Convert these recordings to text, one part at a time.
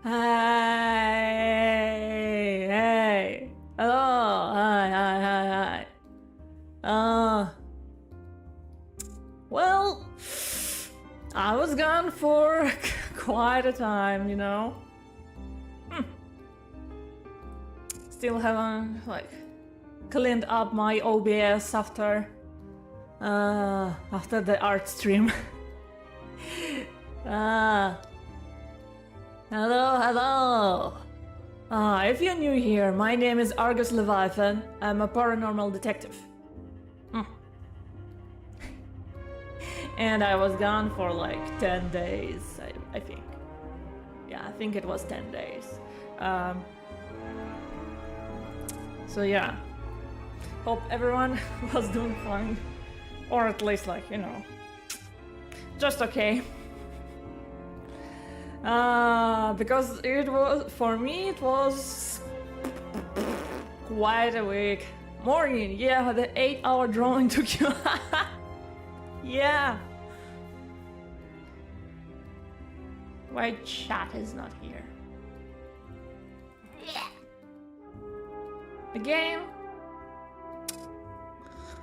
Hey, hey, hello, hi. Well, I was gone for quite a time, you know. Still haven't cleaned up my OBS after the art stream. Hello. If you're new here, my name is Argus Leviathan. I'm a paranormal detective. And I was gone for like 10 days, I think. Yeah, I think it was 10 days. So yeah, hope everyone was doing fine. Or at least just okay. Because it was, for me, it was quite a week. Morning, yeah, the 8-hour drawing took you. Yeah. Why chat is not here? Yeah. Again.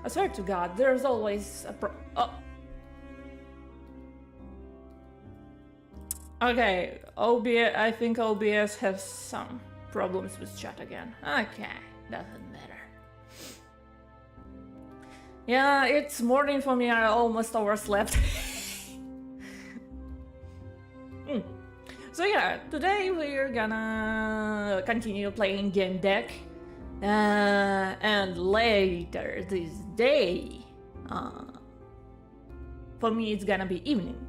I swear to God, there's always a Okay, OBS, I think OBS has some problems with chat again. Okay, doesn't matter. Yeah, it's morning for me, I almost overslept. So yeah, today we're gonna continue playing Gamedec. And later this day, for me it's gonna be evening.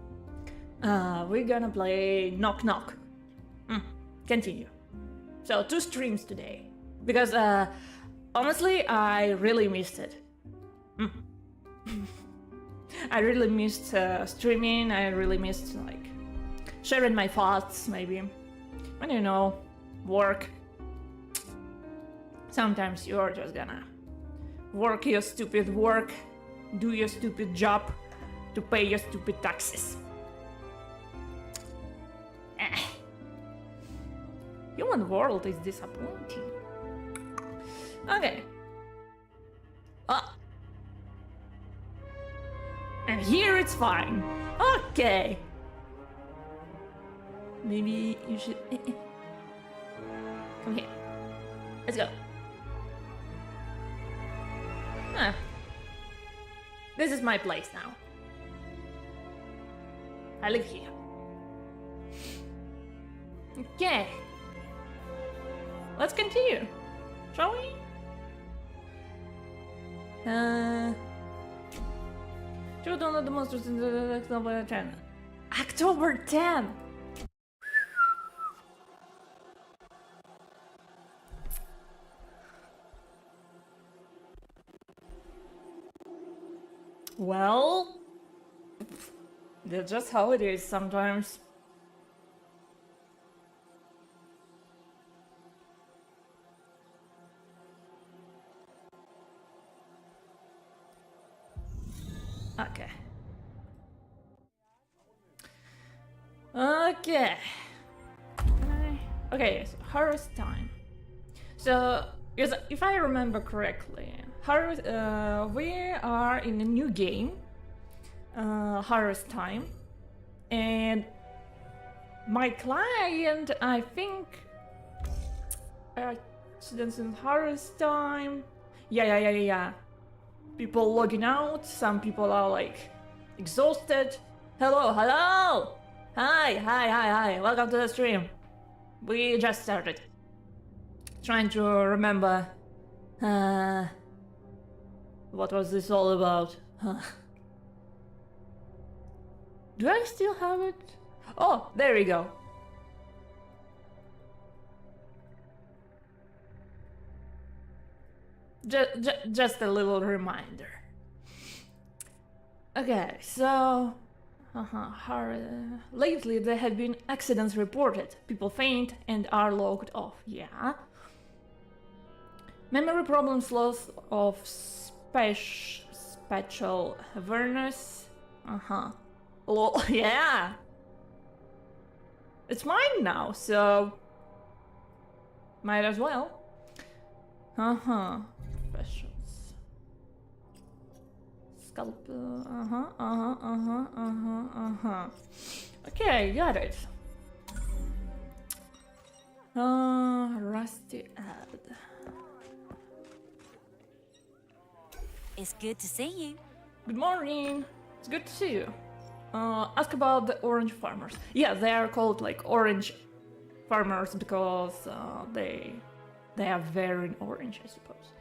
We're gonna play Knock Knock. Continue. So 2 streams today. Because honestly, I really missed it. I really missed streaming, I really missed like sharing my thoughts maybe. When you know, work. Sometimes you're just gonna work your stupid work, do your stupid job to pay your stupid taxes. Human world is disappointing. Okay. And here it's fine. Okay. Maybe you should... Come here. Let's go. This is my place now. I live here. Okay. Let's continue. Shall we? You download the monsters in the October 10. October 10! Well, that's just how it is sometimes. Okay. Okay. Okay, so harvest time. So, if I remember correctly, we are in a new game, harvest time, and my client, I think, accidents in harvest time. Yeah. People logging out. Some people are like exhausted. Hello. Hi. Welcome to the stream. We just started. Trying to remember. What was this all about? Do I still have it? Oh, there we go. Just a little reminder. Okay, so... lately there have been accidents reported. People faint and are logged off. Yeah. Memory problems, loss of spatial awareness. Yeah. It's mine now, so... might as well. Specials. Scalpel. Okay, got it. Rusty ad. It's good to see you. Good morning. It's good to see you. Ask about the orange farmers. Yeah, they are called like orange farmers because they are very orange, I suppose.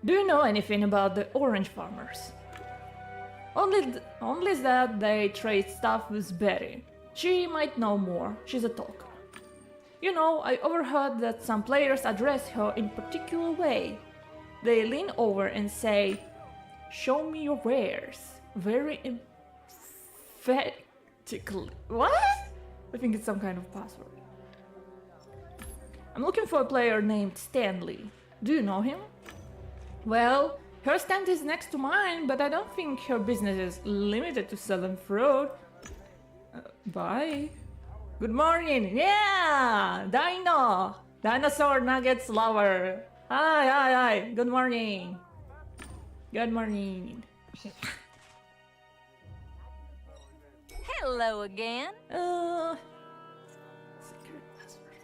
Do you know anything about the orange farmers? Only that they trade stuff with Betty. She might know more. She's a talker. You know, I overheard that some players address her in a particular way. They lean over and say, "Show me your wares." Very emphatically. What? I think it's some kind of password. I'm looking for a player named Stanley. Do you know him? Well, her stand is next to mine, but I don't think her business is limited to selling fruit. Bye. Good morning. Yeah! Dino! Dinosaur Nuggets lover. Hi. Good morning. Good morning. Hello again. Secret password.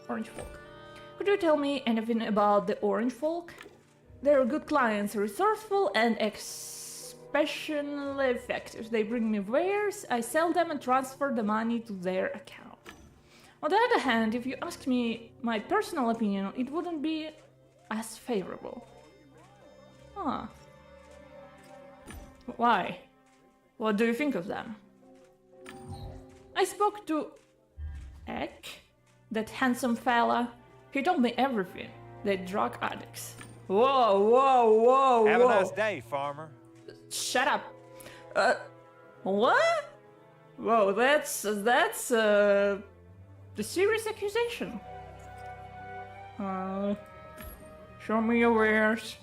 Orange Folk. Could you tell me anything about the Orange Folk? They're good clients, resourceful and especially effective. They bring me wares, I sell them and transfer the money to their account. On the other hand, if you ask me my personal opinion, it wouldn't be as favorable. Huh. Why? What do you think of them? I spoke to Ek, that handsome fella. He told me everything. They're drug addicts. Whoa. Have a nice day, farmer. Shut up. What? Whoa, that's the serious accusation. Show me your wares.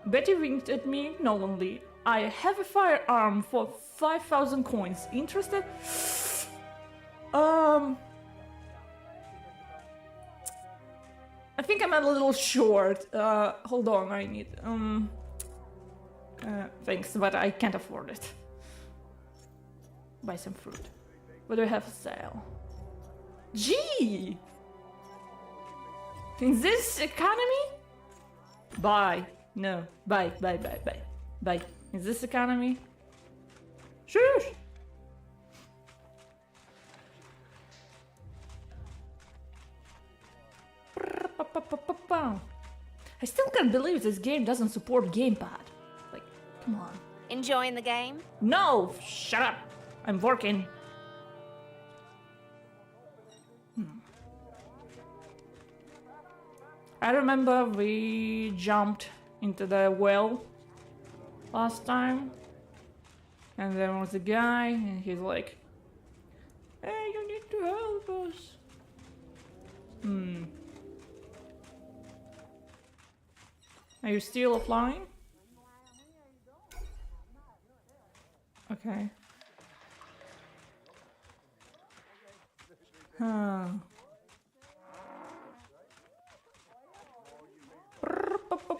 Betty winked at me knowingly. I have a firearm for 5,000 coins. Interested? I think I'm a little short. Hold on, I need... thanks, but I can't afford it. Buy some fruit. What do I have for sale? Gee! In this economy? Buy. No. Buy. In this economy? Sure. I still can't believe this game doesn't support gamepad. Like, come on. Enjoying the game? No! Shut up! I'm working. I remember we jumped into the well last time. And there was a guy, and he's like, hey, you need to help us. Are you still offline? Okay.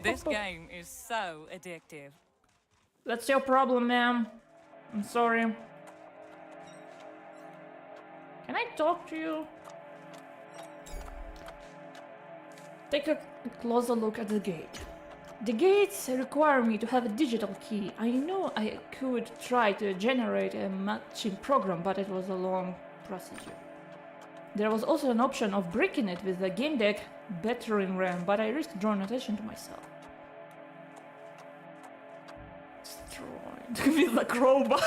This game is so addictive. That's your problem, ma'am. I'm sorry. Can I talk to you? Take a closer look at the gate. The gates require me to have a digital key. I know I could try to generate a matching program, but it was a long procedure. There was also an option of breaking it with the Gamedec battering ram, but I risked drawing attention to myself. Destroyed with a crowbar.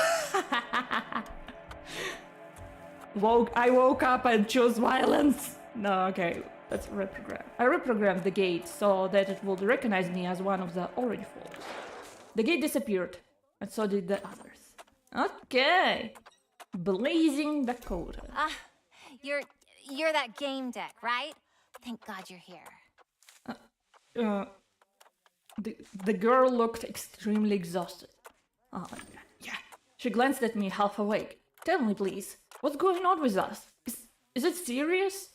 I woke up and chose violence. No, okay. Let's reprogram. I reprogrammed the gate so that it would recognize me as one of the orange folks. The gate disappeared, and so did the others. Okay. Blazing Dakota. You're that Gamedec, right? Thank God you're here. The girl looked extremely exhausted. Yeah. She glanced at me half awake. Tell me, please, what's going on with us? Is it serious?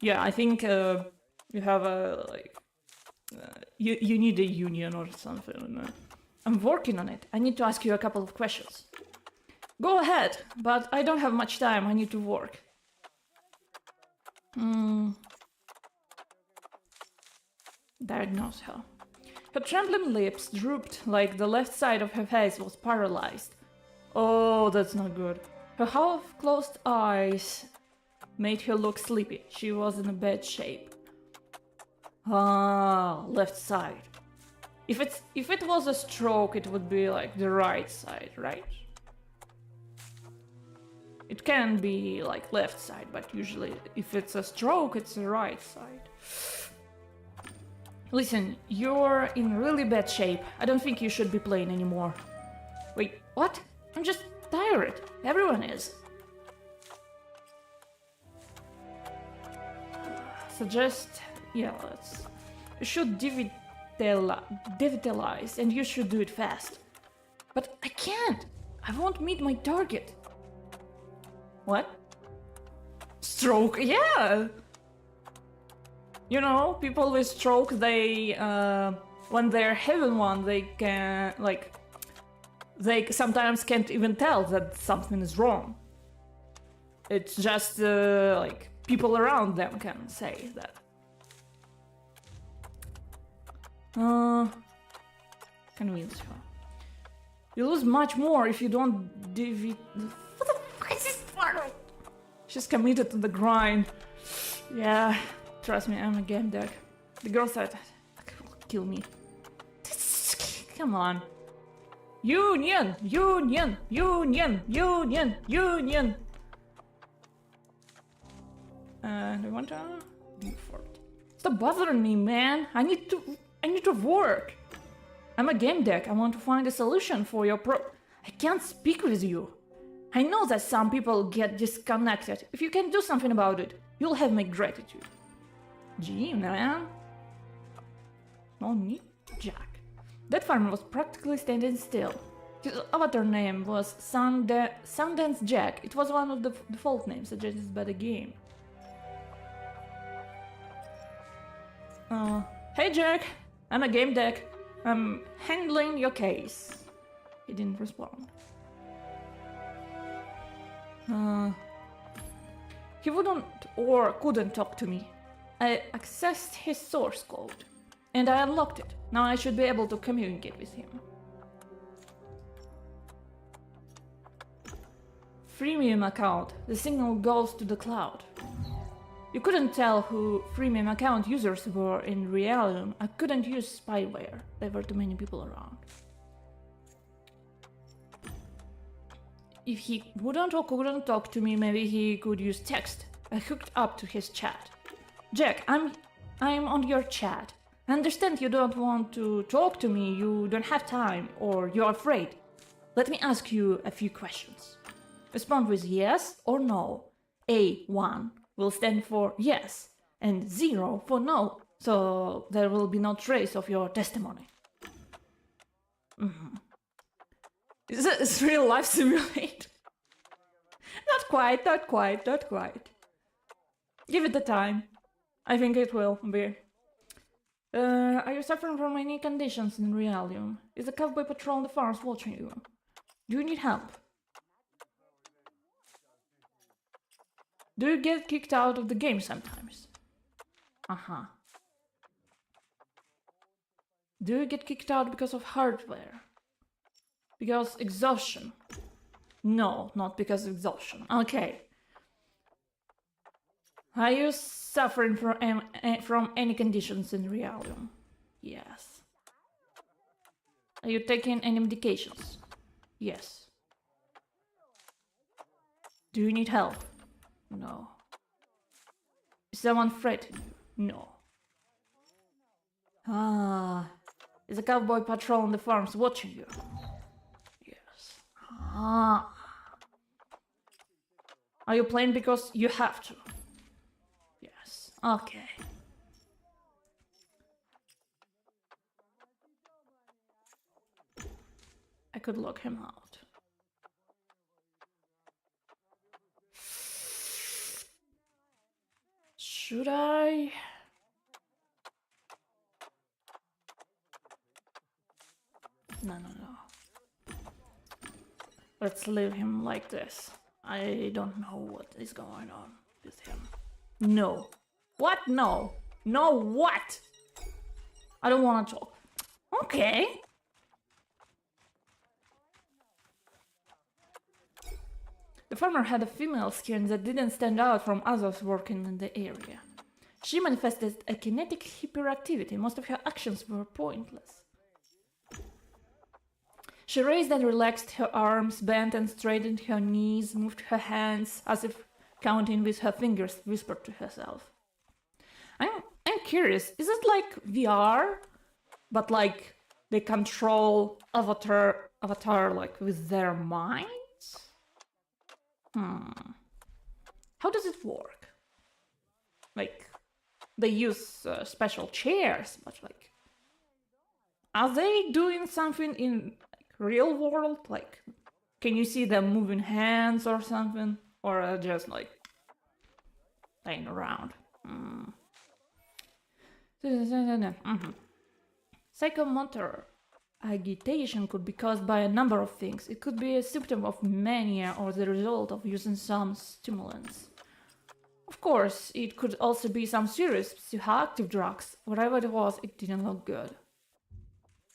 Yeah, I think you have a you need a union or something. I'm working on it. I need to ask you a couple of questions. Go ahead, but I don't have much time. I need to work. Diagnose her. Her trembling lips drooped like the left side of her face was paralyzed. Oh, that's not good. Her half-closed eyes made her look sleepy. She was in a bad shape. Left side. If it was a stroke, it would be like the right side, right? It can be like left side, but usually if it's a stroke, it's the right side. Listen, you're in really bad shape. I don't think you should be playing anymore. What? I'm just tired. Everyone is. Suggest... Yeah, let's... You should devitalize, and you should do it fast. But I can't! I won't meet my target. What? Stroke? Yeah! You know, people with stroke, they... when they're having one, they can... like... They sometimes can't even tell that something is wrong. It's just, like... people around them can say that. Convince her. You lose much more if you don't What the fuck is this for? She's committed to the grind. Yeah, trust me, I'm a Gamedec. The girl said, kill me. Come on. Union! Union! Union! Union! Union! Do you want to do fort? Stop bothering me, man. I need to work. I'm a Gamedec. I want to find a solution for your I can't speak with you. I know that some people get disconnected. If you can do something about it, you'll have my gratitude. Gee, man. No need, Jack. That farmer was practically standing still. His avatar name was Sundance Jack. It was one of the default names suggested by the game. Hey Jack, I'm a Gamedec. I'm handling your case. He didn't respond. He wouldn't or couldn't talk to me. I accessed his source code, and I unlocked it. Now I should be able to communicate with him. Freemium account. The signal goes to the cloud. You couldn't tell who freemium account users were in Realium. I couldn't use spyware. There were too many people around. If he wouldn't or couldn't talk to me, maybe he could use text. I hooked up to his chat. Jack, I'm on your chat. I understand you don't want to talk to me, you don't have time, or you're afraid. Let me ask you a few questions. Respond with yes or no. A1 will stand for yes, and 0 for no, so there will be no trace of your testimony. Is this real life simulate? Not quite, not quite, not quite. Give it the time. I think it will be. Are you suffering from any conditions in Realium? Is the cowboy patrol on the forest watching you? Do you need help? Do you get kicked out of the game sometimes? Do you get kicked out because of hardware? Because exhaustion? No, not because of exhaustion. Okay. Are you suffering from any conditions in Realium? Yes. Are you taking any medications? Yes. Do you need help? No. Is someone threatening you? No. Is a cowboy patrol on the farms watching you? Yes. Are you playing because you have to? Yes. Okay. I could lock him out. Should I? No. Let's leave him like this. I don't know what is going on with him. No. What? No. No what? I don't want to talk. Okay. The farmer had a female skin that didn't stand out from others working in the area. She manifested a kinetic hyperactivity. Most of her actions were pointless. She raised and relaxed her arms, bent and straightened her knees, moved her hands, as if counting with her fingers, whispered to herself. I'm curious, is it like VR, but like they control avatar like with their minds? How does it work? Like, they use special chairs, but like, are they doing something in like, real world? Like, can you see them moving hands or something? Or just like playing around? Psychomotor agitation could be caused by a number of things. It could be a symptom of mania or the result of using some stimulants. Of course, it could also be some serious psychoactive drugs. Whatever it was, it didn't look good.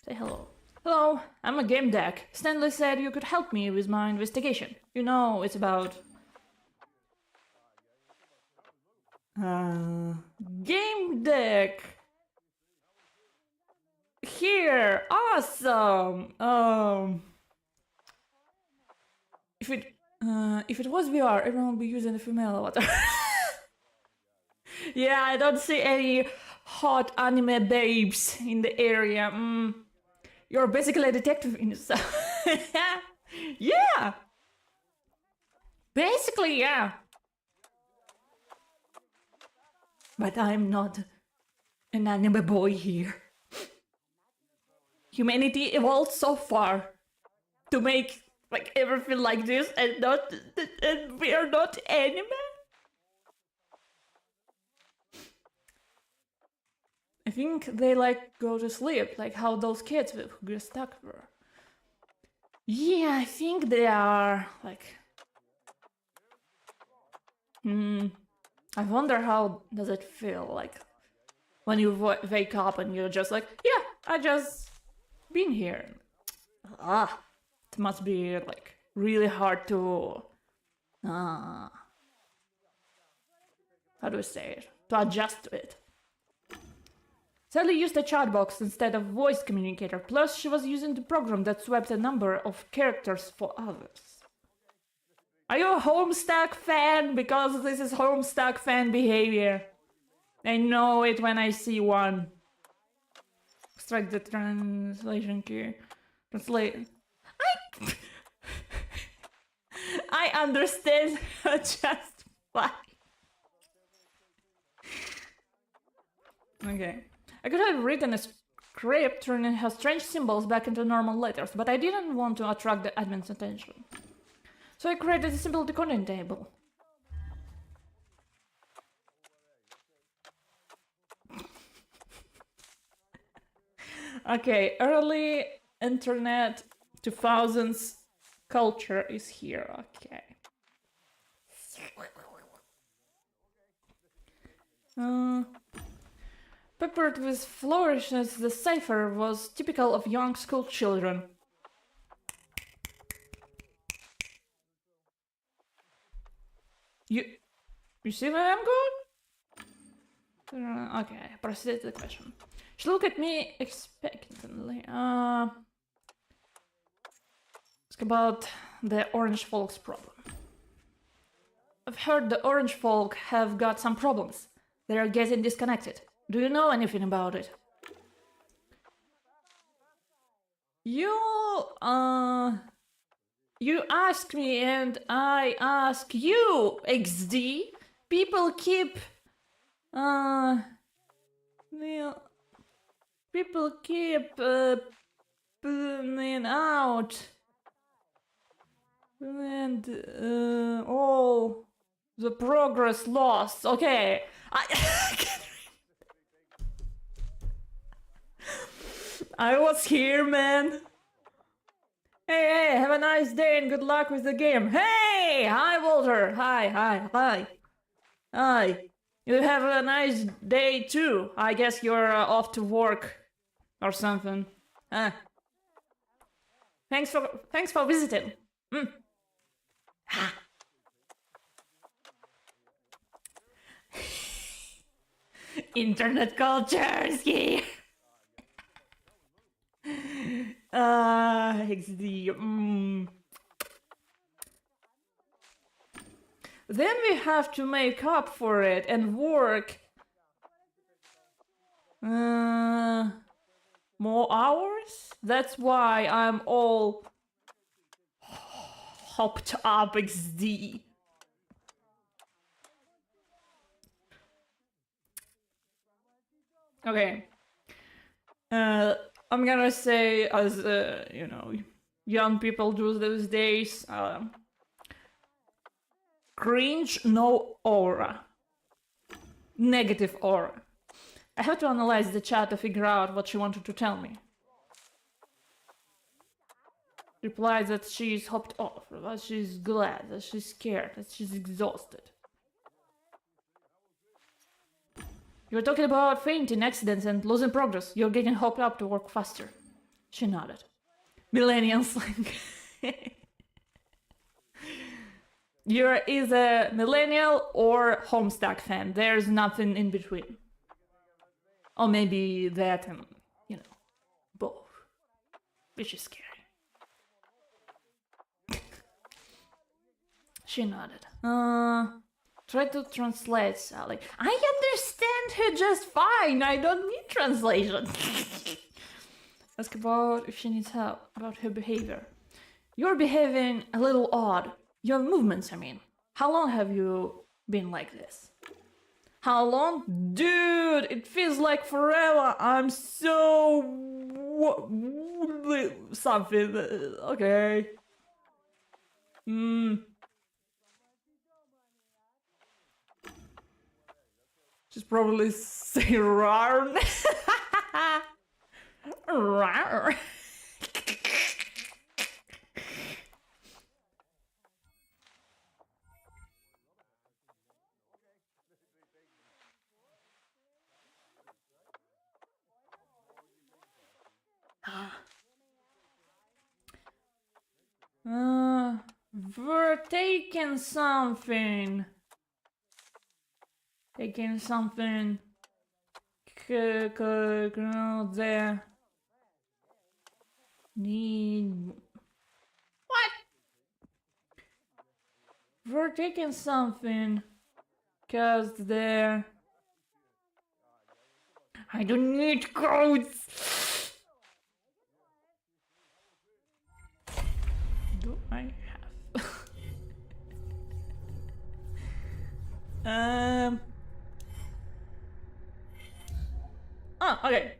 Say hello. Hello, I'm a Gamedec. Stanley said you could help me with my investigation. You know, it's about... Gamedec! Here! Awesome! If it was VR, everyone would be using a female avatar. Yeah, I don't see any hot anime babes in the area. You're basically a detective in yourself. Yeah! Basically, yeah. But I'm not an anime boy here. Humanity evolved so far to make like everything like this and we are not anime. I think they like go to sleep, like how those kids who get stuck were. Yeah, I think they are like... I wonder how does it feel like when you wake up and you're just like, yeah, I just been here. It must be like really hard to how do I say it? To adjust to it. Sally used a chat box instead of voice communicator, plus she was using the program that swapped a number of characters for others. Are you a Homestuck fan? Because this is Homestuck fan behavior. I know it when I see one. Extract the translation key. Translate. I understand just fine. Okay. I could have written a script turning her strange symbols back into normal letters, but I didn't want to attract the admin's attention. So I created a simple decoding table. Okay, early internet 2000s culture is here, okay. Peppered with flourishes, the cipher was typical of young school children. You see where I'm going? Okay, proceed to the question. She looked at me expectantly. Ask about the orange folks problem. I've heard the orange folk have got some problems. They are getting disconnected. Do you know anything about it? You ask me and I ask you, XD. People keep, pulling out. And, all the progress lost. Okay. I was here, man. Hey, have a nice day and good luck with the game. Hey! Hi, Walter. Hi. You have a nice day too. I guess you're off to work or something. Thanks for visiting. Internet culture is here. XD. Then we have to make up for it and work. More hours? That's why I'm all hopped up XD. Okay. I'm gonna say, as you know, young people do these days, cringe, no aura. Negative aura. I have to analyze the chat to figure out what she wanted to tell me. Replies that she's hopped off, that she's glad, that she's scared, that she's exhausted. You're talking about fainting, accidents, and losing progress. You're getting hopped up to work faster. She nodded. Millennial slang. You're either millennial or Homestuck fan. There's nothing in between. Or maybe that and, you know, both. Which is scary. She nodded. Try to translate, Sally. I understand her just fine. I don't need translation. Ask about if she needs help, about her behavior. You're behaving a little odd. Your movements, I mean. How long have you been like this? How long? Dude, it feels like forever. I'm so... something. Okay. She's probably say rar. Rar. We're taking something. Taking something. There. Need. What? We're taking something. Cause there. I don't need codes. Do I have? Oh, okay.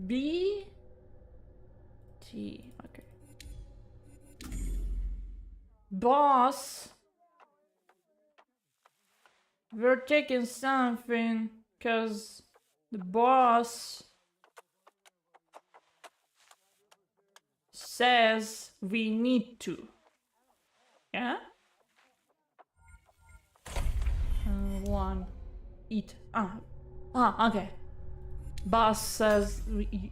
B T. Okay. Boss. We're taking something because the boss says we need to. Yeah? One. Eat. Okay. Boss says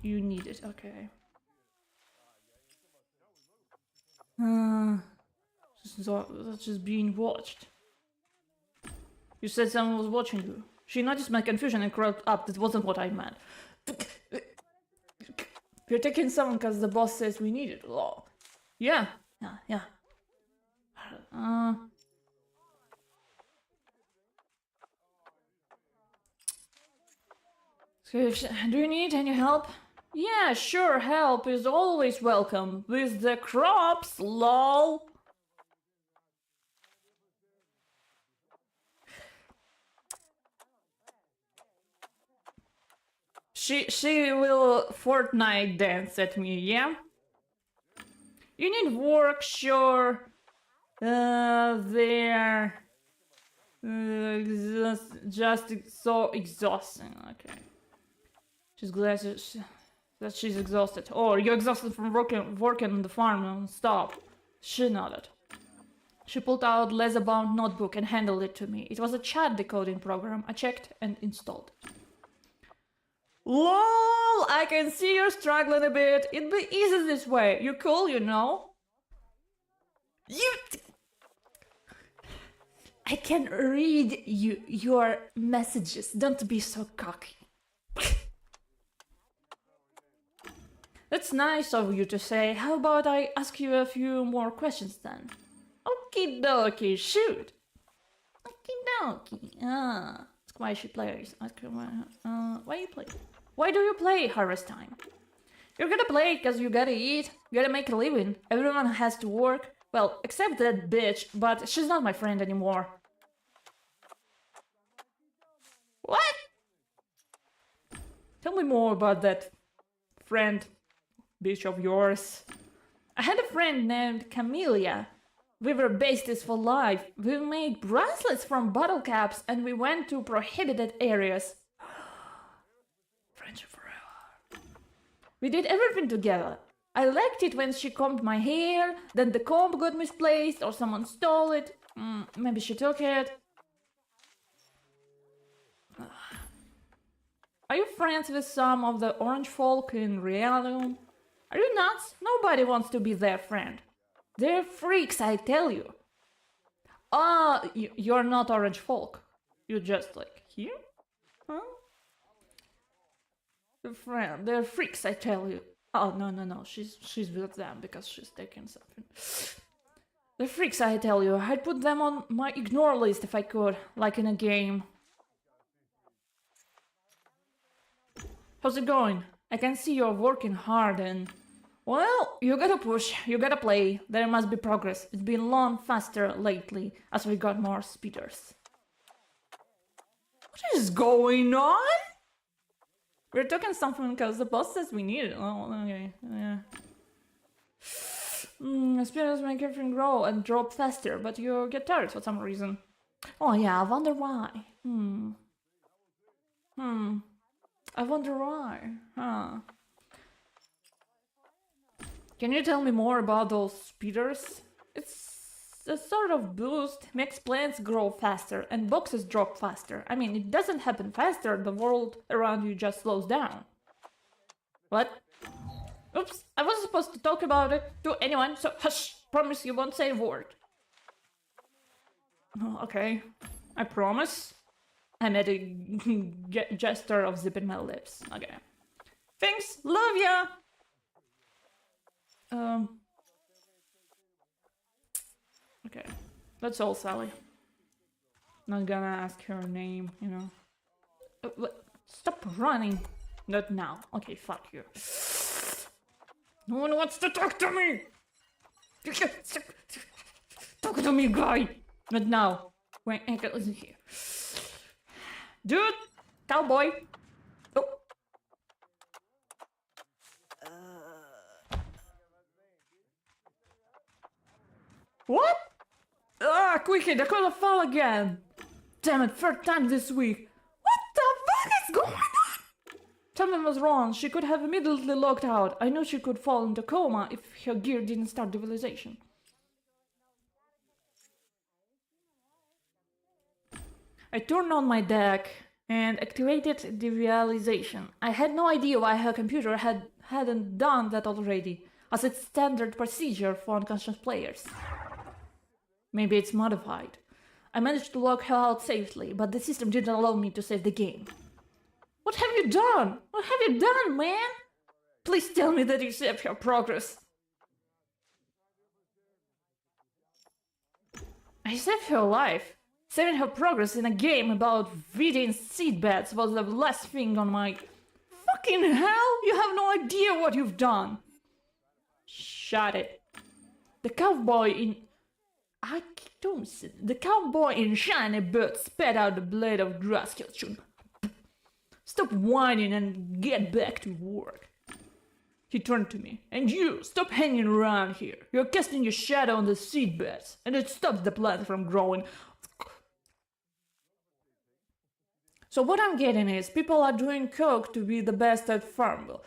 you need it. Okay. That's just being watched. You said someone was watching you. She noticed my confusion and crawled up. That wasn't what I meant. You're taking someone because the boss says we need it. Oh. Yeah. Yeah. Do you need any help? Yeah, sure, help is always welcome. With the crops, lol. She will Fortnite dance at me, yeah? You need work, sure. They're just so exhausting. Okay. She's glad that she's exhausted. Oh, you're exhausted from working on the farm non-stop. She nodded. She pulled out a leather-bound notebook and handed it to me. It was a chat decoding program. I checked and installed it. LOL! I can see you're struggling a bit. It'd be easy this way. You're cool, you know? I can read your messages. Don't be so cocky. That's nice of you to say. How about I ask you a few more questions then? Okie dokie, shoot. Okie dokie. Ask why she plays. Ask her why you play. Why do you play Harvest Time? You're gonna play because you gotta eat, you gotta make a living, everyone has to work. Well, except that bitch, but she's not my friend anymore. What? Tell me more about that friend bitch of yours. I had a friend named Camellia. We were besties for life. We made bracelets from bottle caps and we went to prohibited areas. Friendship forever. We did everything together. I liked it when she combed my hair, then the comb got misplaced or someone stole it. Maybe she took it. Are you friends with some of the orange folk in reality? Are you nuts? Nobody wants to be their friend. They're freaks, I tell you. You're not orange folk. You're just like here? Huh? They're freaks, I tell you. Oh, no. She's with them because she's taking something. They're freaks, I tell you. I'd put them on my ignore list if I could, like in a game. How's it going? I can see you're working hard and... Well, you gotta push, you gotta play. There must be progress. It's been a lot faster lately as we got more speeders. What is going on? We're talking something because the boss says we need it. Oh, okay, yeah. Speeders make everything grow and drop faster, but you get tired for some reason. Oh yeah, I wonder why. I wonder why. Huh. Can you tell me more about those speeders? It's a sort of boost, makes plants grow faster and boxes drop faster. I mean, it doesn't happen faster, the world around you just slows down. What? Oops, I wasn't supposed to talk about it to anyone, so hush! Promise you won't say a word. Oh, okay, I promise. I made a gesture of zipping my lips. Okay. Thanks, love ya! Okay, that's all, Sally. Not gonna ask her name, you know. Stop running! Not now. Okay, fuck you. No one wants to talk to me! Talk to me, guy! Not now. Wait, listen here. Dude! Cowboy! Oh. What? Ah, quick hit, I could have fall again. Damn it, third time this week. What the fuck is going on? Something was wrong. She could have immediately logged out. I knew she could fall into coma if her gear didn't start devialization. I turned on my deck and activated devialization. I had no idea why her computer hadn't done that already, as it's standard procedure for unconscious players. Maybe it's modified. I managed to log her out safely, but the system didn't allow me to save the game. What have you done? What have you done, man? Please tell me that you saved her progress. I saved her life. Saving her progress in a game about feeding seedbeds was the last thing on my... Fucking hell! You have no idea what you've done! Shut it. The cowboy in shiny boots spat out a blade of grass killed you. Stop whining and get back to work. He turned to me. And you, stop hanging around here. You're casting your shadow on the seedbeds, and it stops the plant from growing. So what I'm getting is, people are doing coke to be the best at Farmville.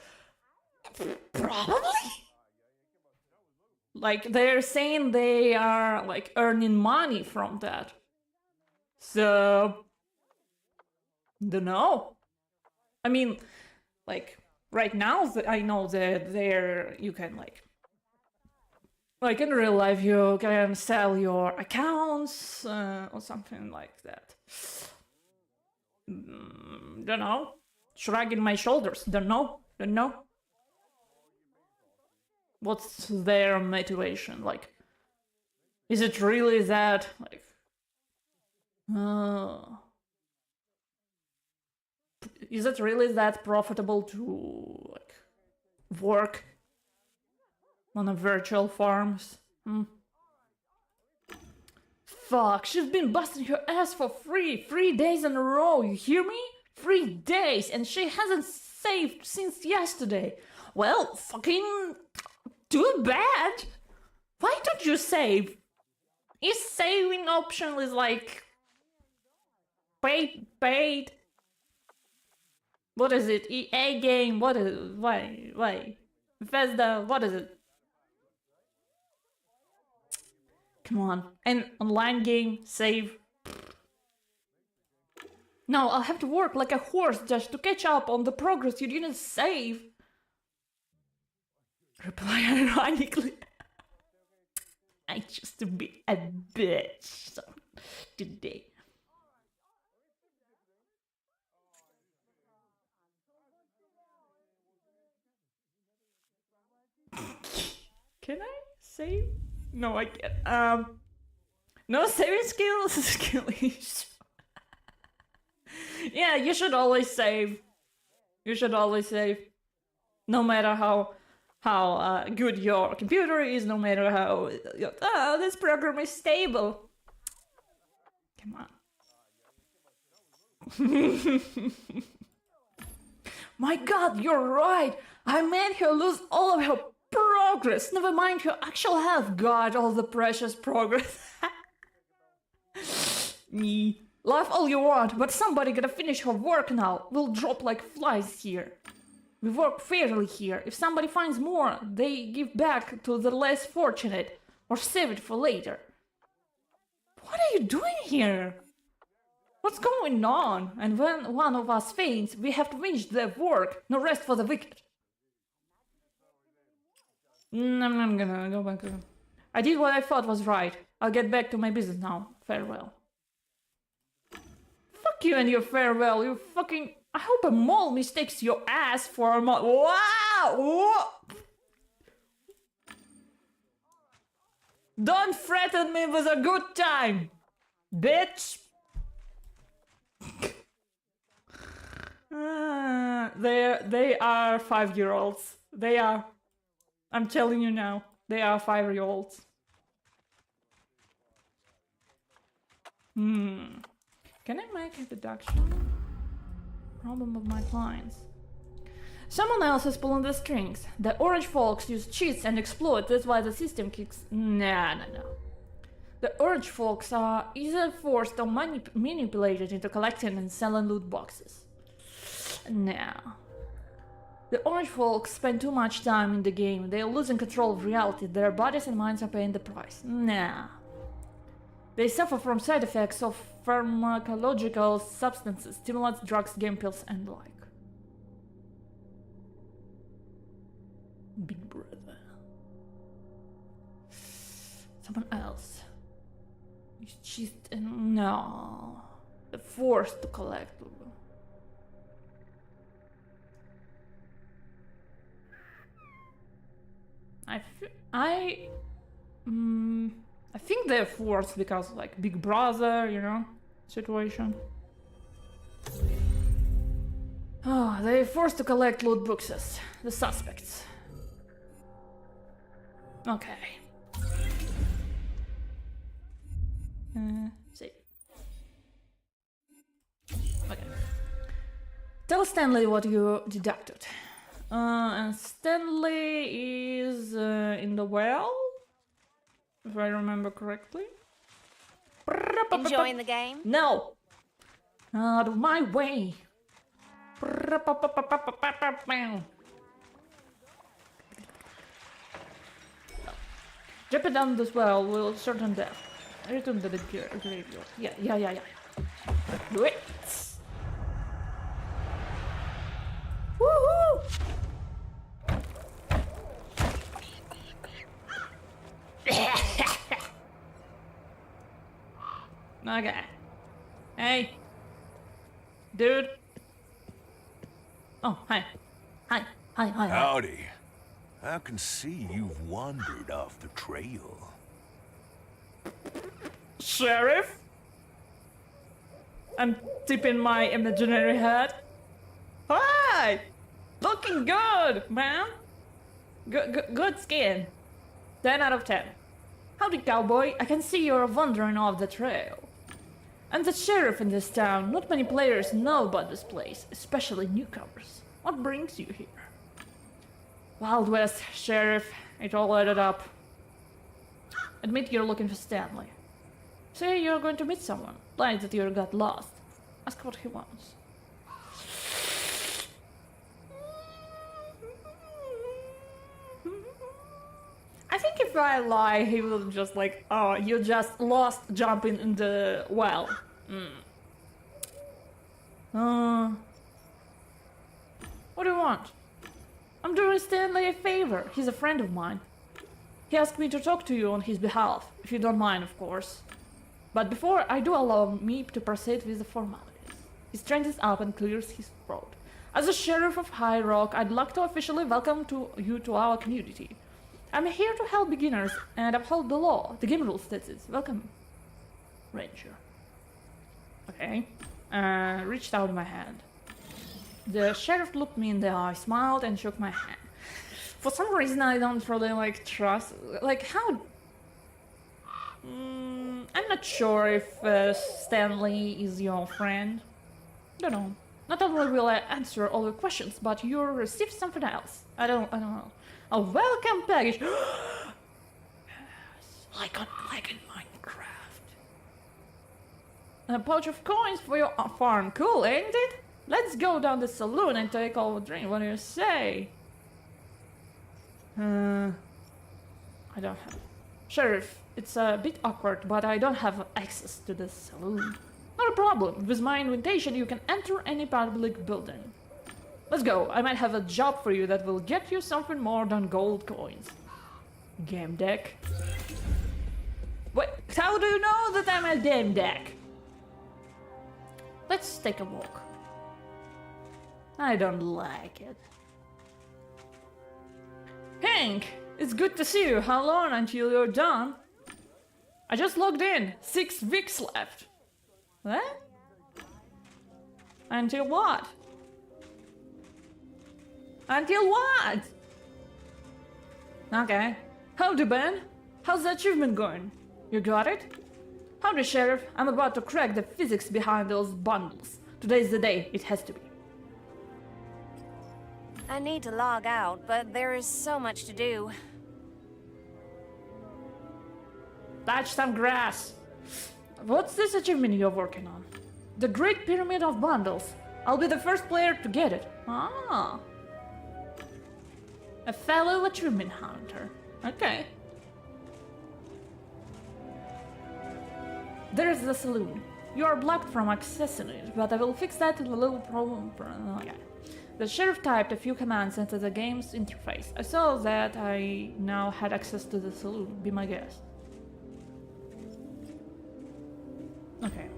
Probably? Like, they're saying they are, like, earning money from that. So... dunno. I mean, like, right now, I know that you can, like, in real life, you can sell your accounts, or something like that. Dunno. Shrugging my shoulders. Dunno. What's their motivation? Like, is it really that, like... Is it really that profitable to like work on a virtual farms? Fuck, she's been busting her ass for free 3 days in a row, you hear me? 3 days, and she hasn't saved since yesterday. Well, fucking too bad. Why don't you save? Is saving option is like paid? What is it? EA game? What is it? Why? Bethesda, what is it? Come on, an online game, save. No, I'll have to work like a horse just to catch up on the progress you didn't save. Reply ironically. I just to be a bitch today. Can I save? No, I can't. No saving skill issue. Yeah, you should always save. You should always save. No matter how good your computer is, no matter how this program is stable. Come on. My god, you're right. I made her lose all of her progress. Never mind her actual health. God, all the precious progress. Me. Laugh all you want, but somebody gotta finish her work now. We'll drop like flies here. We work fairly here. If somebody finds more, they give back to the less fortunate, or save it for later. What are you doing here? What's going on? And when one of us faints, we have to finish the work. No rest for the wicked. I'm gonna go back. I did what I thought was right. I'll get back to my business now. Farewell. Fuck you and your farewell. You fucking... I hope a mole mistakes your ass for a mole. Wow! Don't threaten me with a good time, bitch. They are 5-year-olds. They are. I'm telling you now. They are 5-year-olds. Can I make a deduction? Problem of my clients. Someone else is pulling the strings. The orange folks use cheats and exploit, that's why the system kicks. No. The orange folks are either forced or manipulated into collecting and selling loot boxes. No. The orange folks spend too much time in the game, they are losing control of reality, their bodies and minds are paying the price. No. They suffer from side effects of pharmacological substances, stimulants, drugs, game pills, and the like. Big brother. Someone else. It's just... no. They're forced to collect. I think they're forced because, like, Big Brother, you know, situation. Oh, they're forced to collect loot boxes. The suspects. Okay. See. Okay. Tell Stanley what you deducted. And Stanley is in the well, if I remember correctly. Enjoying the game? No! Out of my way! Jumping down this well will certain death. Return to the graveyard. Yeah. Do it! Woohoo! Okay. Hey. Dude. Oh, hi. Hi. Howdy. I can see you've wandered off the trail. Sheriff? I'm tipping my imaginary hat. Hi! Looking good, man. Good skin. 10 out of 10. Howdy, cowboy. I can see you're wandering off the trail. I'm the sheriff in this town. Not many players know about this place, especially newcomers. What brings you here? Wild West, Sheriff. It all added up. Admit you're looking for Stanley. Say you're going to meet someone. Lie that you got lost. Ask what he wants. I think if I lie, he will just like, oh, you just lost jumping in the well. What do you want? I'm doing Stanley a favor. He's a friend of mine. He asked me to talk to you on his behalf, if you don't mind, of course. But before I do, allow me to proceed with the formalities. He straightens up and clears his throat. As the sheriff of High Rock, I'd like to officially welcome you to our community. I'm here to help beginners and uphold the law. The game rules that is. Welcome, Ranger. Okay. Reached out my hand. The sheriff looked me in the eye, smiled, and shook my hand. For some reason, I don't really like trust. Like how? I'm not sure if Stanley is your friend. Don't know. Not only will I answer all your questions, but you'll receive something else. I don't know. A welcome package. Yes, like in Minecraft. A pouch of coins for your farm. Cool, ain't it? Let's go down the saloon and take a drink. What do you say? I don't have. Sheriff, it's a bit awkward, but I don't have access to the saloon. Not a problem. With my invitation, you can enter any public building. Let's go. I might have a job for you that will get you something more than gold coins. Gamedec. Wait, how do you know that I'm a Gamedec? Let's take a walk. I don't like it. Hank, it's good to see you. How long until you're done? I just logged in. 6 weeks left. What? Until what? Until what? Okay. Howdy, Ben. How's the achievement going? You got it? Howdy, Sheriff. I'm about to crack the physics behind those bundles. Today's the day. It has to be. I need to log out, but there is so much to do. Touch some grass. What's this achievement you're working on? The Great Pyramid of Bundles. I'll be the first player to get it. Ah. A fellow achievement hunter. Okay. There's the saloon. You are blocked from accessing it, but I will fix that in a little problem. Okay. The sheriff typed a few commands into the game's interface. I saw that I now had access to the saloon. Be my guest. Okay.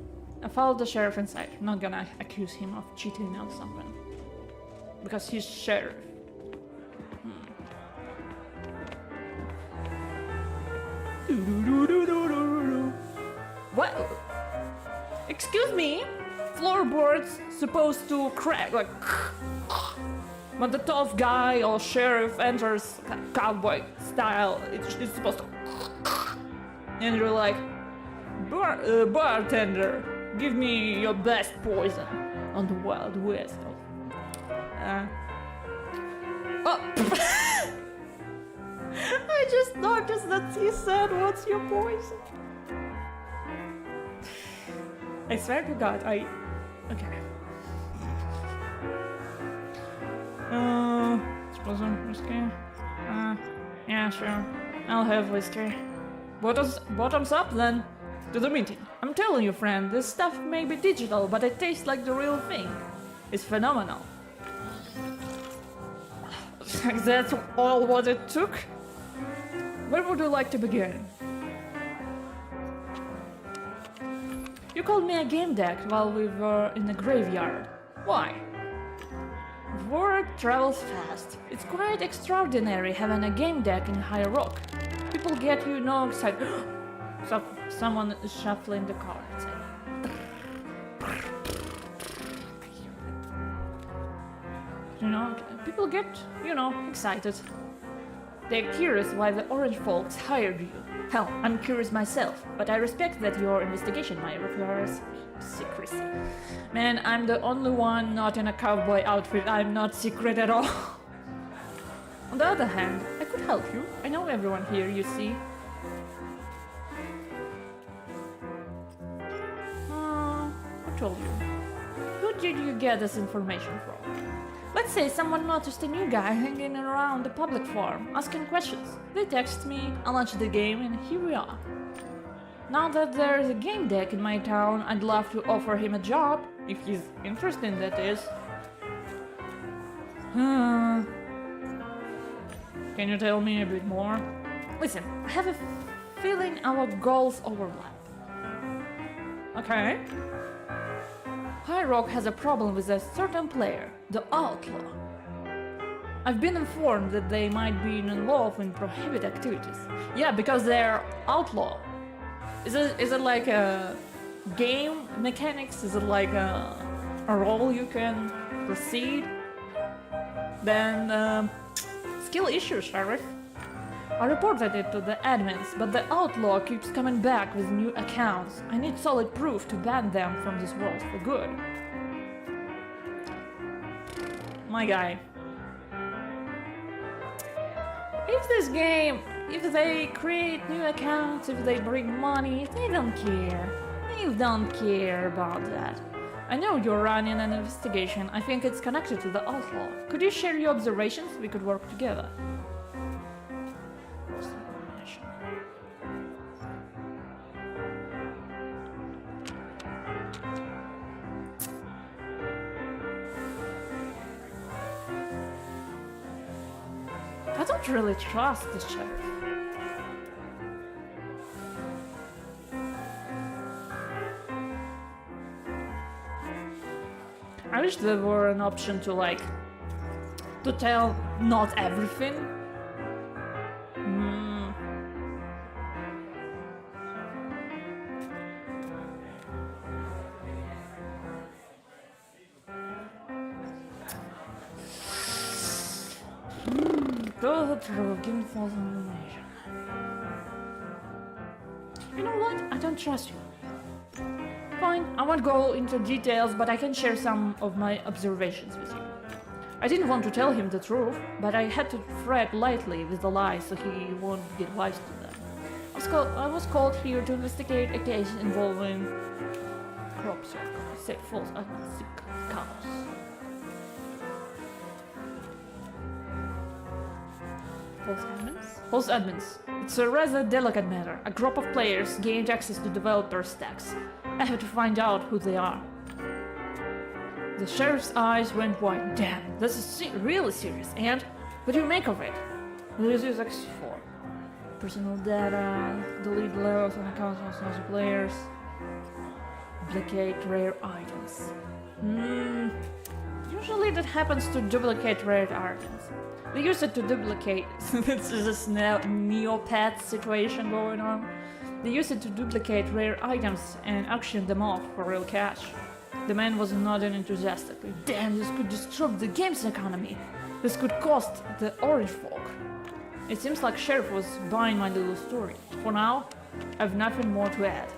I followed the sheriff inside. I'm not gonna accuse him of cheating or something. Because he's sheriff. What? Excuse me? Floorboards supposed to crack, like... When the tough guy or sheriff enters cowboy style, it's supposed to... And you're like... bartender, give me your best poison on the Wild West. Oh! I just noticed that he said, what's your poison? I swear to God, okay. Suppose I'm whiskey? Yeah, sure. I'll have whiskey. Bottoms up then. To the meeting. I'm telling you, friend, this stuff may be digital, but it tastes like the real thing. It's phenomenal. That's all what it took? Where would you like to begin? You called me a Gamedec while we were in the graveyard. Why? Word travels fast. It's quite extraordinary having a Gamedec in High Rock. People get excited. So someone is shuffling the cards. You know, people get, you know, excited. They're curious why the orange folks hired you. Hell, I'm curious myself, but I respect that your investigation might require secrecy. Man, I'm the only one not in a cowboy outfit. I'm not secret at all. On the other hand, I could help you. I know everyone here, you see. I told you. Who did you get this information from? Let's say someone noticed a new guy hanging around the public forum, asking questions. They text me, I launched the game, and here we are. Now that there's a Gamedec in my town, I'd love to offer him a job, if he's interested, that is. Can you tell me a bit more? Listen, I have a feeling our goals overlap. Okay. High Rock has a problem with a certain player, the Outlaw. I've been informed that they might be involved in prohibited activities. Yeah, because they're outlaw. Is it like a game mechanics? Is it like a role you can proceed? Then skill issue, Sheriff. I reported it to the admins, but the Outlaw keeps coming back with new accounts. I need solid proof to ban them from this world for good. My guy. If this game, if they create new accounts, if they bring money, they don't care. They don't care about that. I know you're running an investigation. I think it's connected to the Outlaw. Could you share your observations? We could work together. I don't really trust the sheriff. I wish there were an option to to tell not everything. Give me false information. You know what? I don't trust you. Fine, I won't go into details, but I can share some of my observations with you. I didn't want to tell him the truth, but I had to tread lightly with the lies so he won't get wise to them. I was called here to investigate a case involving crop circle, false agnostic cows. False admins. It's a rather delicate matter. A group of players gained access to developer stacks. I have to find out who they are. The sheriff's eyes went wide. Damn, this is really serious. And what do you make of it? This is X4. Personal data, delete logs on accounts of other players, duplicate rare items. Usually that happens to duplicate rare items. They use it to duplicate. This is this Neopet situation going on. They use it to duplicate rare items and auction them off for real cash. The man was nodding enthusiastically. Damn, this could disrupt the game's economy. This could cost the orange folk. It seems like Sheriff was buying my little story. For now, I have nothing more to add.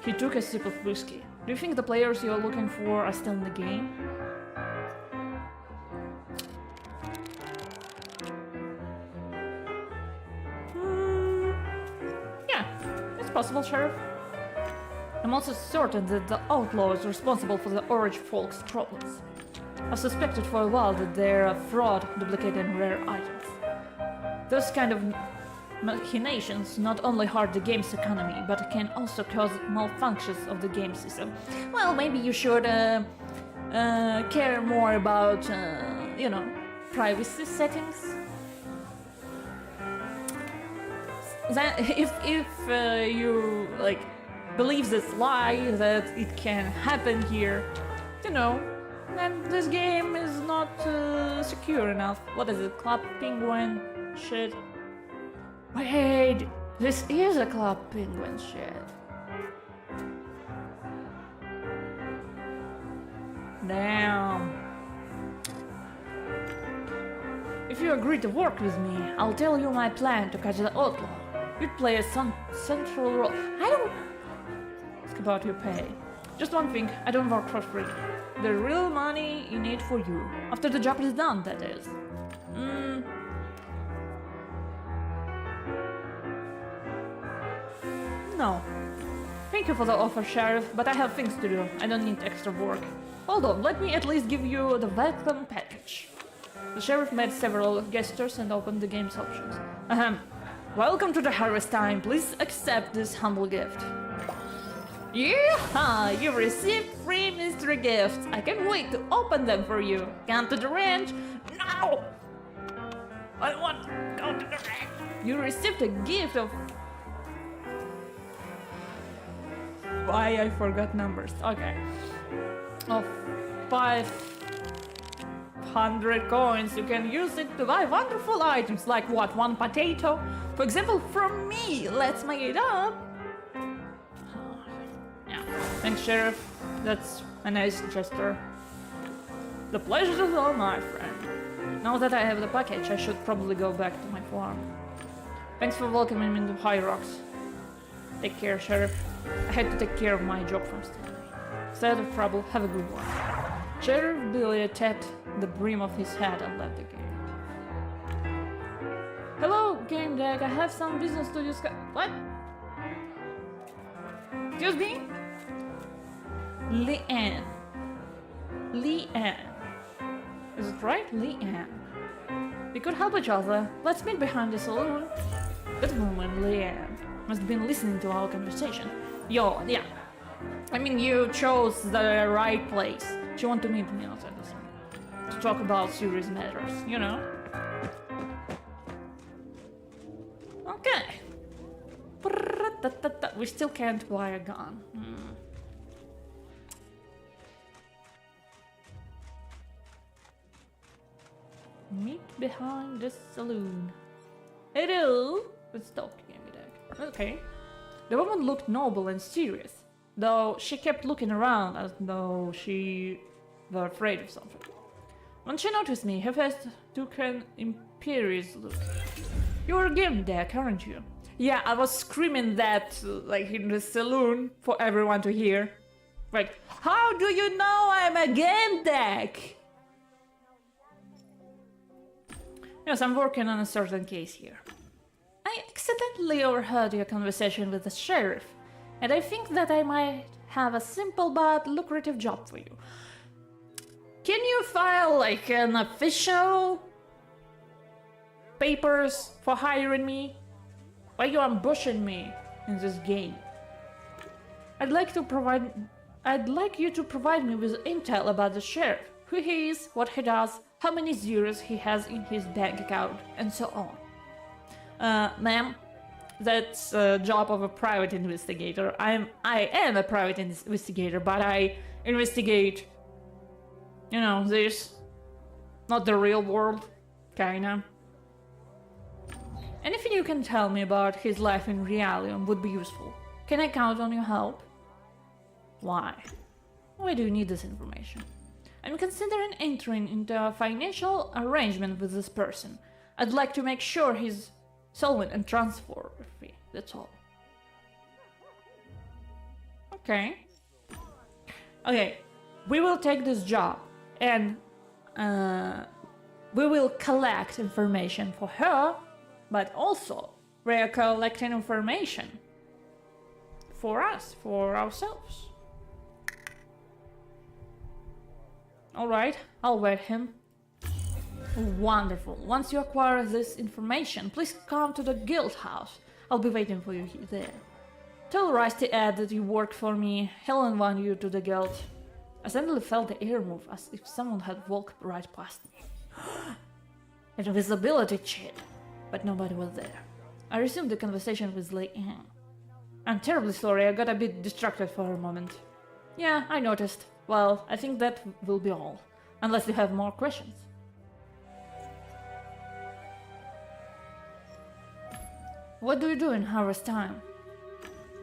He took a sip of whiskey. Do you think the players you're looking for are still in the game? Possible, Sheriff. I'm also certain that the Outlaw is responsible for the Orange folks' problems. I've suspected for a while that they're a fraud duplicating rare items. Those kind of machinations not only hurt the game's economy, but can also cause malfunctions of the game system. Well, maybe you should care more about, privacy settings. That if you believe this lie that it can happen here, then this game is not secure enough. What is it? Club Penguin shit. Wait, this is a Club Penguin shit. Damn. If you agree to work with me, I'll tell you my plan to catch the outlaw. You'd play a central role. I don't ask about your pay. Just one thing, I don't work for free. The real money in it for you. After the job is done, that is. No. Thank you for the offer, Sheriff, but I have things to do. I don't need extra work. Hold on, let me at least give you the welcome package. The Sheriff made several gestures and opened the game's options. Welcome to the harvest time. Please accept this humble gift. Yeah, you received 3 mystery gifts. I can't wait to open them for you. Come to the ranch. No! I want to go to the ranch. You received a gift of... Why I forgot numbers. Okay. Of 500 coins. You can use it to buy wonderful items like what? 1 potato? For example, from me. Let's make it up. Yeah. Thanks, Sheriff. That's a nice gesture. The pleasure is all my friend. Now that I have the package, I should probably go back to my farm. Thanks for welcoming me to High Rocks. Take care, Sheriff. I had to take care of my job from Stanley. Instead of trouble, have a good one. Sheriff Billy tapped the brim of his hat and left the game. Hello, Gamedec. I have some business to discuss. What? Excuse me? Leanne. Leanne. Is it right? Leanne. We could help each other. Let's meet behind the saloon. That woman, Leanne, must have been listening to our conversation. Yo, yeah. I mean, you chose the right place. She wanted to meet me outside the saloon. To talk about serious matters, you know? Okay. We still can't buy a gun. Meet behind the saloon. Hello! Let's talk, Gamedec. Okay. The woman looked noble and serious, though she kept looking around as though she were afraid of something. When she noticed me, her face took an imperious look. You're a Gamedec, aren't you? Yeah, I was screaming that, like, in the saloon for everyone to hear. Like, how do you know I'm a Gamedec? Yes, I'm working on a certain case here. I accidentally overheard your conversation with the sheriff, and I think that I might have a simple but lucrative job for you. Can you file, like, an official papers for hiring me? Why are you ambushing me in this game? I'd like you to provide me with intel about the sheriff, who he is, what he does, how many zeros he has in his bank account, and so on. Ma'am, that's a job of a private investigator. I am a private investigator, but I investigate, you know, this, not the real world, kinda. Anything you can tell me about his life in Realium would be useful. Can I count on your help? Why? Why do you need this information? I'm considering entering into a financial arrangement with this person. I'd like to make sure he's solvent and transfer free, that's all. Okay. Okay, we will take this job and we will collect information for her, but also we are collecting information for us, for ourselves. Alright, I'll wait him. Wonderful. Once you acquire this information, please come to the guild house. I'll be waiting for you there. Tell Rusty Ed that you work for me. He'll invite you to the guild. I suddenly felt the air move as if someone had walked right past me. An invisibility cheat, but nobody was there. I resumed the conversation with Leanne. I'm terribly sorry, I got a bit distracted for a moment. Yeah, I noticed. Well, I think that will be all. Unless you have more questions. What do you do in harvest time?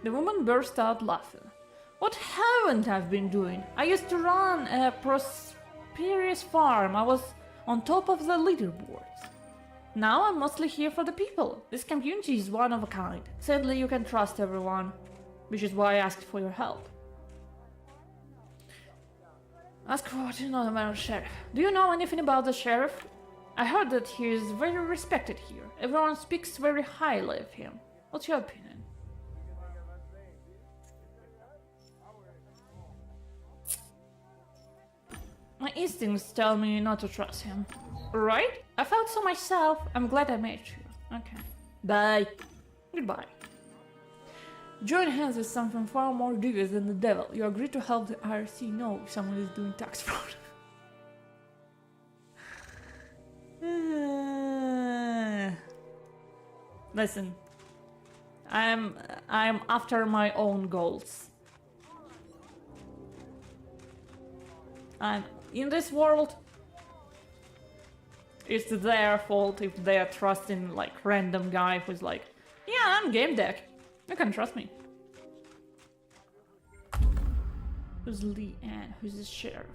The woman burst out laughing. What haven't I been doing? I used to run a prosperous farm. I was on top of the leaderboards. Now I'm mostly here for the people. This community is one of a kind. Sadly, you can trust everyone, which is why I asked for your help. Ask what you know about the sheriff. Do you know anything about the sheriff? I heard that he is very respected here. Everyone speaks very highly of him. What's your opinion? My instincts tell me not to trust him. Right? I felt so myself. I'm glad I met you. Okay. Bye. Goodbye. Join hands with something far more devious than the devil. You agree to help the IRC know if someone is doing tax fraud. Listen. I'm after my own goals. And in this world, it's their fault if they are trusting like random guy who's like, yeah, I'm Gamedec. You can trust me. Who's Leanne? Who's the sheriff?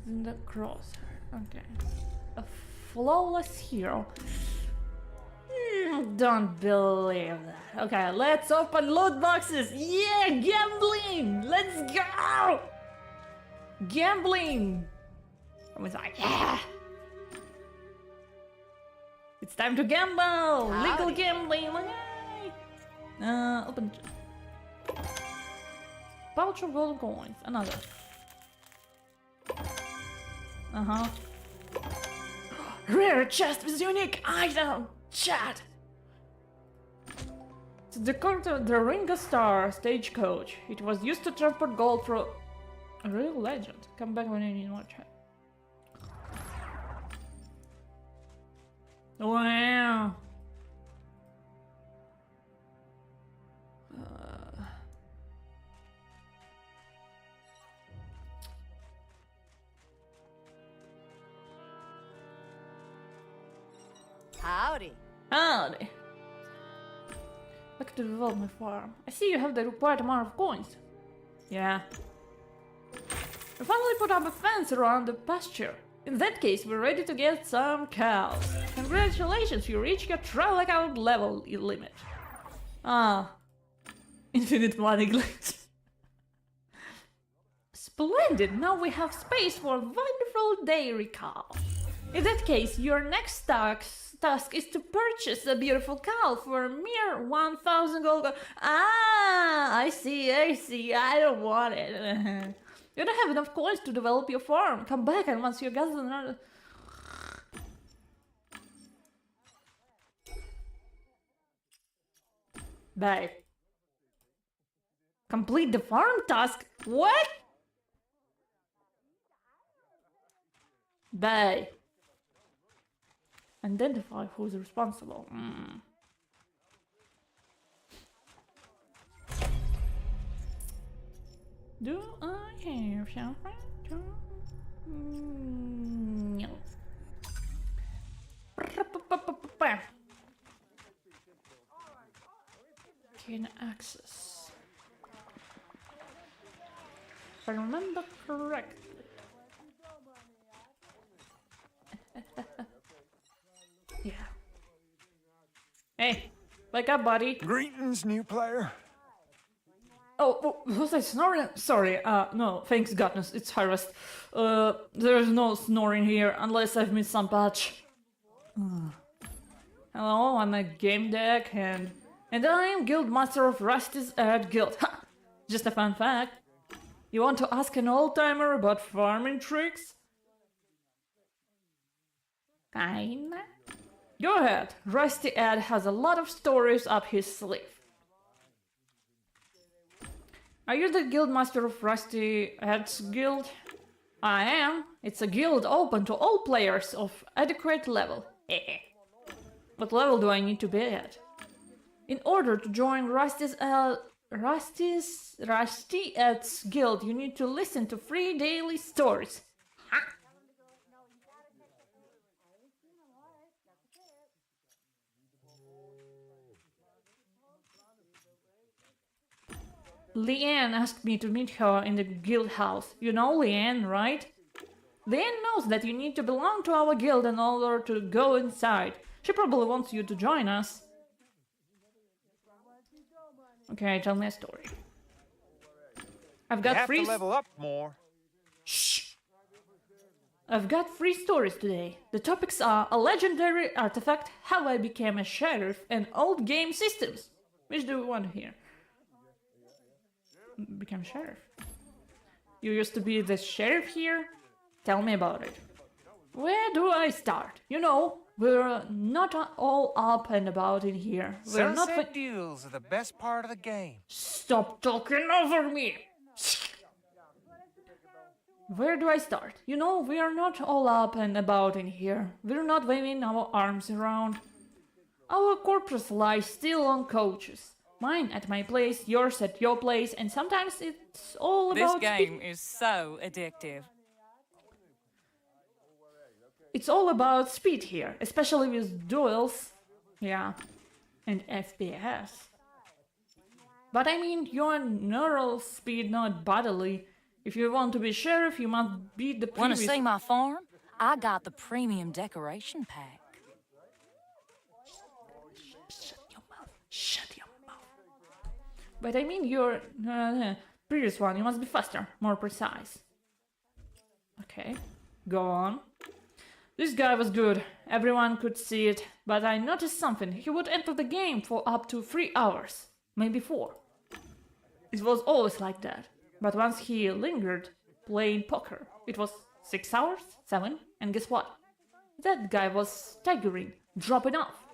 In the crosshair. Okay. A flawless hero. Don't believe that. Okay, let's open loot boxes. Yeah, gambling. Let's go. Gambling. I was like, yeah. It's time to gamble. Howdy. Legal gambling. Yay. Open. Pouch of gold coins. Another. Rare chest with unique item. Chat. It's the Ringo Star stagecoach. It was used to transport gold through a real legend. Come back when you need more chat. Wow. Howdy. Howdy. Like to develop my farm. I see you have the required amount of coins. Yeah. I finally put up a fence around the pasture. In that case, we're ready to get some cows. Congratulations, you reached your trial account level limit. Ah. Infinite money glitch. Splendid! Now we have space for a wonderful dairy cow. In that case, your next task is to purchase a beautiful cow for a mere 1,000 gold. Ah, I see. I don't want it. You don't have enough coins to develop your farm. Come back and once you gather another... Bye. Complete the farm task? What? Bye. Identify who's responsible. Do I have something to... No. Can access. If I remember correctly. Yeah. Hey, wake up, buddy. Greetings, new player. Oh, was I snoring? Sorry, no, thanks goodness, it's harvest. There's no snoring here, unless I've missed some patch. Hello, I'm a Gamedec, and I am Guild Master of Rusty's Ad Guild. Ha! Just a fun fact. You want to ask an old-timer about farming tricks? Kinda. Go ahead, Rusty Ed has a lot of stories up his sleeve. Are you the guild master of Rusty Ed's guild? I am. It's a guild open to all players of adequate level. What level do I need to be at? In order to join Rusty Ed's guild, you need to listen to 3 daily stories. Leanne asked me to meet her in the guild house. You know Leanne, right? Leanne knows that you need to belong to our guild in order to go inside. She probably wants you to join us. Okay, tell me a story. I've got to level up more. Shh! I've got 3 stories today. The topics are a legendary artifact, how I became a sheriff, and old game systems. Which do you want to hear? Become sheriff. You used to be the sheriff here? Tell me about it. Where do I start? You know, we're not all up and about in here. We're not. Sunset deals are the best part of the game. Stop talking over me! Where do I start? You know, we are not all up and about in here. We're not waving our arms around. Our corpses lie still on couches. Mine at my place, yours at your place, and sometimes it's all This about... game is so addictive. It's all about speed here, especially with duels. Yeah, and FPS. But I mean, your neural speed, not bodily. If you want to be sheriff, you must beat the Want previous... to see my farm? I got the premium decoration pack. Shut your mouth. Shut your mouth. But I mean, your previous one, you must be faster, more precise. Okay, go on. This guy was good. Everyone could see it, but I noticed something. He would enter the game for up to 3 hours, maybe 4. It was always like that. But once he lingered playing poker, it was 6 hours, 7, and guess what? That guy was staggering, dropping off.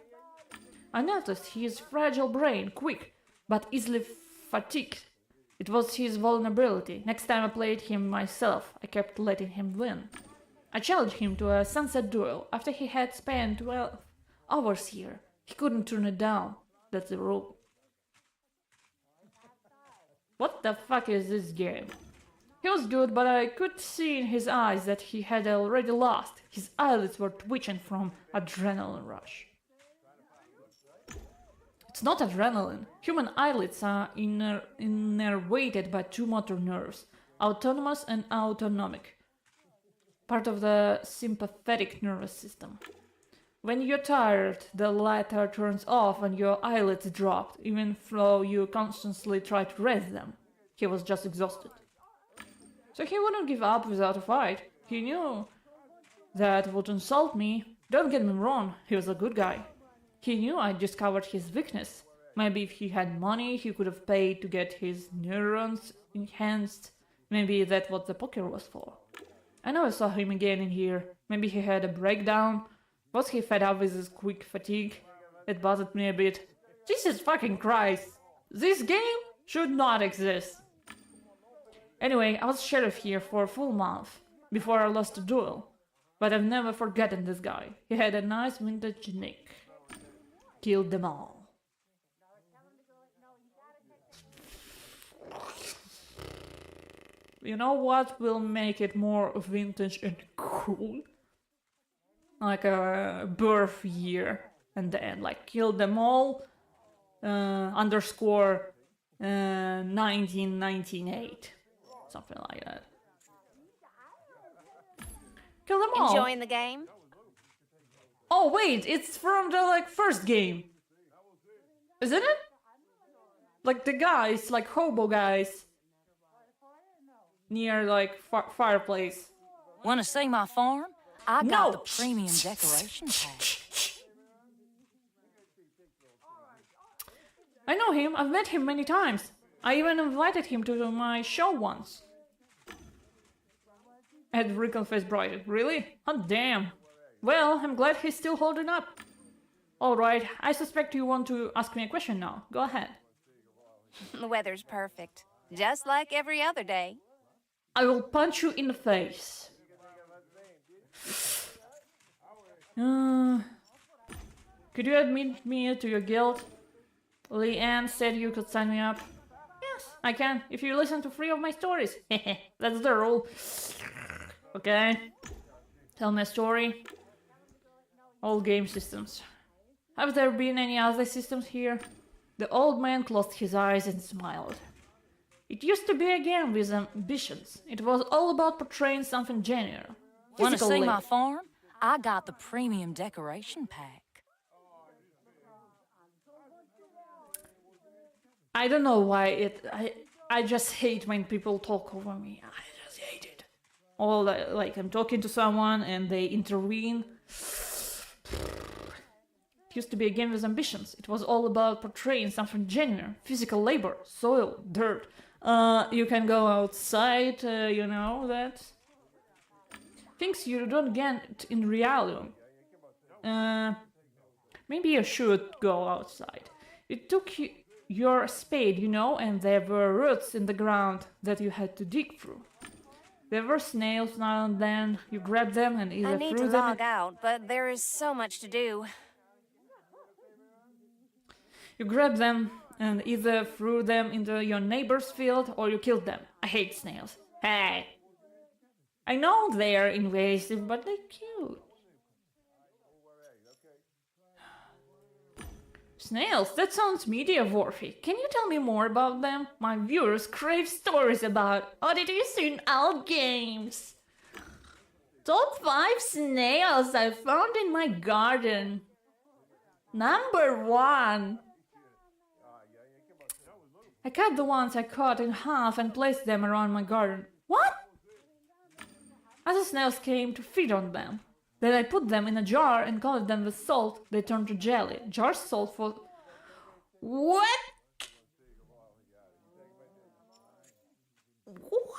I noticed his fragile brain, quick, but easily fatigued. It was his vulnerability. Next time I played him myself, I kept letting him win. I challenged him to a sunset duel after he had spent 12 hours here. He couldn't turn it down. That's the rule. What the fuck is this game? He was good, but I could see in his eyes that he had already lost. His eyelids were twitching from adrenaline rush. It's not adrenaline. Human eyelids are innervated by 2 motor nerves, autonomous and autonomic, part of the sympathetic nervous system. When you're tired, the latter turns off and your eyelids drop, even though you constantly try to raise them. He was just exhausted. So he wouldn't give up without a fight. He knew that would insult me. Don't get me wrong, he was a good guy. He knew I discovered his weakness. Maybe if he had money, he could have paid to get his neurons enhanced. Maybe that's what the poker was for. I never saw him again in here. Maybe he had a breakdown. Was he fed up with his quick fatigue? It bothered me a bit. Jesus fucking Christ! This game should not exist. Anyway, I was sheriff here for a full month, before I lost a duel. But I've never forgotten this guy. He had a nice vintage nick. Killed them all. You know what will make it more vintage and cool? Like a birth year and then like kill them all underscore 1998, something like that. Kill them all. Enjoying the game? Oh wait, it's from the like first game, isn't it? Like the guys, like hobo guys, near like fireplace. Want to see my farm? I got No. the premium decoration pack. I know him, I've met him many times. I even invited him to my show once. Ed wrinkled face brightened. Really? Oh damn. Well, I'm glad he's still holding up. Alright, I suspect you want to ask me a question now. Go ahead. The weather's perfect. Just like every other day. I will punch you in the face. Could you admit me to your guild? Leanne said you could sign me up. Yes, I can, if you listen to 3 of my stories. That's the rule. Okay. Tell me a story. All game systems. Have there been any other systems here? The old man closed his eyes and smiled. It used to be a game with ambitions. It was all about portraying something genuine. Want to physical see labor. my farm? I got the premium decoration pack. I don't know why I just hate when people talk over me. I just hate it. Or like I'm talking to someone and they intervene. It used to be a game with ambitions. It was all about portraying something genuine, physical labor, soil, dirt. You can go outside, you know that. Things you don't get in reality. Maybe you should go outside. It took your spade, you know, and there were roots in the ground that you had to dig through. There were snails now and then. You grabbed them and either I need threw to them. log out, but there is so much to do. You grabbed them and either threw them into your neighbor's field or you killed them. I hate snails. Hey! I know they're invasive, but they're cute. Snails, that sounds media-worthy. Can you tell me more about them? My viewers crave stories about oddities in our games. Top 5 snails I found in my garden. Number 1. I cut the ones I caught in half and placed them around my garden. What? Other snails came to feed on them. Then I put them in a jar and covered them with salt. They turned to jelly. Jar salt for... What? What?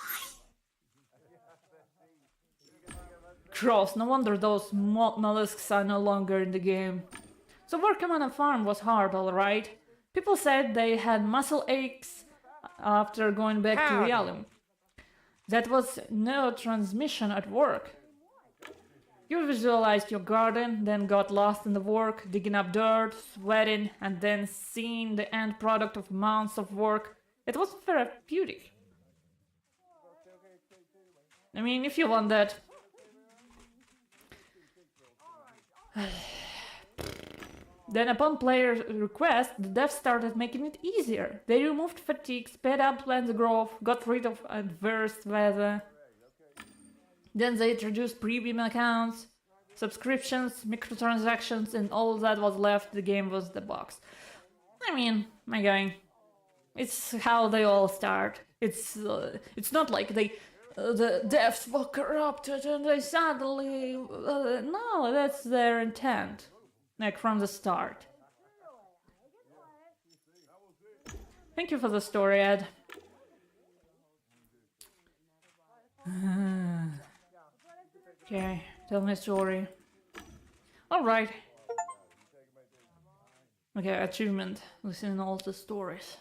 Gross, no wonder those mollusks are no longer in the game. So working on a farm was hard, alright. People said they had muscle aches after going back to reality. That was neurotransmission at work. You visualized your garden, then got lost in the work, digging up dirt, sweating, and then seeing the end product of months of work. It was therapeutic. I mean, if you want that. Then upon player's request, the devs started making it easier. They removed fatigue, sped up plant growth, got rid of adverse weather. Then they introduced premium accounts, subscriptions, microtransactions, and all that was left. The game was the box. I mean, my guy, it's how they all start. It's not like the devs were corrupted and they suddenly... no, that's their intent. Like from the start. Thank you for the story, Ed. Okay, tell me a story. Alright. Okay, achievement. Listening all the stories.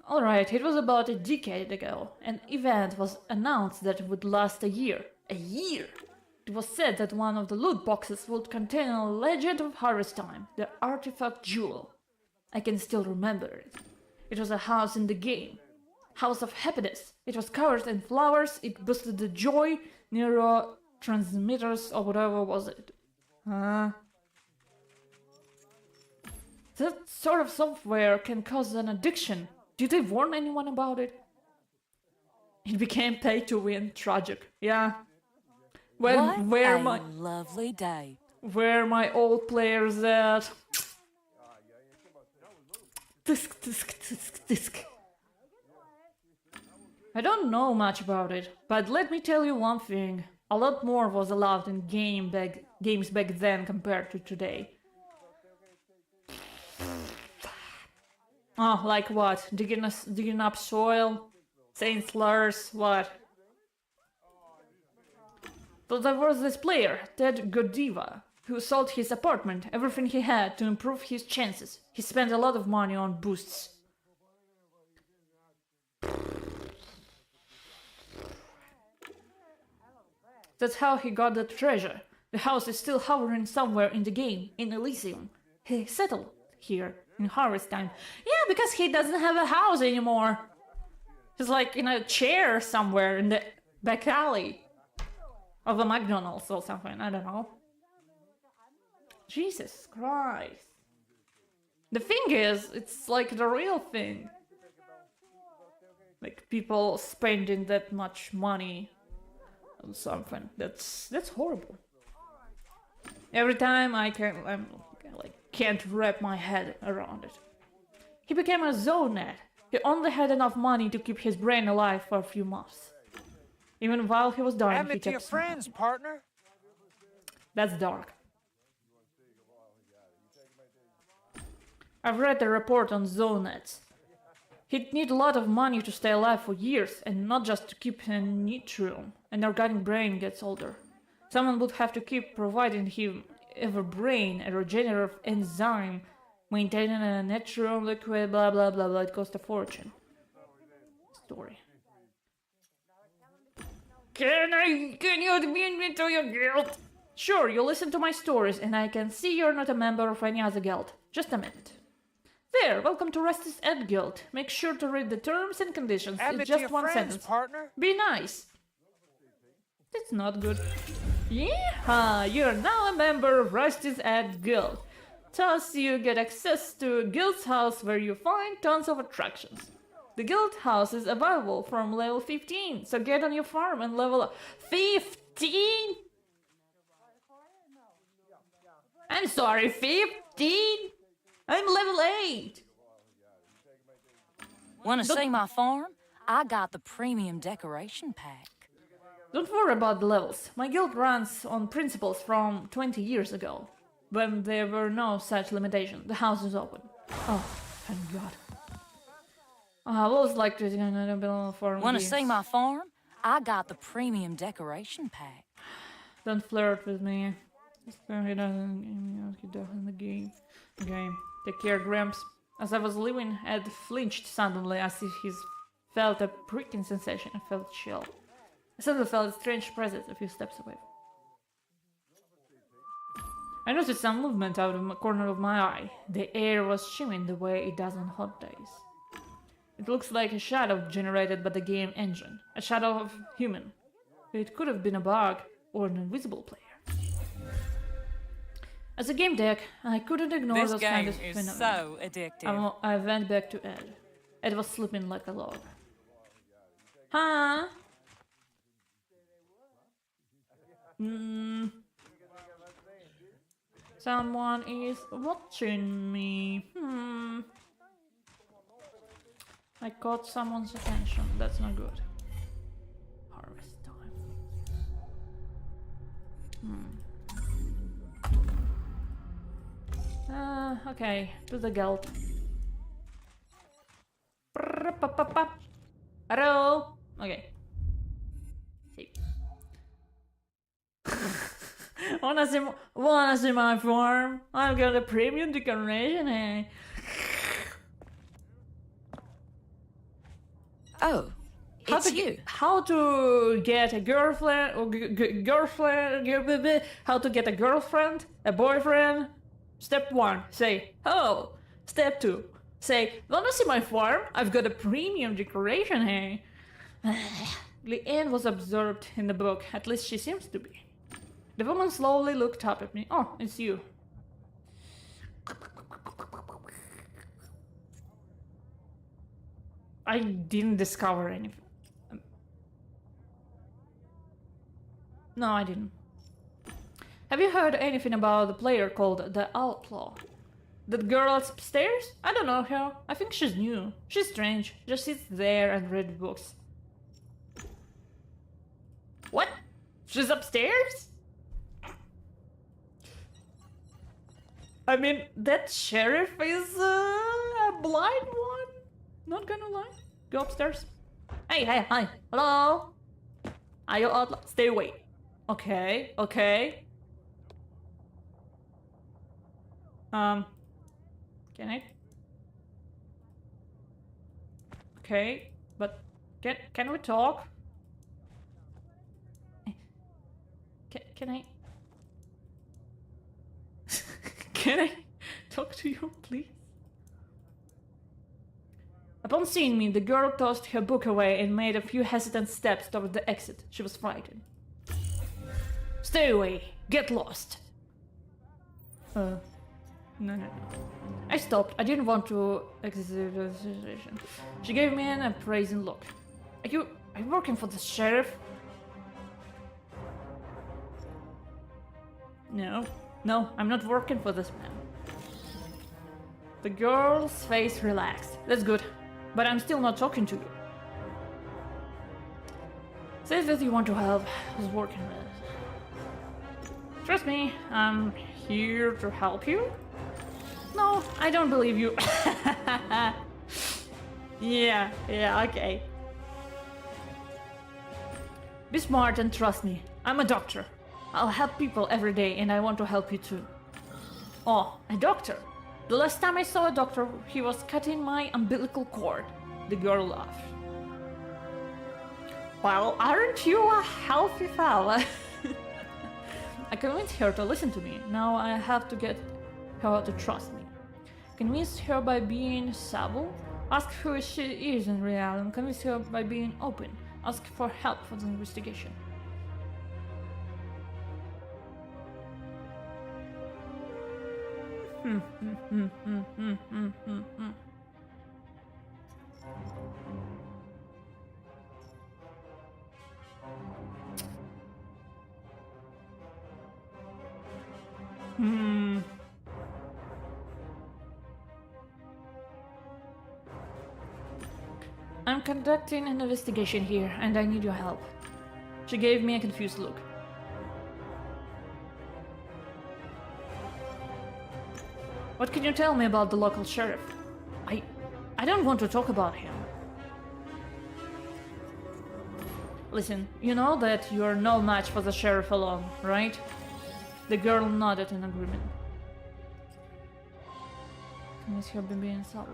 Alright, it was about a decade ago. An event was announced that would last a year. A year! It was said that one of the loot boxes would contain a legend of harvest time, the artifact jewel. I can still remember it. It was a house in the game. House of happiness. It was covered in flowers, it boosted the joy, neurotransmitters or whatever was it. That sort of software can cause an addiction. Did they warn anyone about it? It became pay to win. Tragic. Yeah. Where What my a lovely day. where my old players at? Disc. I don't know much about it, but let me tell you one thing. A lot more was allowed in games back then compared to today. Oh, like what? Digging up soil? Saying slurs? What? But there was this player, Ted Godiva, who sold his apartment, everything he had, to improve his chances. He spent a lot of money on boosts. That's how he got the treasure. The house is still hovering somewhere in the game, in Elysium. He settled here, in harvest time. Yeah, because he doesn't have a house anymore. He's like in a chair somewhere in the back alley of a McDonald's or something, I don't know. Jesus Christ. The thing is, it's like the real thing. Like people spending that much money something. That's horrible. Every time I can't wrap my head around it. He became a zonet. He only had enough money to keep his brain alive for a few months. Even while he was dying, Add me he to your kept friends, partner. That's dark. I've read the report on zonets. He'd need a lot of money to stay alive for years, and not just to keep a neat room. An organic brain gets older. Someone would have to keep providing him every brain, a regenerative enzyme, maintaining a net room, liquid, blah blah blah blah. It cost a fortune. Story. Can you admit me to your guild? Sure, you listen to my stories, and I can see you're not a member of any other guild. Just a minute. There, welcome to Rusty's Ed Guild. Make sure to read the terms and conditions. Add me It's to just your one friends, sentence. partner. Be nice. That's not good. Yeehaw! You're now a member of Rusty's Ed Guild. Thus, you get access to a guild's house where you find tons of attractions. The guild house is available from level 15, so get on your farm and level up. 15? I'm sorry, 15? I'm level 8. Wanna see my farm? I got the premium decoration pack. Don't worry about the levels. My guild runs on principles from 20 years ago, when there were no such limitation. The house is open. Oh, thank God. I always liked it in a below farm. Wanna see my farm? I got the premium decoration pack. Don't flirt with me. He doesn't in the game. Take care, Gramps. As I was leaving, Ed flinched suddenly as if he felt a pricking sensation. I felt chill. I suddenly felt a strange presence a few steps away. I noticed some movement out of the corner of my eye. The air was shimmering the way it does on hot days. It looks like a shadow generated by the game engine. A shadow of human. It could have been a bug or an invisible player. As a game deck, I couldn't ignore This those game kind of is phenomena. so addictive. I went back to Ed. Ed was sleeping like a log. Huh? Someone is watching me. I caught someone's attention. That's not good. Harvest time. Okay, to the guild. Hello. Okay. Hey. wanna see my farm? I've got a premium decoration, eh? Oh, it's you. How to get a girlfriend or how to get a girlfriend, a boyfriend? Step 1, say hello. Step 2, say wanna see my farm? I've got a premium decoration, hey. Leanne was absorbed in the book, at least she seems to be. The woman slowly looked up at me. Oh, it's you. I didn't discover anything. No, I didn't. Have you heard anything about the player called the Outlaw? That girl upstairs? I don't know her. I think she's new. She's strange. Just sits there and reads books. What? She's upstairs? I mean, that sheriff is a blind one. Not gonna lie. Go upstairs. Hey, hi. Hello? Are you outlaw? Stay away. Okay. Can I? Okay, but can we talk? Can I? Can I talk to you, please? Upon seeing me, the girl tossed her book away and made a few hesitant steps toward the exit. She was frightened. Stay away! Get lost! No. I stopped. I didn't want to exit the situation. She gave me an appraising look. Are you working for the sheriff? No, no, I'm not working for this man. The girl's face relaxed. That's good, but I'm still not talking to you. Say that you want to help. Who's working with it? Trust me, I'm here to help you. No, I don't believe you. Yeah, okay. Be smart and trust me. I'm a doctor. I'll help people every day and I want to help you too. Oh, a doctor? The last time I saw a doctor, he was cutting my umbilical cord. The girl laughed. Well, aren't you a healthy fella? I convinced her to listen to me. Now I have to get her to trust me. Convince her by being subtle. Ask who she is in reality and convince her by being open. Ask for help for the investigation. I'm conducting an investigation here, and I need your help. She gave me a confused look. What can you tell me about the local sheriff? I don't want to talk about him. Listen, you know that you're no match for the sheriff alone, right? The girl nodded in agreement. Miss her baby in solo.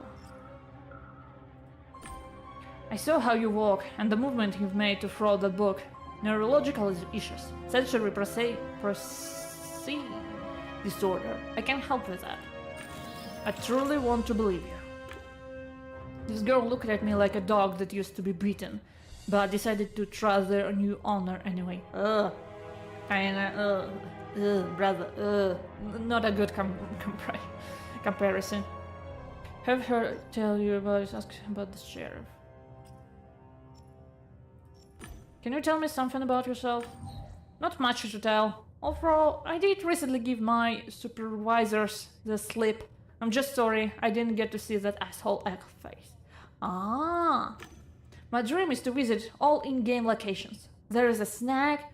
I saw how you walk and the movement you've made to throw that book. Neurological issues, sensory processing disorder. I can help with that. I truly want to believe you. This girl looked at me like a dog that used to be beaten, but decided to trust their new owner anyway. Brother, not a good comparison. Have her tell you about ask about the sheriff. Can you tell me something about yourself? Not much to tell. Overall, I did recently give my supervisors the slip. I'm just sorry I didn't get to see that asshole egg face. Ah! My dream is to visit all in-game locations. There is a snack.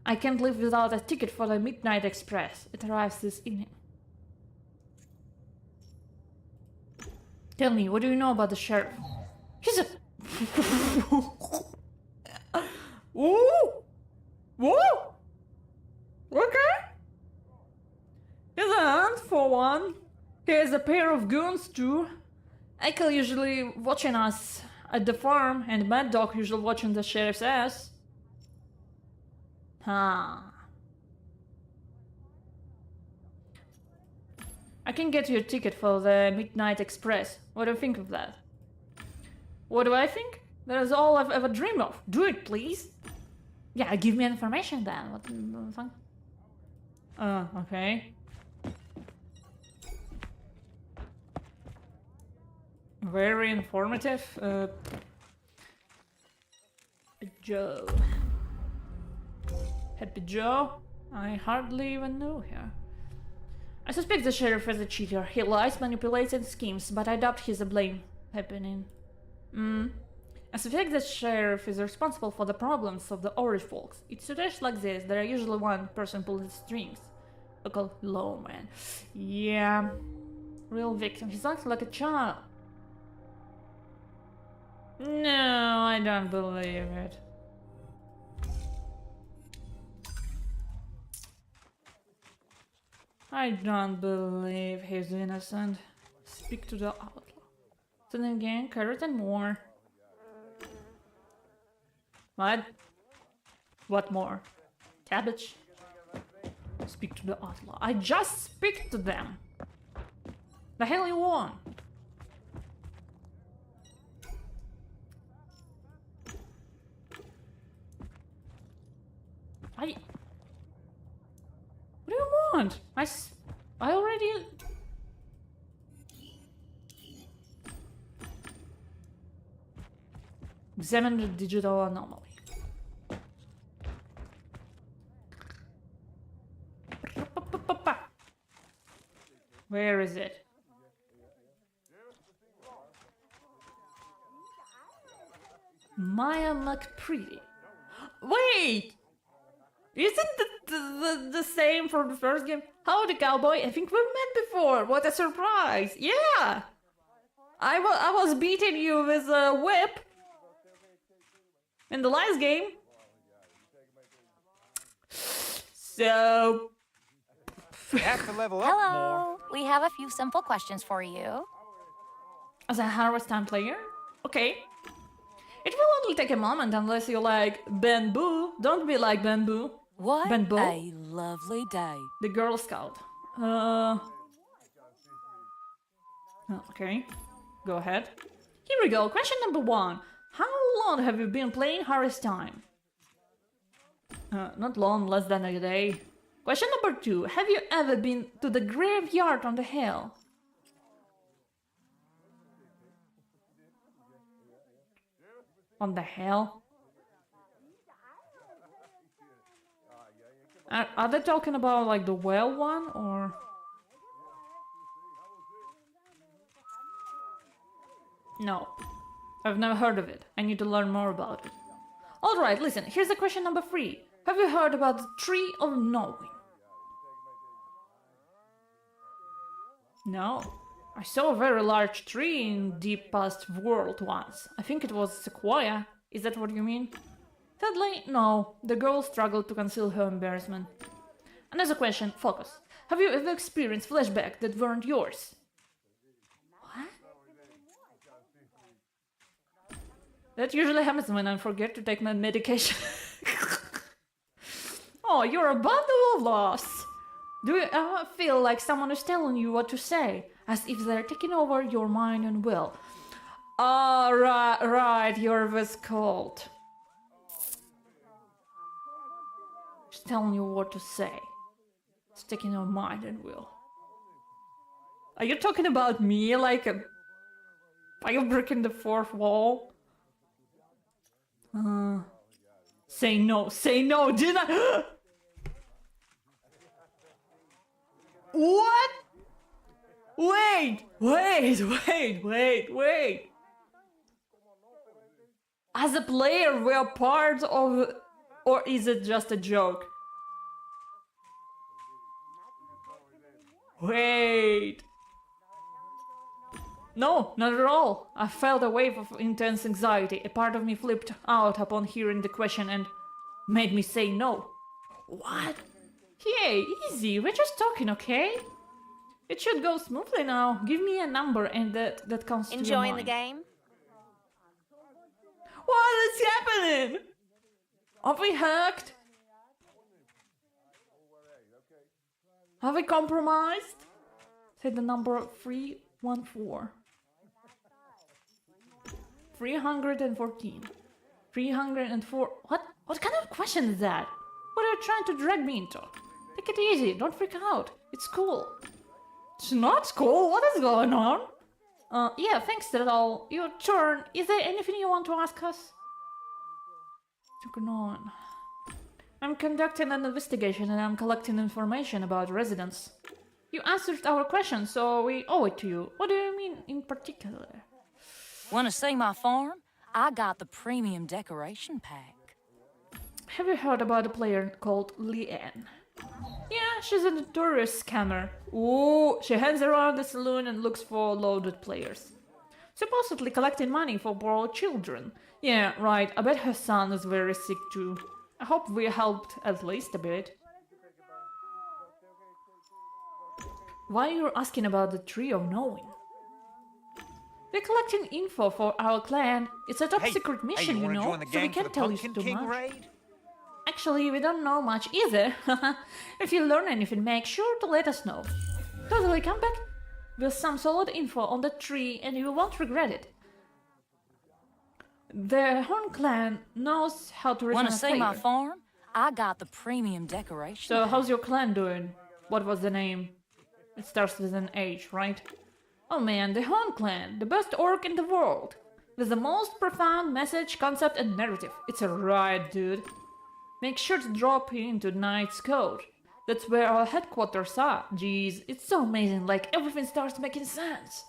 I can't live without a ticket for the Midnight Express. It arrives this evening. Tell me, what do you know about the sheriff? He's a... Ooh! Whoa! Okay. He's a hunt for one. He has a pair of goons too. Ekel usually watching us at the farm and Mad Dog usually watching the sheriff's ass. Huh. I can get you a ticket for the Midnight Express. What do you think of that? What do I think? That is all I've ever dreamed of. Do it, please. Yeah, give me information then. What the fuck? Okay. Very informative. Joe. Happy Joe? I hardly even know her. I suspect the sheriff is a cheater. He lies, manipulates, and schemes, but I doubt he's a blame happening. I suspect the sheriff is responsible for the problems of the Orange folks. It's situations like this, there are usually one person pulling the strings. Local lawman. Yeah. Real victim. He sounds like a child. No, I don't believe it. I don't believe he's innocent. Speak to the outlaw. So then again, carrot and more. What? What more? Cabbage? Speak to the outlaw. I just speak to them. The hell you want? What do you want? I already... Examine the digital anomaly. Where is it? Maya McPretty. Wait! Isn't the same from the first game? Howdy, cowboy. I think we've met before. What a surprise. Yeah! I was beating you with a whip in the last game. So... You have to level up more. Hello. We have a few simple questions for you. As a Harvest Time player? Okay. It will only take a moment unless you like bamboo. Don't be like bamboo. What Bamboo? a lovely day. The Girl Scout. Okay. Go ahead. Here we go. Question number 1. How long have you been playing Harvest Time? Not long, less than a day. Question number 2. Have you ever been to the graveyard on the hill? On the hill? Are they talking about like the well one or? No. I've never heard of it. I need to learn more about it. Alright, listen, here's the question number 3. Have you heard about the Tree of Knowing? No. I saw a very large tree in deep past world once. I think it was a sequoia. Is that what you mean? Sadly, no. The girl struggled to conceal her embarrassment. Another question, focus. Have you ever experienced flashbacks that weren't yours? What? That usually happens when I forget to take my medication. Oh, you're a bundle of loss. Do you ever feel like someone is telling you what to say, as if they're taking over your mind and will? Oh, right, you're what's called. She's telling you what to say. It's taking your mind and will. Are you talking about me, like are you breaking the fourth wall? Say no, didn't I? What? Wait! As a player, we are part of... Or is it just a joke? Wait... No, not at all. I felt a wave of intense anxiety. A part of me flipped out upon hearing the question and made me say no. What? Hey, easy, we're just talking, okay? It should go smoothly now. Give me a number and that comes to your Enjoying mind. the game? What is happening? Are we hacked? Have we compromised? Say the number 314. 314. 304. What? What kind of question is that? What are you trying to drag me into? Take it easy, don't freak out. It's cool. It's not cool? What is going on? Yeah, thanks, that's all. Your turn. Is there anything you want to ask us? What's going on? I'm conducting an investigation and I'm collecting information about residents. You answered our question, so we owe it to you. What do you mean in particular? Want to see my farm? I got the premium decoration pack. Have you heard about a player called Leanne? Yeah, she's a notorious scammer. Ooh, she hangs around the saloon and looks for loaded players. Supposedly collecting money for poor children. Yeah, right, I bet her son is very sick too. I hope we helped at least a bit. Why are you asking about the Tree of Knowing? We're collecting info for our clan. It's a top secret mission, you know, so we can't tell you too much. Raid? Actually, we don't know much either. If you learn anything, make sure to let us know. Totally come back with some solid info on the tree and you won't regret it. The Horn clan knows how to return Want a to see favor. my farm? I got the premium decoration So pack. how's your clan doing? What was the name? It starts with an H, right? Oh man, the Horn clan, the best orc in the world. With the most profound message, concept and narrative. It's a riot, dude. Make sure to drop into Knight's Code. That's where our headquarters are. Jeez, it's so amazing, like everything starts making sense.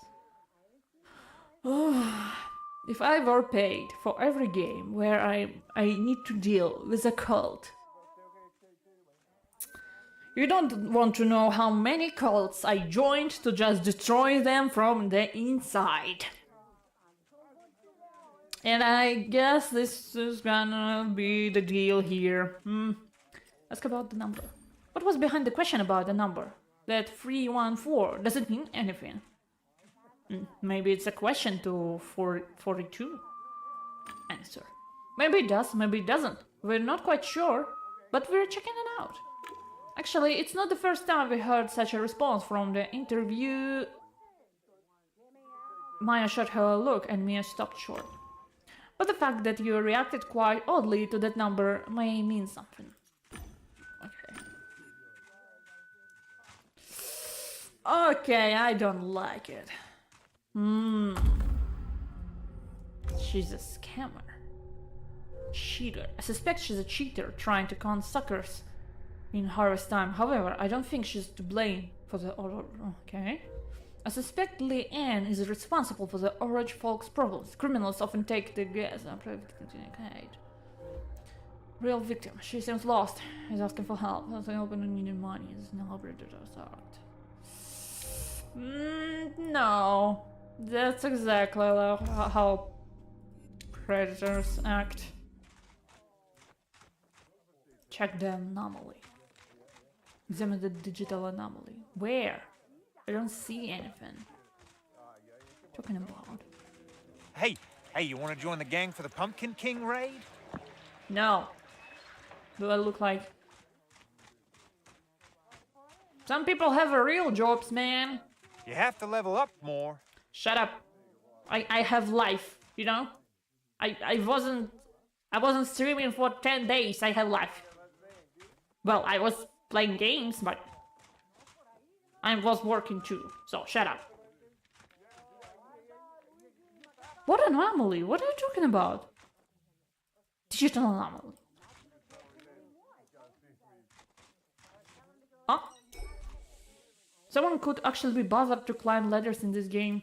If I were paid for every game where I need to deal with a cult. You don't want to know how many cults I joined to just destroy them from the inside. And I guess this is gonna be the deal here. Ask about the number. What was behind the question about the number? That 314 doesn't mean anything. Maybe it's a question to 42? Answer. Maybe it does, maybe it doesn't. We're not quite sure, but we're checking it out. Actually, it's not the first time we heard such a response from the interview. Maya shot her a look and Mia stopped short. But the fact that you reacted quite oddly to that number may mean something. Okay. Okay, I don't like it. She's a scammer. Cheater. I suspect she's a cheater trying to con suckers in harvest time. However, I don't think she's to blame for the okay. I suspect Leanne is responsible for the orange folks' problems. Criminals often take the gas and real victim. She seems lost. Is asking for help. Doesn't open and needing money. Is no operator's art. No. That's exactly how predators act. Check the anomaly. Examine the digital anomaly. Where? I don't see anything. Talking about. Hey, you want to join the gang for the Pumpkin King raid? No. Do I look like? Some people have real jobs, man. You have to level up more. Shut up. I have life, you know? I wasn't streaming for 10 days. I had life. Well, I was playing games, but I was working too, so shut up. What anomaly? What are you talking about? Digital anomaly. Huh? Someone could actually be bothered to climb ladders in this game.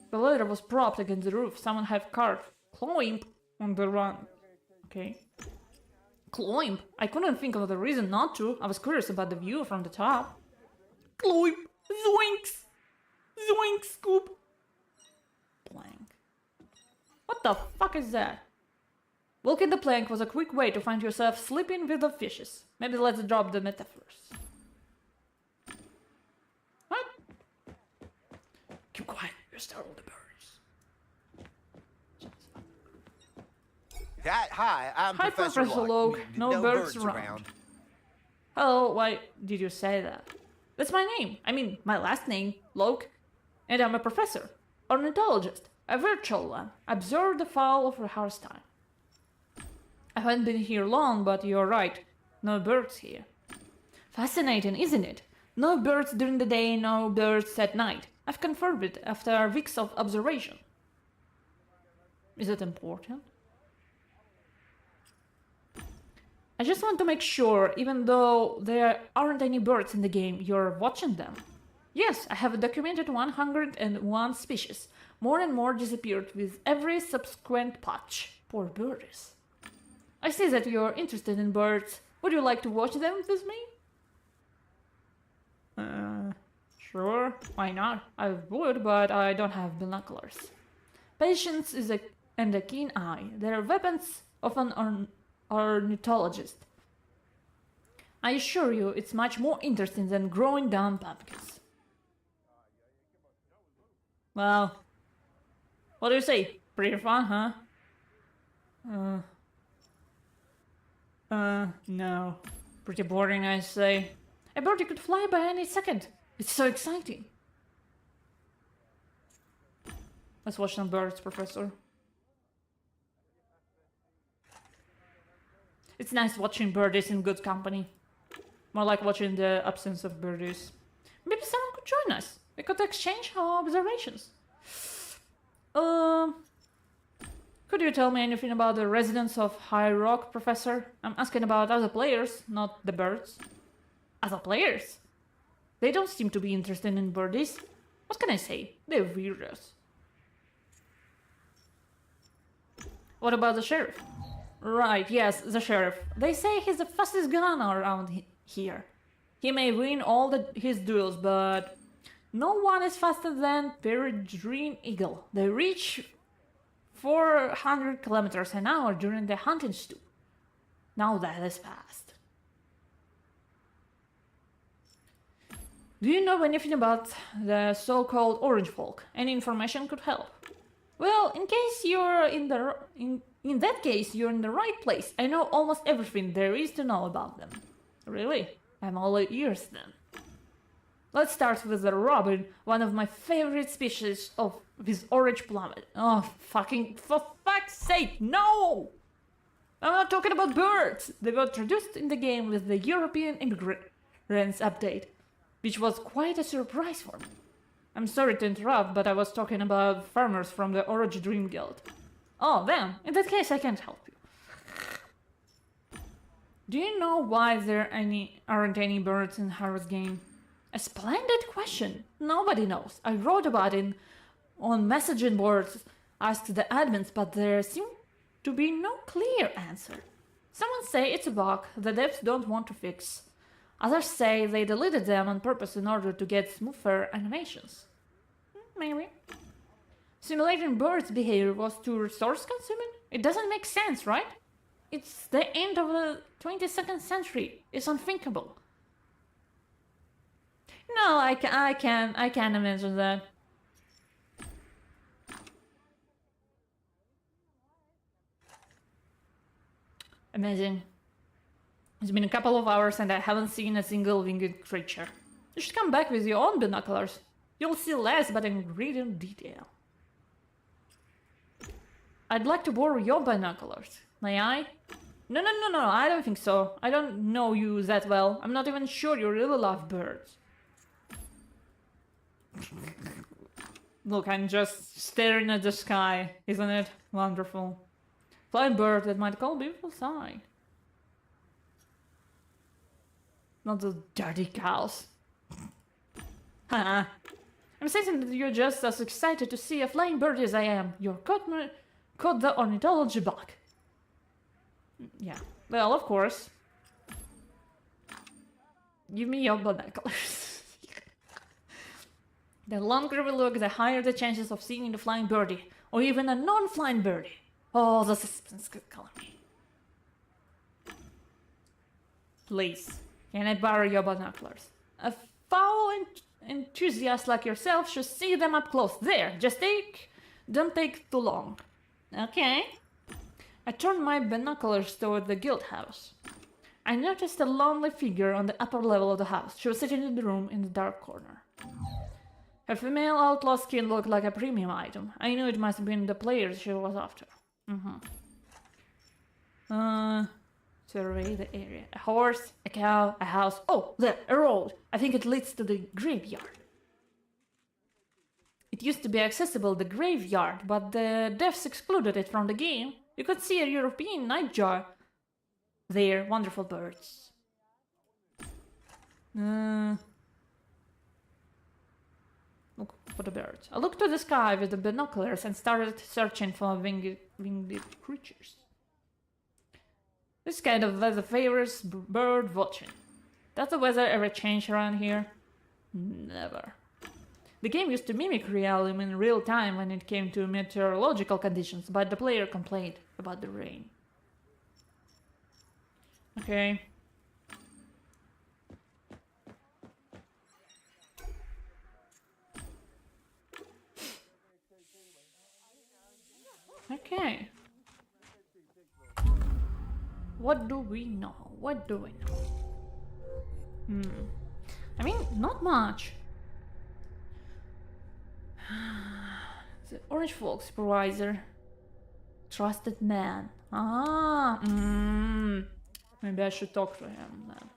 The ladder was propped against the roof. Someone had carved climb on the run. Okay. Climb? I couldn't think of the reason not to. I was curious about the view from the top. Climb! Zoinks! Zoinks, Scoop! Plank. What the fuck is that? Walking the plank was a quick way to find yourself sleeping with the fishes. Maybe let's drop the metaphors. What? Keep quiet, you startle the birds. Hi, I'm Hi, Professor Logue. No birds around. Hello, why did you say that? That's my name. I mean, my last name, Logue. And I'm a professor, ornithologist, a virtual one. Observe the fowl of harvest time. I haven't been here long, but you're right. No birds here. Fascinating, isn't it? No birds during the day, no birds at night. I've confirmed it after weeks of observation. Is it important? I just want to make sure, even though there aren't any birds in the game, you're watching them. Yes, I have documented 101 species. More and more disappeared with every subsequent patch. Poor birdies. I see that you're interested in birds. Would you like to watch them with me? Sure, why not? I would, but I don't have binoculars. Patience and a keen eye. They're weapons of an ornithologist. I assure you, it's much more interesting than growing down pumpkins. Well, what do you say? Pretty fun, huh? No. Pretty boring, I say. A birdie could fly by any second. It's so exciting. Let's watch some birds, Professor. It's nice watching birdies in good company. More like watching the absence of birdies. Maybe someone could join us. We could exchange our observations. Could you tell me anything about the residents of High Rock, Professor? I'm asking about other players, not the birds. Other players. They don't seem to be interested in birdies. What can I say? They're weirdos. What about the sheriff? Right, yes, the sheriff. They say he's the fastest gunner around here. He may win all his duels, but no one is faster than Peregrine Eagle. They reach 400 kilometers an hour during the hunting stew. Now that is fast. Do you know anything about the so-called orange folk? Any information could help. Well, in case you're in that case, you're in the right place. I know almost everything there is to know about them. Really? I'm all ears then. Let's start with the robin, one of my favorite species of this orange plummet. Oh, for fuck's sake, no! I'm not talking about birds. They were introduced in the game with the European Immigrants update, which was quite a surprise for me. I'm sorry to interrupt, but I was talking about farmers from the Orange Dream Guild. Oh, damn. In that case, I can't help you. Do you know why there aren't any birds in Harvest game? A splendid question. Nobody knows. I wrote about it on messaging boards, asked the admins, but there seemed to be no clear answer. Someone say it's a bug the devs don't want to fix. Others say they deleted them on purpose in order to get smoother animations. Maybe. Simulating birds' behavior was too resource consuming? It doesn't make sense, right? It's the end of the 22nd century. It's unthinkable. No, I can't imagine that. Amazing. It's been a couple of hours and I haven't seen a single winged creature. You should come back with your own binoculars. You'll see less, but in greater detail. I'd like to borrow your binoculars. May I? No, I don't think so. I don't know you that well. I'm not even sure you really love birds. Look, I'm just staring at the sky. Isn't it wonderful? Flying bird that might call beautiful sight. Not those dirty cows. Haha. I'm saying that you're just as excited to see a flying bird as I am. You're caught the ornithology bug. Yeah. Well, of course. Give me your binoculars. The longer we look, the higher the chances of seeing the flying birdie, or even a non-flying birdie. Oh, the suspense could color me. Please, can I borrow your binoculars? A fowl enthusiast like yourself should see them up close. There, don't take too long. Okay. I turned my binoculars toward the guild house. I noticed a lonely figure on the upper level of the house. She was sitting in the room in the dark corner. Her female outlaw skin looked like a premium item. I knew it must have been the players she was after. Survey the area. A horse, a cow, a house. Oh, there, a road. I think it leads to the graveyard. It used to be accessible, the graveyard, but the devs excluded it from the game. You could see a European nightjar there. Wonderful birds. Look for the birds. I looked to the sky with the binoculars and started searching for winged creatures. This kind of weather favors bird watching. Does the weather ever change around here? Never. The game used to mimic reality in real time when it came to meteorological conditions, but the player complained about the rain. Okay. Okay. What do we know? What do we know? I mean, not much. The Orange Folk Supervisor. Trusted man. Maybe I should talk to him then.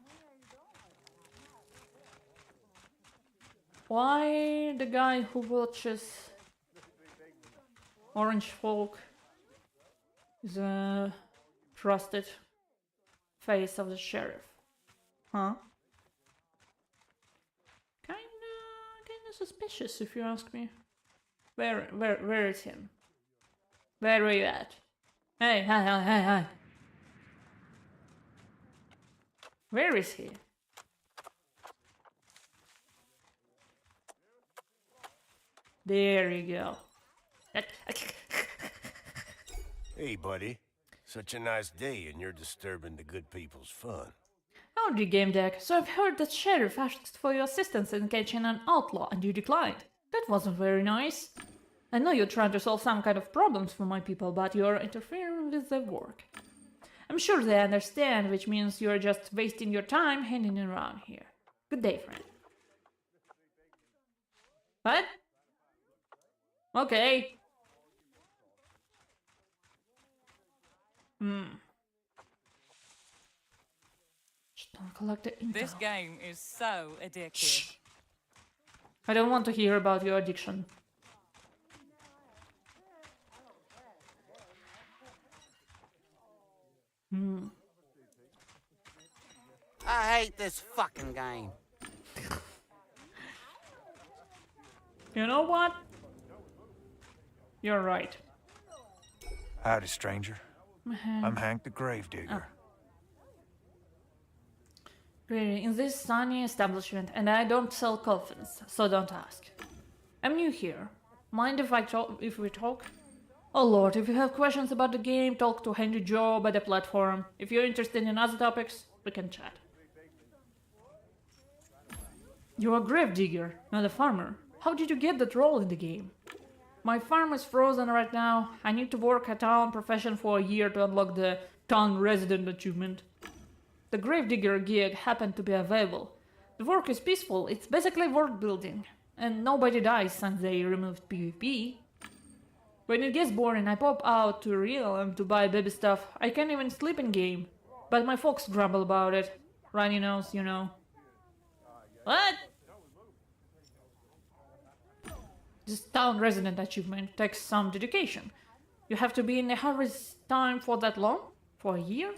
Why the guy who watches Orange Folk is a trusted face of the sheriff? Huh? suspicious, if you ask me. Where is him? Where are you at? Hey, hi. Where is he? There you go. Hey, buddy. Such a nice day, and you're disturbing the good people's fun. Howdy, Gamedec. So I've heard that Sheriff asked for your assistance in catching an outlaw, and you declined. That wasn't very nice. I know you're trying to solve some kind of problems for my people, but you're interfering with their work. I'm sure they understand, which means you're just wasting your time hanging around here. Good day, friend. What? Okay. Just don't collect the intel. This game is so addictive. Shh. I don't want to hear about your addiction. I hate this fucking game. You know what? You're right. Howdy, stranger. I'm Hank the Gravedigger. Really, in this sunny establishment, and I don't sell coffins, so don't ask. I'm new here. Mind if we talk? Oh lord, if you have questions about the game, talk to Henry Joe by the platform. If you're interested in other topics, we can chat. You're a gravedigger, not a farmer. How did you get that role in the game? My farm is frozen right now. I need to work a town profession for a year to unlock the town resident achievement. The gravedigger gig happened to be available. The work is peaceful, it's basically world building. And nobody dies since they removed PvP. When it gets boring, I pop out to realm to buy baby stuff. I can't even sleep in game. But my folks grumble about it. Runny nose, you know. What? This town resident achievement takes some dedication. You have to be in a harvest time for that long? For a year?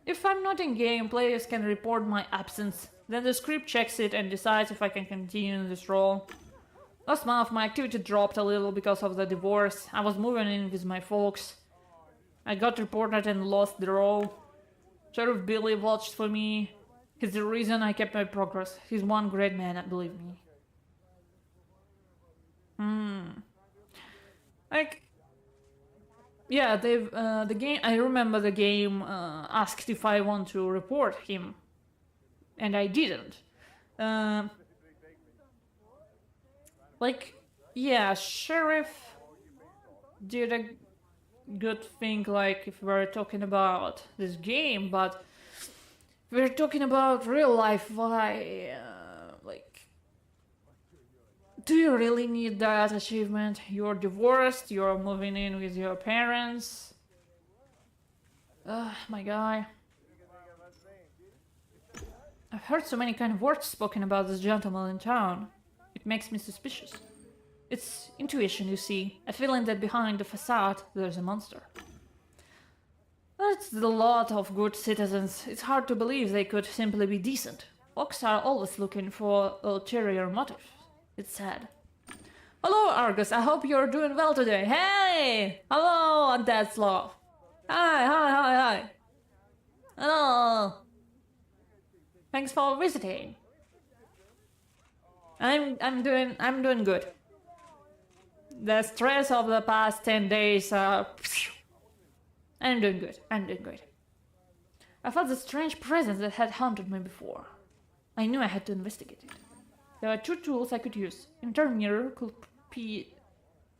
If I'm not in game, players can report my absence. Then the script checks it and decides if I can continue in this role. Last month my activity dropped a little because of the divorce. I was moving in with my folks. I got reported and lost the role. Sheriff Billy watched for me. He's the reason I kept my progress. He's one great man, believe me. Like, yeah, the game. I remember the game asked if I want to report him, and I didn't. Like, yeah, Sheriff did a good thing. Like, if we're talking about this game, but if we're talking about real life. Why, like? Do you really need that achievement? You're divorced, you're moving in with your parents. My guy. I've heard so many kind of words spoken about this gentleman in town. It makes me suspicious. It's intuition, you see. A feeling that behind the facade there's a monster. That's the lot of good citizens. It's hard to believe they could simply be decent. Folks are always looking for ulterior motives. It's sad. Hello, Argus. I hope you're doing well today. Hey! Hello, Undead's Love. Hi. Hello. Thanks for visiting. I'm doing good. The stress of the past 10 days I'm doing good. I felt the strange presence that had haunted me before. I knew I had to investigate it. There are two tools I could use. Intermirror could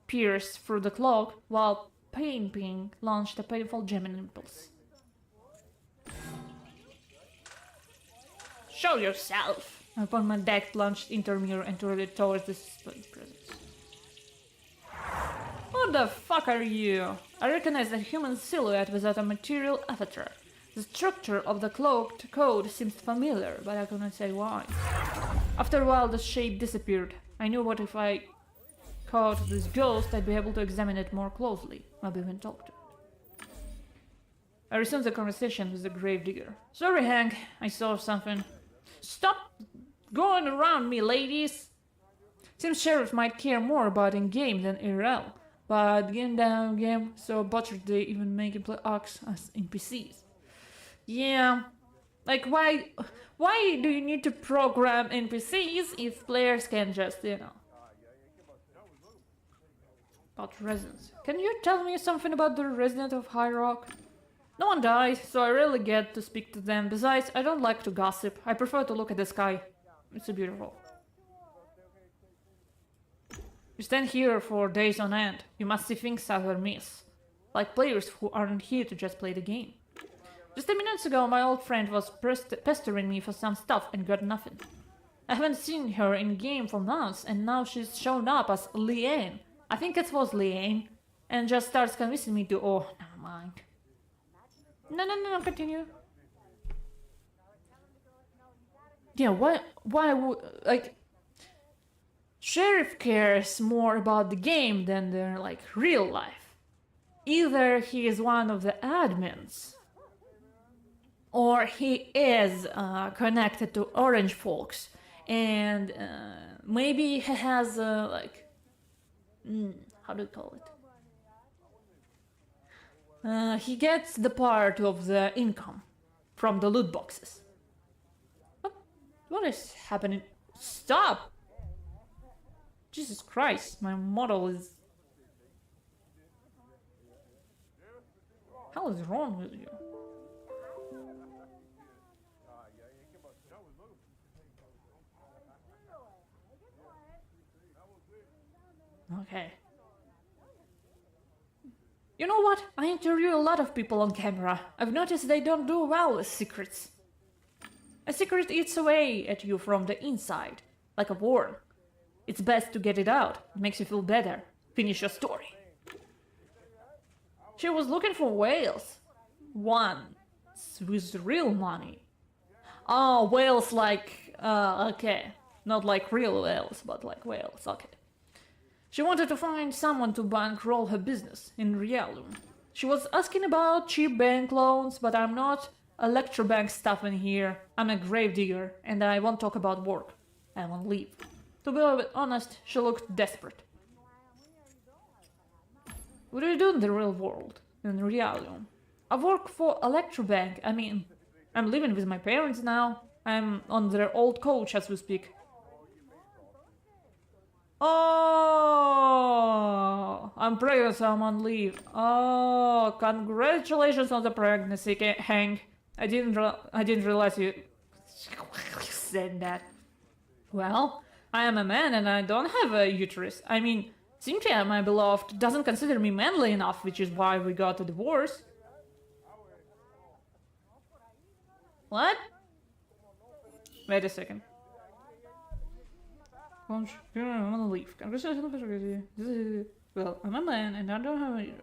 pierce through the cloak, while Pain launched a painful jamming impulse. Show yourself! Upon my deck launched Intermirror and turned it towards the suspected presence. What the fuck are you? I recognize a human silhouette without a material avatar. The structure of the cloaked code seems familiar, but I cannot say why. After a while, the shape disappeared. I knew what if I caught this ghost, I'd be able to examine it more closely, maybe even talk to it. I resumed the conversation with the gravedigger. Sorry, Hank, I saw something. Stop going around me, ladies! Seems sheriff might care more about in-game than IRL, but game so butchered they even make employee arcs as NPCs. Yeah, like why do you need to program NPCs if players can just, you know? About residents. Can you tell me something about the resident of High Rock? No one dies, so I rarely get to speak to them. Besides, I don't like to gossip. I prefer to look at the sky. It's so beautiful. You stand here for days on end. You must see things others miss. Like players who aren't here to just play the game. Just a minute ago, my old friend was pestering me for some stuff and got nothing. I haven't seen her in-game for months, and now she's shown up as Leanne. I think it was Leanne. And just starts convincing me to... Oh, never mind. No, continue. Yeah, why would... Like... Sheriff cares more about the game than their, like, real life. Either he is one of the admins, or he is connected to Orange folks, and maybe he has, like... how do you call it? He gets the part of the income from the loot boxes. What is happening? Stop! Jesus Christ, my model is... Hell is wrong with you? Okay. You know what? I interview a lot of people on camera. I've noticed they don't do well with secrets. A secret eats away at you from the inside, like a worm. It's best to get it out. It makes you feel better. Finish your story. She was looking for whales. One with real money. Oh, whales like... okay. Not like real whales, but like whales, okay. She wanted to find someone to bankroll her business in Realum. She was asking about cheap bank loans, but I'm not electrobank stuff in here. I'm a gravedigger, and I won't talk about work. I won't leave. To be a bit honest, she looked desperate. What do you do in the real world, in Realum? I work for Electrobank. I mean, I'm living with my parents now. I'm on their old coach as we speak. Oh, I'm pregnant, so I'm on leave. Oh, congratulations on the pregnancy, Hank. I didn't realize you said that. Well, I am a man and I don't have a uterus. I mean, Cynthia, my beloved, doesn't consider me manly enough, which is why we got a divorce. What? Wait a second. I'm gonna leave. Well, I'm a man and I don't have a uterus.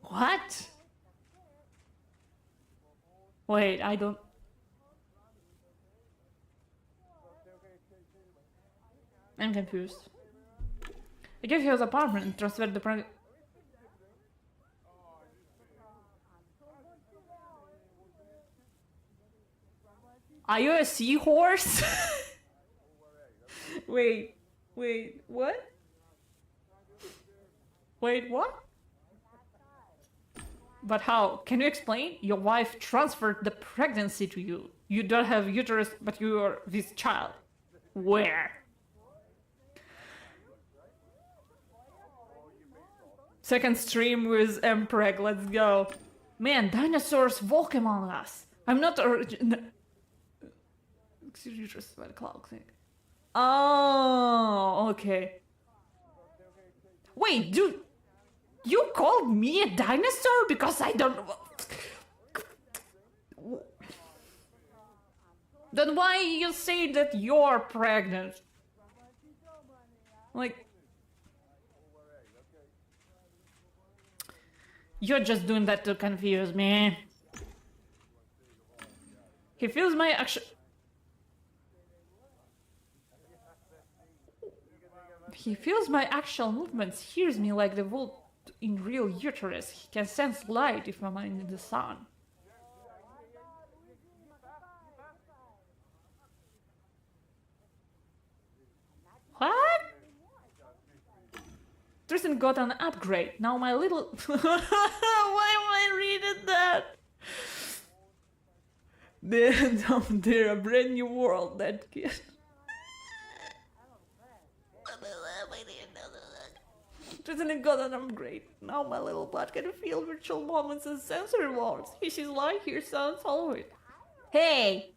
What? Wait, I don't... I'm confused. I gave you his apartment and transferred the project. Are you a seahorse? Wait, what? Wait, what? But how? Can you explain? Your wife transferred the pregnancy to you. You don't have uterus, but you are this child. Where? Second stream with Mpreg, let's go. Man, dinosaurs walk among us. I'm not uterus by the cloud thing. Oh, okay. Wait, dude. You called me a dinosaur because I don't... Then why you say that you're pregnant? Like... You're just doing that to confuse me. He feels my action... He feels my actual movements, hears me like the wolf in real uterus. He can sense light if I'm in the sun. Tristan got an upgrade. Now my little... Why am I reading that? They're a brand new world, that kid. Tristan got an upgrade. Now my little bot can feel virtual moments and sensory worlds. He sees light, hears sounds, follow it. Hey!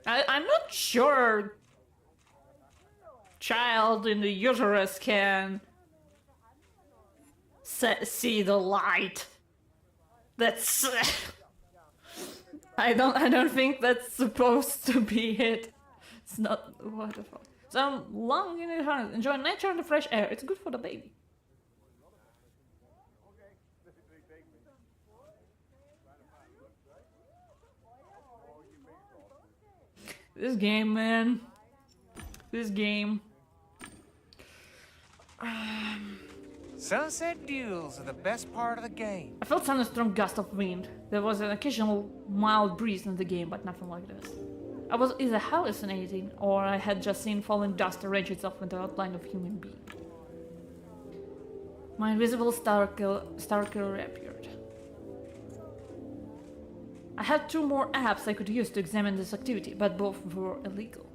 I'm not sure child in the uterus can see the light. That's... I don't think that's supposed to be it. It's not... What the fuck? Some long in the harness. Enjoy nature and the fresh air. It's good for the baby. This game, man. This game. Sunset duels are the best part of the game. I felt a strong gust of wind. There was an occasional mild breeze in the game, but nothing like this. I was either hallucinating, or I had just seen falling dust arrange itself in the outline of a human being. My invisible star killer appeared. I had 2 more apps I could use to examine this activity, but both were illegal.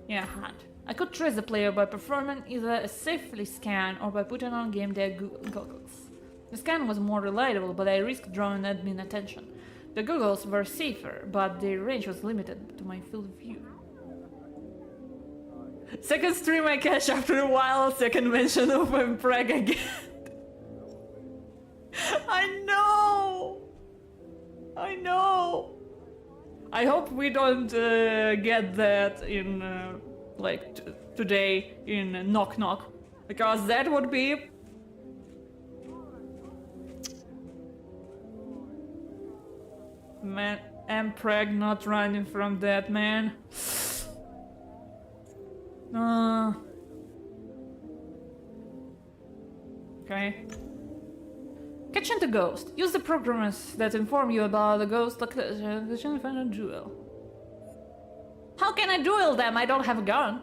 Yeah, I had. I could trace the player by performing either a safely scan or by putting on Gamedec goggles. The scan was more reliable, but I risked drawing admin attention. The goggles were safer, but their range was limited to my field of view. Second stream I catch after a while, second mention of preg again. I know! I know! I hope we don't get that in, today in Knock Knock. Because that would be... Man, I'm preg not running from that, man. Okay. Catching the ghost. Use the programs that inform you about the ghost location to find a duel. How can I duel them? I don't have a gun.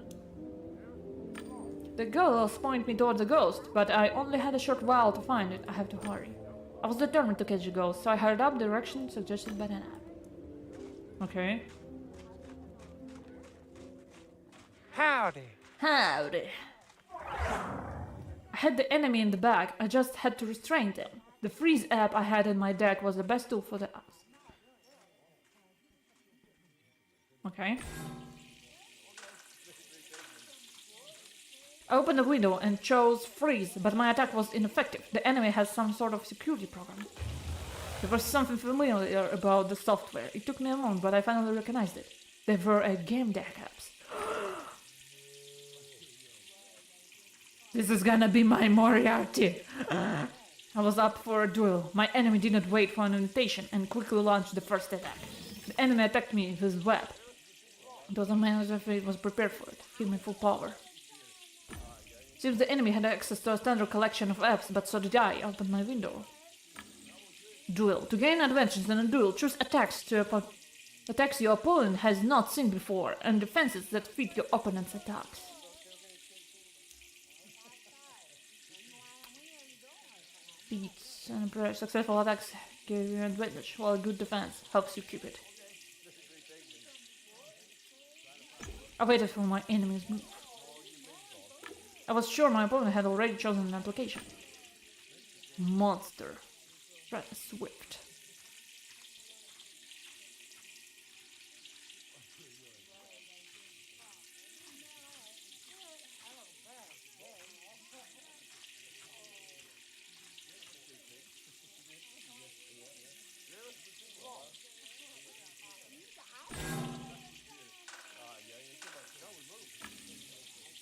The goggles point me towards the ghost, but I only had a short while to find it. I have to hurry. I was determined to catch the ghost, so I hurried up the direction suggested by an app. Okay. Howdy. Howdy. I had the enemy in the back, I just had to restrain them. The freeze app I had in my deck was the best tool for the apps. Okay. I opened the window and chose freeze, but my attack was ineffective. The enemy has some sort of security program. There was something familiar about the software. It took me a moment, but I finally recognized it. They were a Gamedec apps. This is gonna be my Moriarty. I was up for a duel. My enemy did not wait for an invitation and quickly launched the first attack. The enemy attacked me with his web. It was a man who was prepared for it. Give me full power. Seems the enemy had access to a standard collection of apps, but so did I. Opened my window. Duel. To gain advantage in a duel, choose attacks your opponent has not seen before, and defenses that fit your opponent's attacks. Beats and successful attacks give you an advantage, while a good defense helps you keep it. I waited for my enemy's move. I was sure my opponent had already chosen an application. Monster. Rather swift.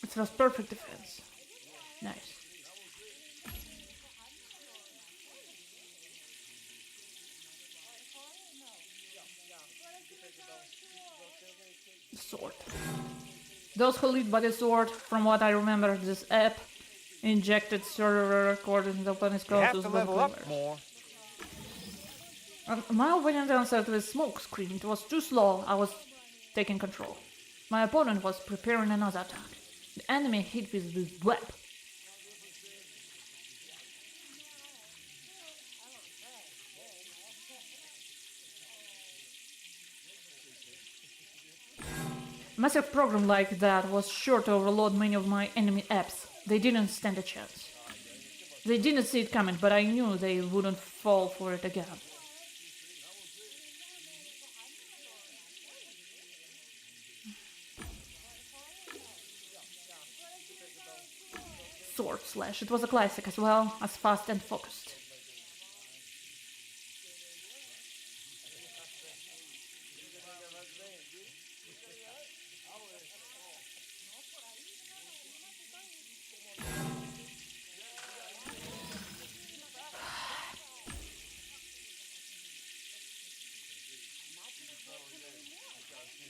It was perfect defense. Nice. The sword. Those who lead by the sword, from what I remember, this app injected server recording the opponent's You have close to to level up more. My opponent answered with smoke screen. It was too slow. I was taking control. My opponent was preparing another attack. The enemy hit with web. A massive program like that was sure to overload many of my enemy apps. They didn't stand a chance. They didn't see it coming, but I knew they wouldn't fall for it again. Sword Slash. It was a classic as well as fast and focused.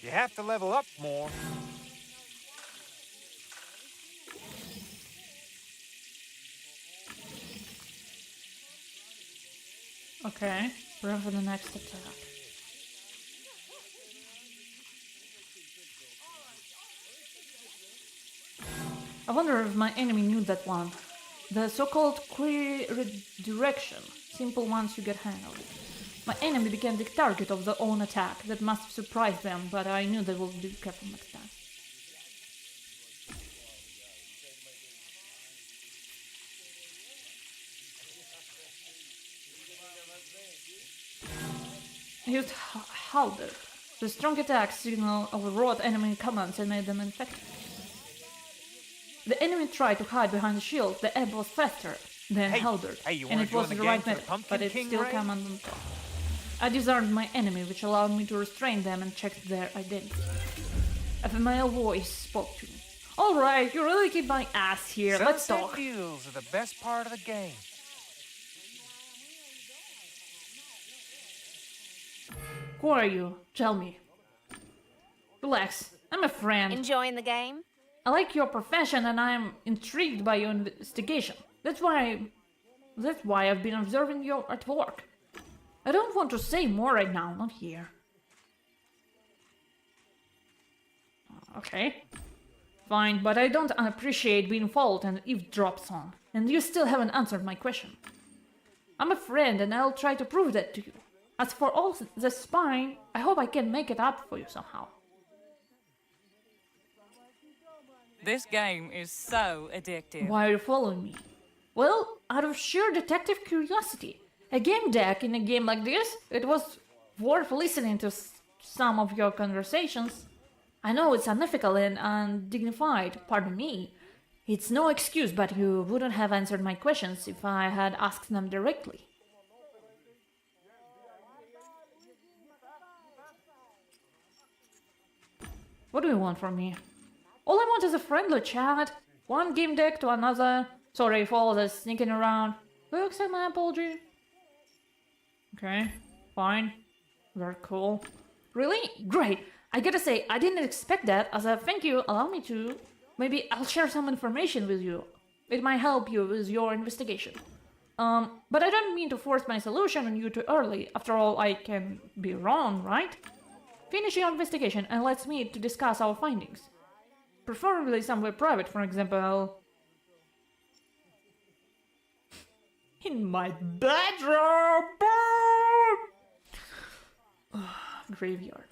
You have to level up more. Okay, prepare for the next attack. I wonder if my enemy knew that one. The so-called query redirection. Simple once you get hang of it. My enemy became the target of their own attack. That must have surprised them, but I knew they would be careful next time. I used Halberd. The strong attack signal overrode enemy commands and made them ineffective. The enemy tried to hide behind the shield. The ebb was faster than Halberd, you and wanna it was join the the right gang for the method, Pumpkin but it King still raid? came on top. I disarmed my enemy, which allowed me to restrain them and check their identity. A female voice spoke to me. Alright, you really keep my ass here, let's Sunset talk. views are the best part of the game. Who are you? Tell me. Relax, I'm a friend. Enjoying the game? I like your profession and I'm intrigued by your investigation. That's why I've been observing you at work. I don't want to say more right now, not here. Okay. Fine, but I don't appreciate being followed and eavesdropped on. And you still haven't answered my question. I'm a friend and I'll try to prove that to you. As for all the spying, I hope I can make it up for you somehow. This game is so addictive. Why are you following me? Well, out of sheer detective curiosity. A game deck in a game like this, it was worth listening to some of your conversations. I know it's unethical and undignified, pardon me. It's no excuse, but you wouldn't have answered my questions if I had asked them directly. What do you want from me? All I want is a friendly chat. One game deck to another. Sorry for all the sneaking around. Will you accept my apology? Okay, fine. Very cool. Really? Great. I gotta say, I didn't expect that. As a thank you, allow me to. Maybe I'll share some information with you. It might help you with your investigation. But I don't mean to force my solution on you too early. After all, I can be wrong, right? Finish your investigation and let's meet to discuss our findings. Preferably somewhere private, for example... in my bedroom! Graveyard.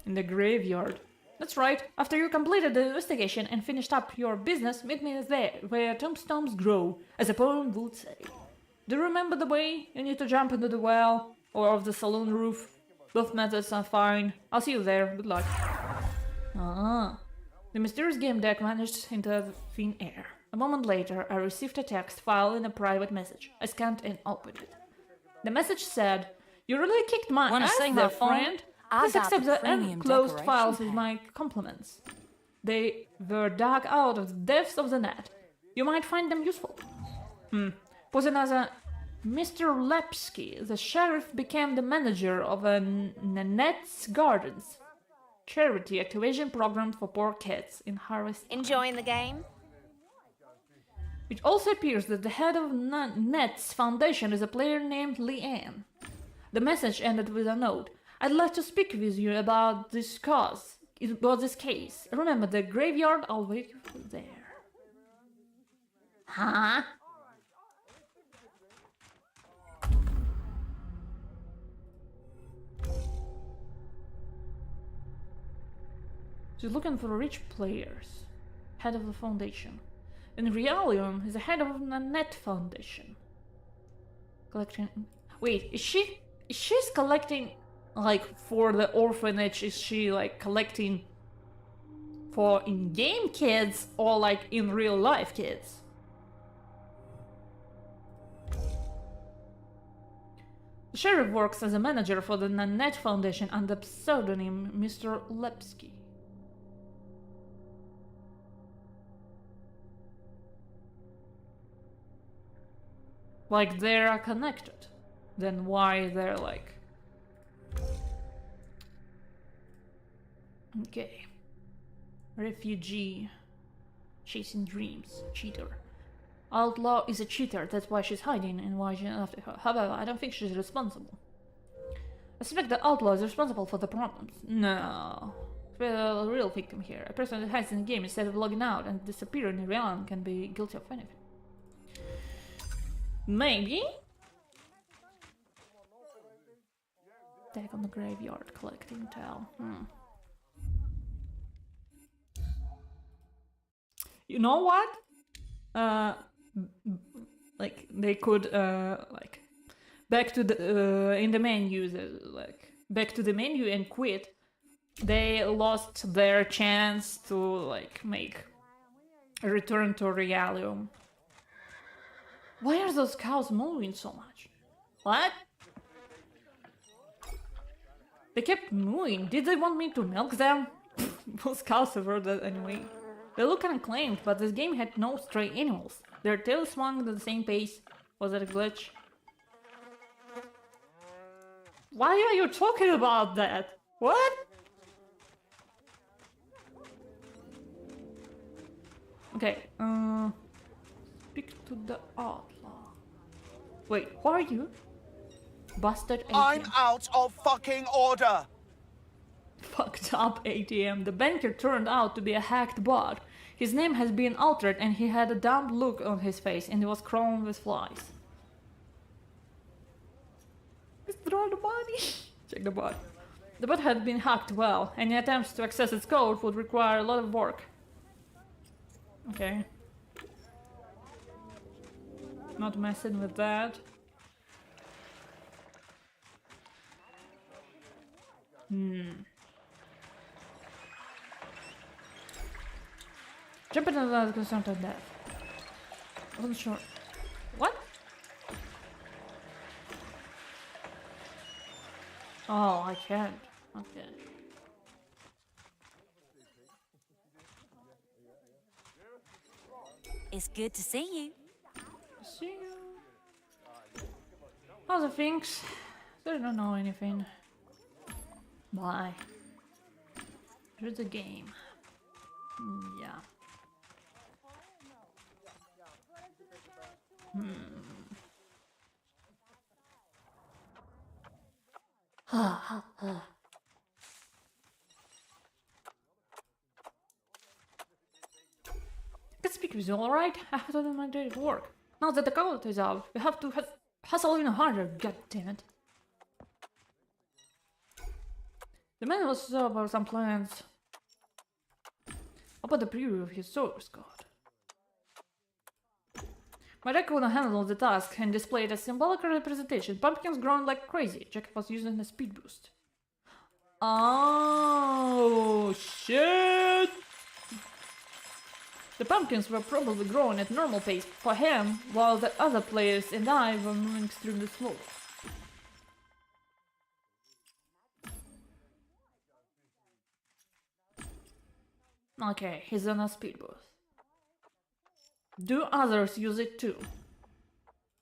In the graveyard. That's right. After you completed the investigation and finished up your business, meet me there, where tombstones grow, as a poem would say. Do you remember the way you need to jump into the well, or off the saloon roof? Both methods are fine. I'll see you there. Good luck. The mysterious game deck vanished into the thin air. A moment later, I received a text file in a private message. I scanned and opened it. The message said, "You really kicked my Wanna ass see there, my phone? friend. I Please got accept the the premium enclosed decoration files with pack." my compliments. They were dug out of the depths of the net. You might find them useful." Was another Mr. Lepsky, the sheriff, became the manager of a Nanette's Gardens charity activation program for poor kids in Harvest. Enjoying the game? It also appears that the head of Net's foundation is a player named Leanne. The message ended with a note. "I'd like to speak with you about this case. Remember the graveyard? I'll wait for you there." Huh? She's looking for rich players. Head of the foundation. And Realium is the head of the Net Foundation. Collecting. Wait, she's collecting like for the orphanage? Is she like collecting for in-game kids or like in real life kids? The sheriff works as a manager for the Nanette Foundation under pseudonym Mr. Lepsky. Like they are connected. Then why they're like... Okay. Refugee. Chasing dreams. Cheater. Outlaw is a cheater, that's why she's hiding and why she's after her. However, I don't think she's responsible. I suspect the outlaw is responsible for the problems. No. The real victim here. A person that hides in the game instead of logging out and disappearing in reality can be guilty of anything. Maybe? Deck on the graveyard, collecting tell. You know what? Like they could like back to the in the menu, like back to the menu and quit. They lost their chance to like make a return to Realium. Why are those cows moving so much? What? They kept moving. Did they want me to milk them? Those cows were dead anyway. They look unclaimed, but this game had no stray animals. Their tails swung at the same pace. Was it a glitch? Why are you talking about that? What? Okay, speak to the outlaw. Wait, who are you? Busted ATM. I'm out of fucking order! Fucked up ATM. The banker turned out to be a hacked bot. His name has been altered and he had a dumb look on his face and he was crawling with flies. Withdraw the body. Check the bot. The bot had been hacked well. Any attempts to access its code would require a lot of work. Okay. Not messing with that. Jump into the concern of death. Wasn't sure. What? Oh, I can't. Okay. It's good to see you. See you. How's the things? They don't know anything. Bye. Here's the game. Yeah. I can speak with you, alright? I have to do my daily work. Now that the code is out, we have to hustle even harder, god damn it. The man was about some plans. About the preview of his source code. My deck couldn't handle the task and displayed a symbolic representation. Pumpkins grown like crazy. Jack was using a speed boost. Oh shit! The pumpkins were probably growing at normal pace for him, while the other players and I were moving extremely slow. Okay, he's on a speed boost. Do others use it too?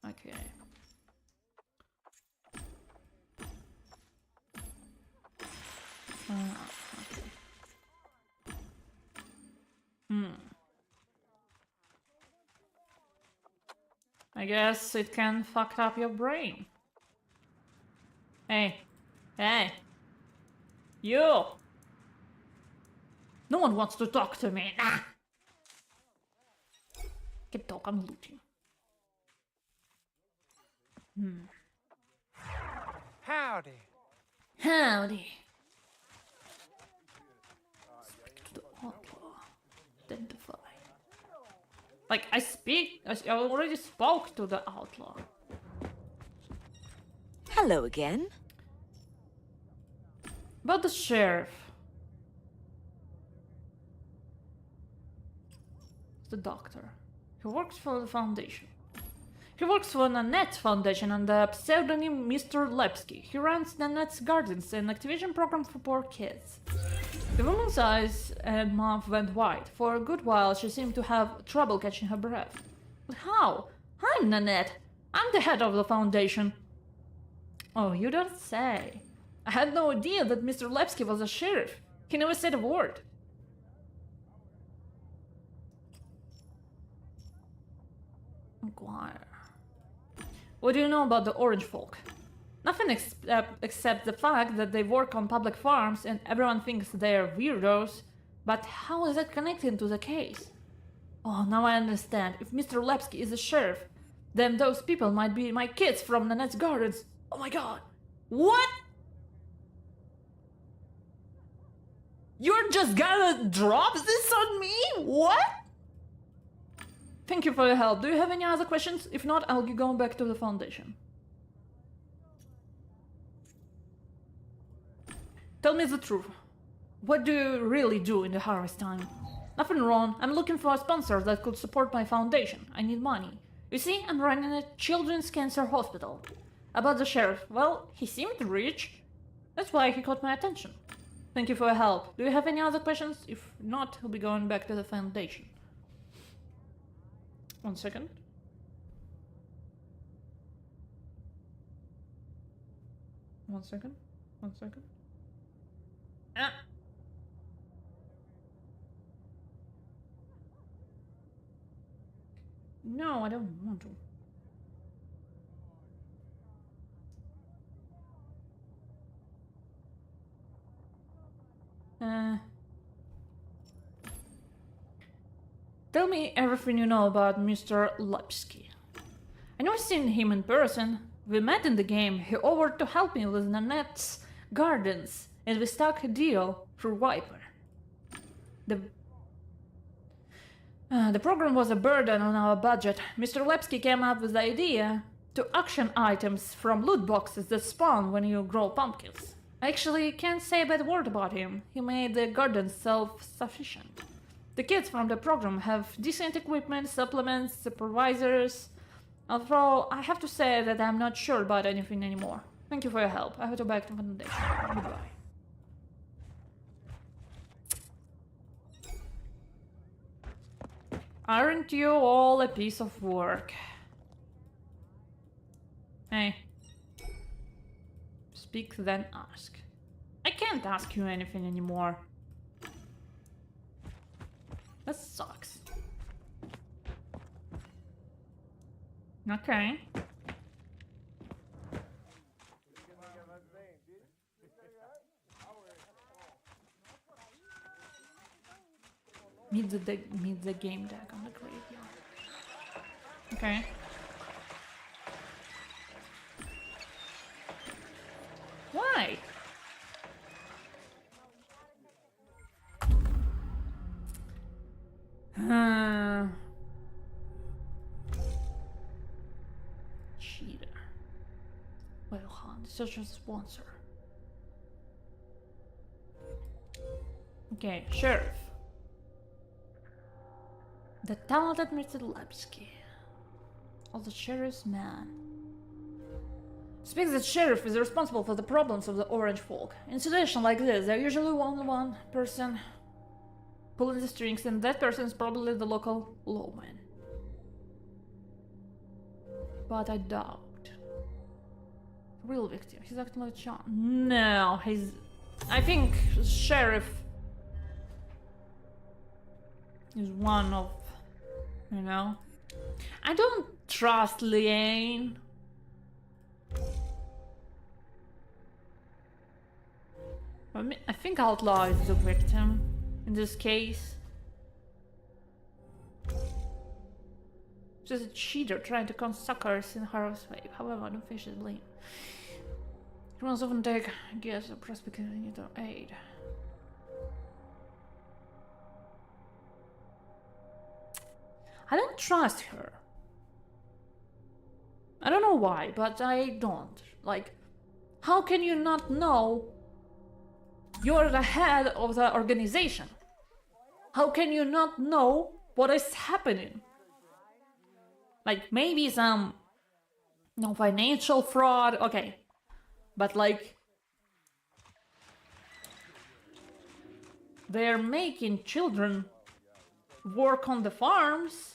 Okay. I guess it can fuck up your brain. Hey. Hey. You! No one wants to talk to me. Nah. Can talk, I'm looting. Howdy. Howdy. Speak to Like, I already spoke to the outlaw. Hello again. About the sheriff. The doctor. He works for the foundation. He works for Nanette's foundation under the pseudonym Mr. Lepsky. He runs Nanette's Gardens, an activation program for poor kids. The woman's eyes and mouth went wide. For a good while, she seemed to have trouble catching her breath. But how? I'm Nanette. I'm the head of the foundation. Oh, you don't say. I had no idea that Mr. Lepsky was a sheriff. He never said a word. Inquire. What do you know about the Orange folk? Nothing except the fact that they work on public farms and everyone thinks they're weirdos. But how is that connected to the case? Oh, now I understand. If Mr. Lepsky is a sheriff, then those people might be my kids from Nanette's Gardens. Oh my god. What? You're just gonna drop this on me? What? Thank you for your help. Do you have any other questions? If not, I'll be going back to the foundation. Tell me the truth. What do you really do in the harvest time? Nothing wrong. I'm looking for a sponsor that could support my foundation. I need money. You see, I'm running a children's cancer hospital. About the sheriff, well, he seemed rich. That's why he caught my attention. Thank you for your help. Do you have any other questions? If not, I'll be going back to the foundation. 1 second. One second. Ah. No, I don't want to. Tell me everything you know about Mr. Lepsky. I never seen him in person. We met in the game. He offered to help me with Nanette's Gardens, and we struck a deal through Viper. The program was a burden on our budget. Mr. Lepsky came up with the idea to auction items from loot boxes that spawn when you grow pumpkins. I actually can't say a bad word about him. He made the gardens self-sufficient. The kids from the program have decent equipment, supplements, supervisors. Although I have to say that I'm not sure about anything anymore. Thank you for your help. I have to back to the foundation. Goodbye. Aren't you all a piece of work? Hey. Speak then ask. I can't ask you anything anymore. That sucks. Okay. Meet the game deck on the graveyard. Okay. Why? Cheater. Well, Han, such a sponsor. Okay, sheriff. The talented Mr. Lepsky. Of the sheriff's man. Speaks that sheriff is responsible for the problems of the Orange folk. In situations like this, there usually only one person pulling the strings, and that person is probably the local lawman. But I doubt. Real victim. He's acting like John. No, he's... I think sheriff is one of... You know? I don't trust Liane. I think Outlaw is the victim in this case. She's a cheater trying to con suckers in Harrow's way. However, I don't think she's blamed. Humans often take gifts or prospect because they need their aid. I don't trust her. I don't know why, but I don't. Like, how can you not know you're the head of the organization? How can you not know what is happening? Like, maybe some financial fraud, okay. But like, they're making children work on the farms.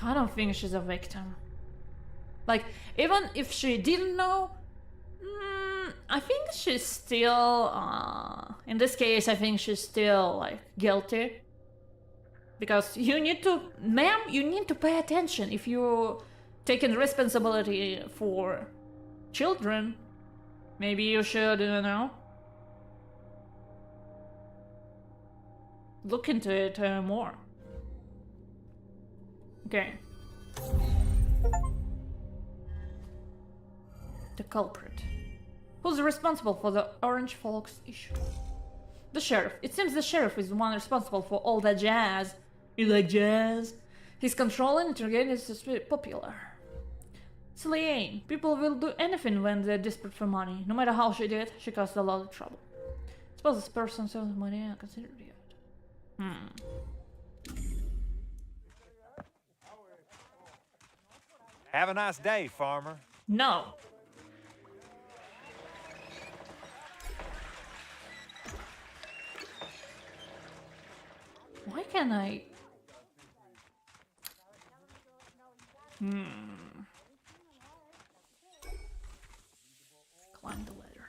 I don't think she's a victim. Like, even if she didn't know, I think she's still, in this case, I think she's still, like, guilty. Because you need to, ma'am, you need to pay attention if you're taking responsibility for children. Maybe you should, you know, look into it more. Okay. The culprit. Who's responsible for the Orange Folks issue? The sheriff. It seems the sheriff is the one responsible for all that jazz. You like jazz? He's controlling interrogating is popular. Celine. People will do anything when they're desperate for money. No matter how she did, she caused a lot of trouble. Suppose this person sells money and considered it. Have a nice day, farmer. No. Why can't I? Climb the ladder.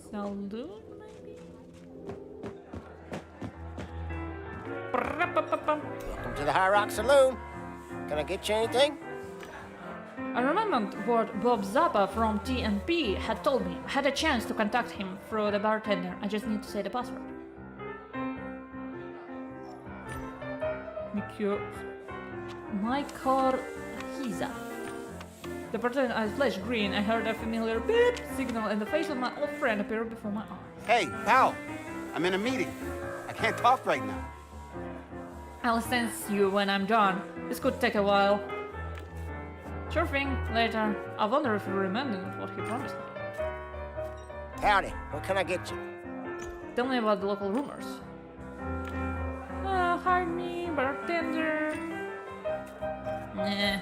Saloon, maybe? Welcome to the High Rock Saloon. Can I get you anything? I remembered what Bob Zappa from TNP had told me. I had a chance to contact him through the bartender. I just need to say the password. Mikor Hiza. The bartender eyes flashed green. I heard a familiar beep signal and the face of my old friend appeared before my eyes. Hey, pal. I'm in a meeting. I can't talk right now. I'll sense you when I'm done. This could take a while. Sure thing, later. I wonder if you remember what he promised me. Howdy, what can I get you? Tell me about the local rumors. Hire me, bartender. Nah.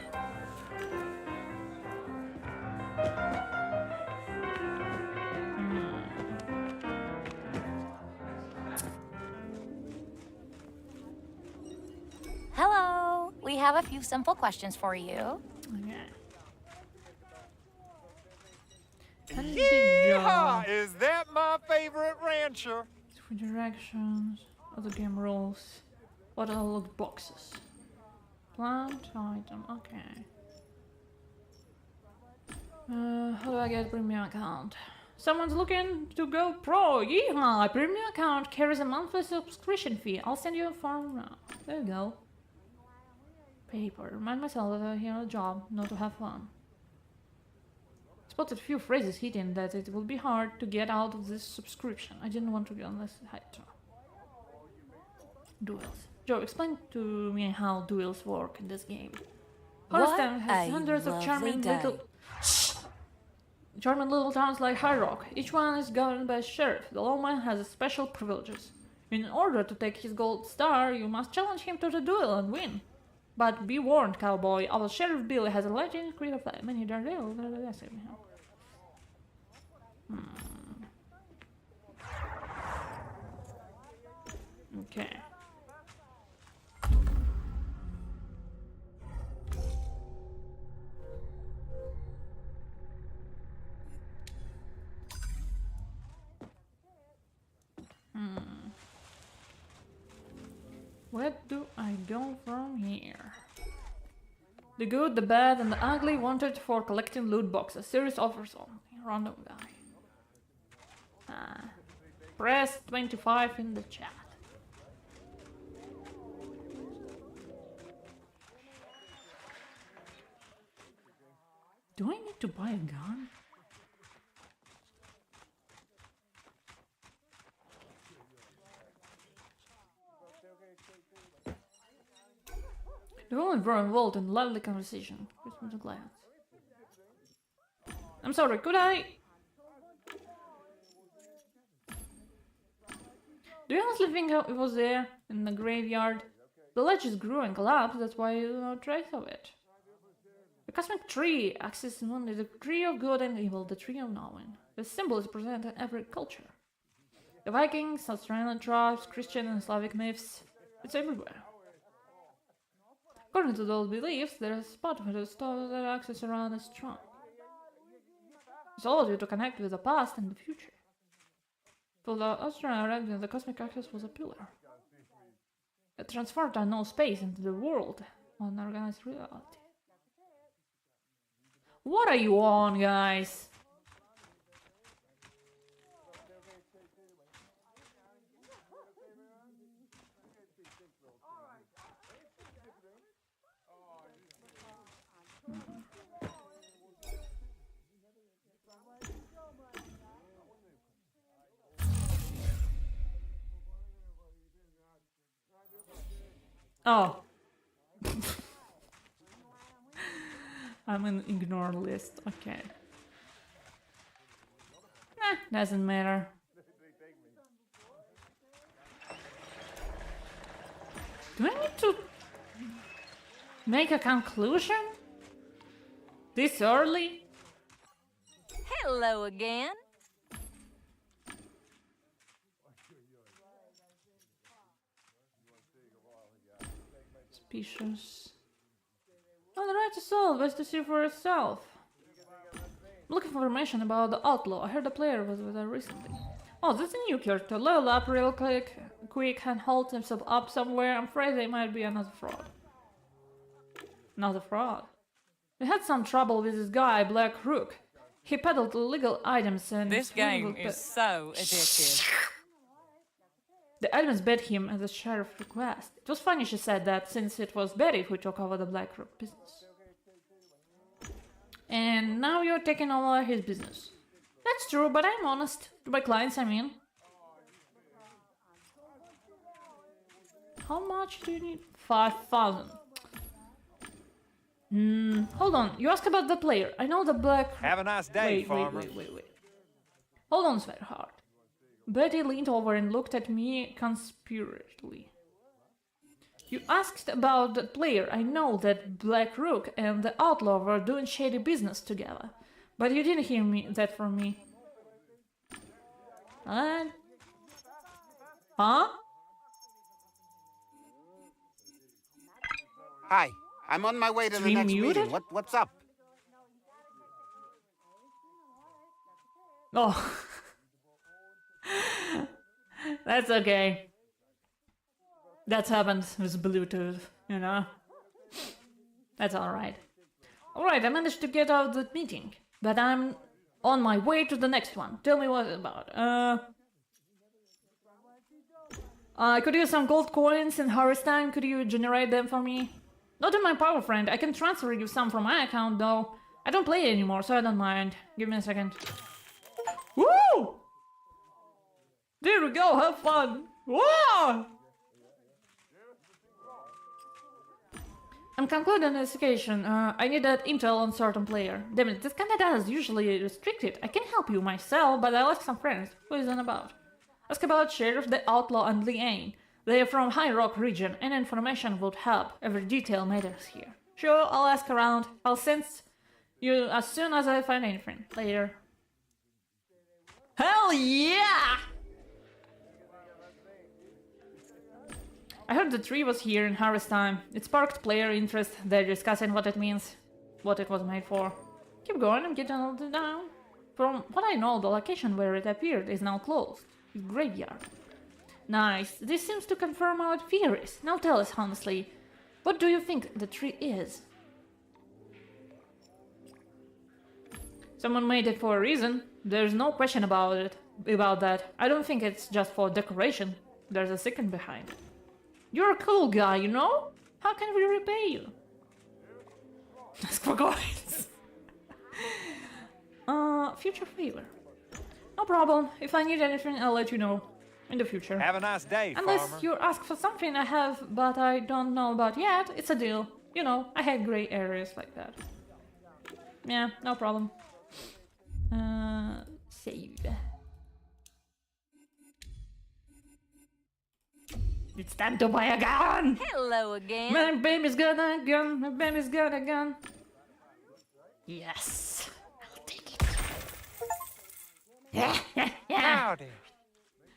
Hello. We have a few simple questions for you. Yeehaw! Is that my favorite rancher? Three directions, other game rules. What are loot boxes? Plant item, okay. How do I get a premium account? Someone's looking to go pro. Yeehaw! A premium account carries a monthly subscription fee. I'll send you a form now. There you go. Paper. Remind myself that I'm here on a job, not to have fun. Spotted a few phrases hidden that it would be hard to get out of this subscription. I didn't want to get unless I had to. Duels. Joe, explain to me how duels work in this game. Horsetown has hundreds of charming little towns like High Rock. Each one is governed by a sheriff. The lawman has special privileges. In order to take his gold star, you must challenge him to the duel and win. But be warned, cowboy, our Sheriff Billy has a legend creed of many daredevils. Okay. Where do I go from here? The good, the bad, and the ugly wanted for collecting loot boxes. Serious offers only. Random guy. Press 25 in the chat. Do I need to buy a gun? The women were involved in lively conversation. I'm sorry, could I? Do you honestly think it was there, in the graveyard? The ledges grew and collapsed, that's why you no trace of it. The cosmic tree acts as only the tree of good and evil, the tree of knowing. The symbol is present in every culture. The Vikings, Australian tribes, Christian and Slavic myths, it's everywhere. According to those beliefs, there is a spot where the star that axis around is strong. It allows you to connect with the past and the future. For the Australian religion, the cosmic axis was a pillar. It transformed unknown space into the world on organized reality. What are you on, guys? Oh. I'm in ignore list, okay. Doesn't matter. Do I need to make a conclusion? This early? Hello again. Suspicious. Oh, the right to solve is to see for yourself. I'm looking for information about the outlaw. I heard the player was with her recently. Oh, that's a new character. Level up real quick and hold himself up somewhere. I'm afraid they might be another fraud. Another fraud. We had some trouble with this guy, Black Rook. He peddled illegal items and... This game is so addictive. The admins bet him at the sheriff's request. It was funny she said that, since it was Betty who took over the Black Rook business. And now you're taking over his business. That's true, but I'm honest. To my clients, I mean. How much do you need? 5,000. Hold on. You asked about the player. I know the Black... Have a nice day, farmer. Wait. Hold on, sweetheart. Betty leaned over and looked at me conspiratorially. You asked about the player. I know that Black Rook and the outlaw were doing shady business together. But you didn't hear that from me. Huh? Hi, I'm on my way to the Stream next muted? meeting. What's up? Oh. That's okay. That's happened with Bluetooth, you know? That's alright. Alright, I managed to get out of the meeting, but I'm on my way to the next one. Tell me what it's about. I could use some gold coins in harvest time. Could you generate them for me? Not in my power friend. I can transfer you some from my account, though. I don't play anymore, so I don't mind. Give me a second. Woo! There we go, have fun! Whoa! I'm concluding the investigation. I need that intel on certain player. Damn it, this kind of data is usually restricted. I can help you myself, but I'll ask some friends. Who is that about? Ask about Sheriff, the Outlaw, and Leanne. They are from High Rock region. Any information would help. Every detail matters here. Sure, I'll ask around. I'll send you as soon as I find anything. Later. Hell yeah! I heard the tree was here in harvest time. It sparked player interest. They're discussing what it means, what it was made for. Keep going and get all the down. From what I know, the location where it appeared is now closed. The graveyard. Nice. This seems to confirm our theories. Now tell us honestly, what do you think the tree is? Someone made it for a reason. There's no question about that. I don't think it's just for decoration. There's a second behind. You're a cool guy, you know? How can we repay you? Ask for coins. Future favor. No problem. If I need anything, I'll let you know. In the future. Have a nice day, Unless farmer. you ask for something I have, but I don't know about yet, it's a deal. You know, I had gray areas like that. Yeah, no problem. Save. It's time to buy a gun! Hello again. My baby's got a gun, my baby's got a gun. Yes! I'll take it. Yeah. Howdy.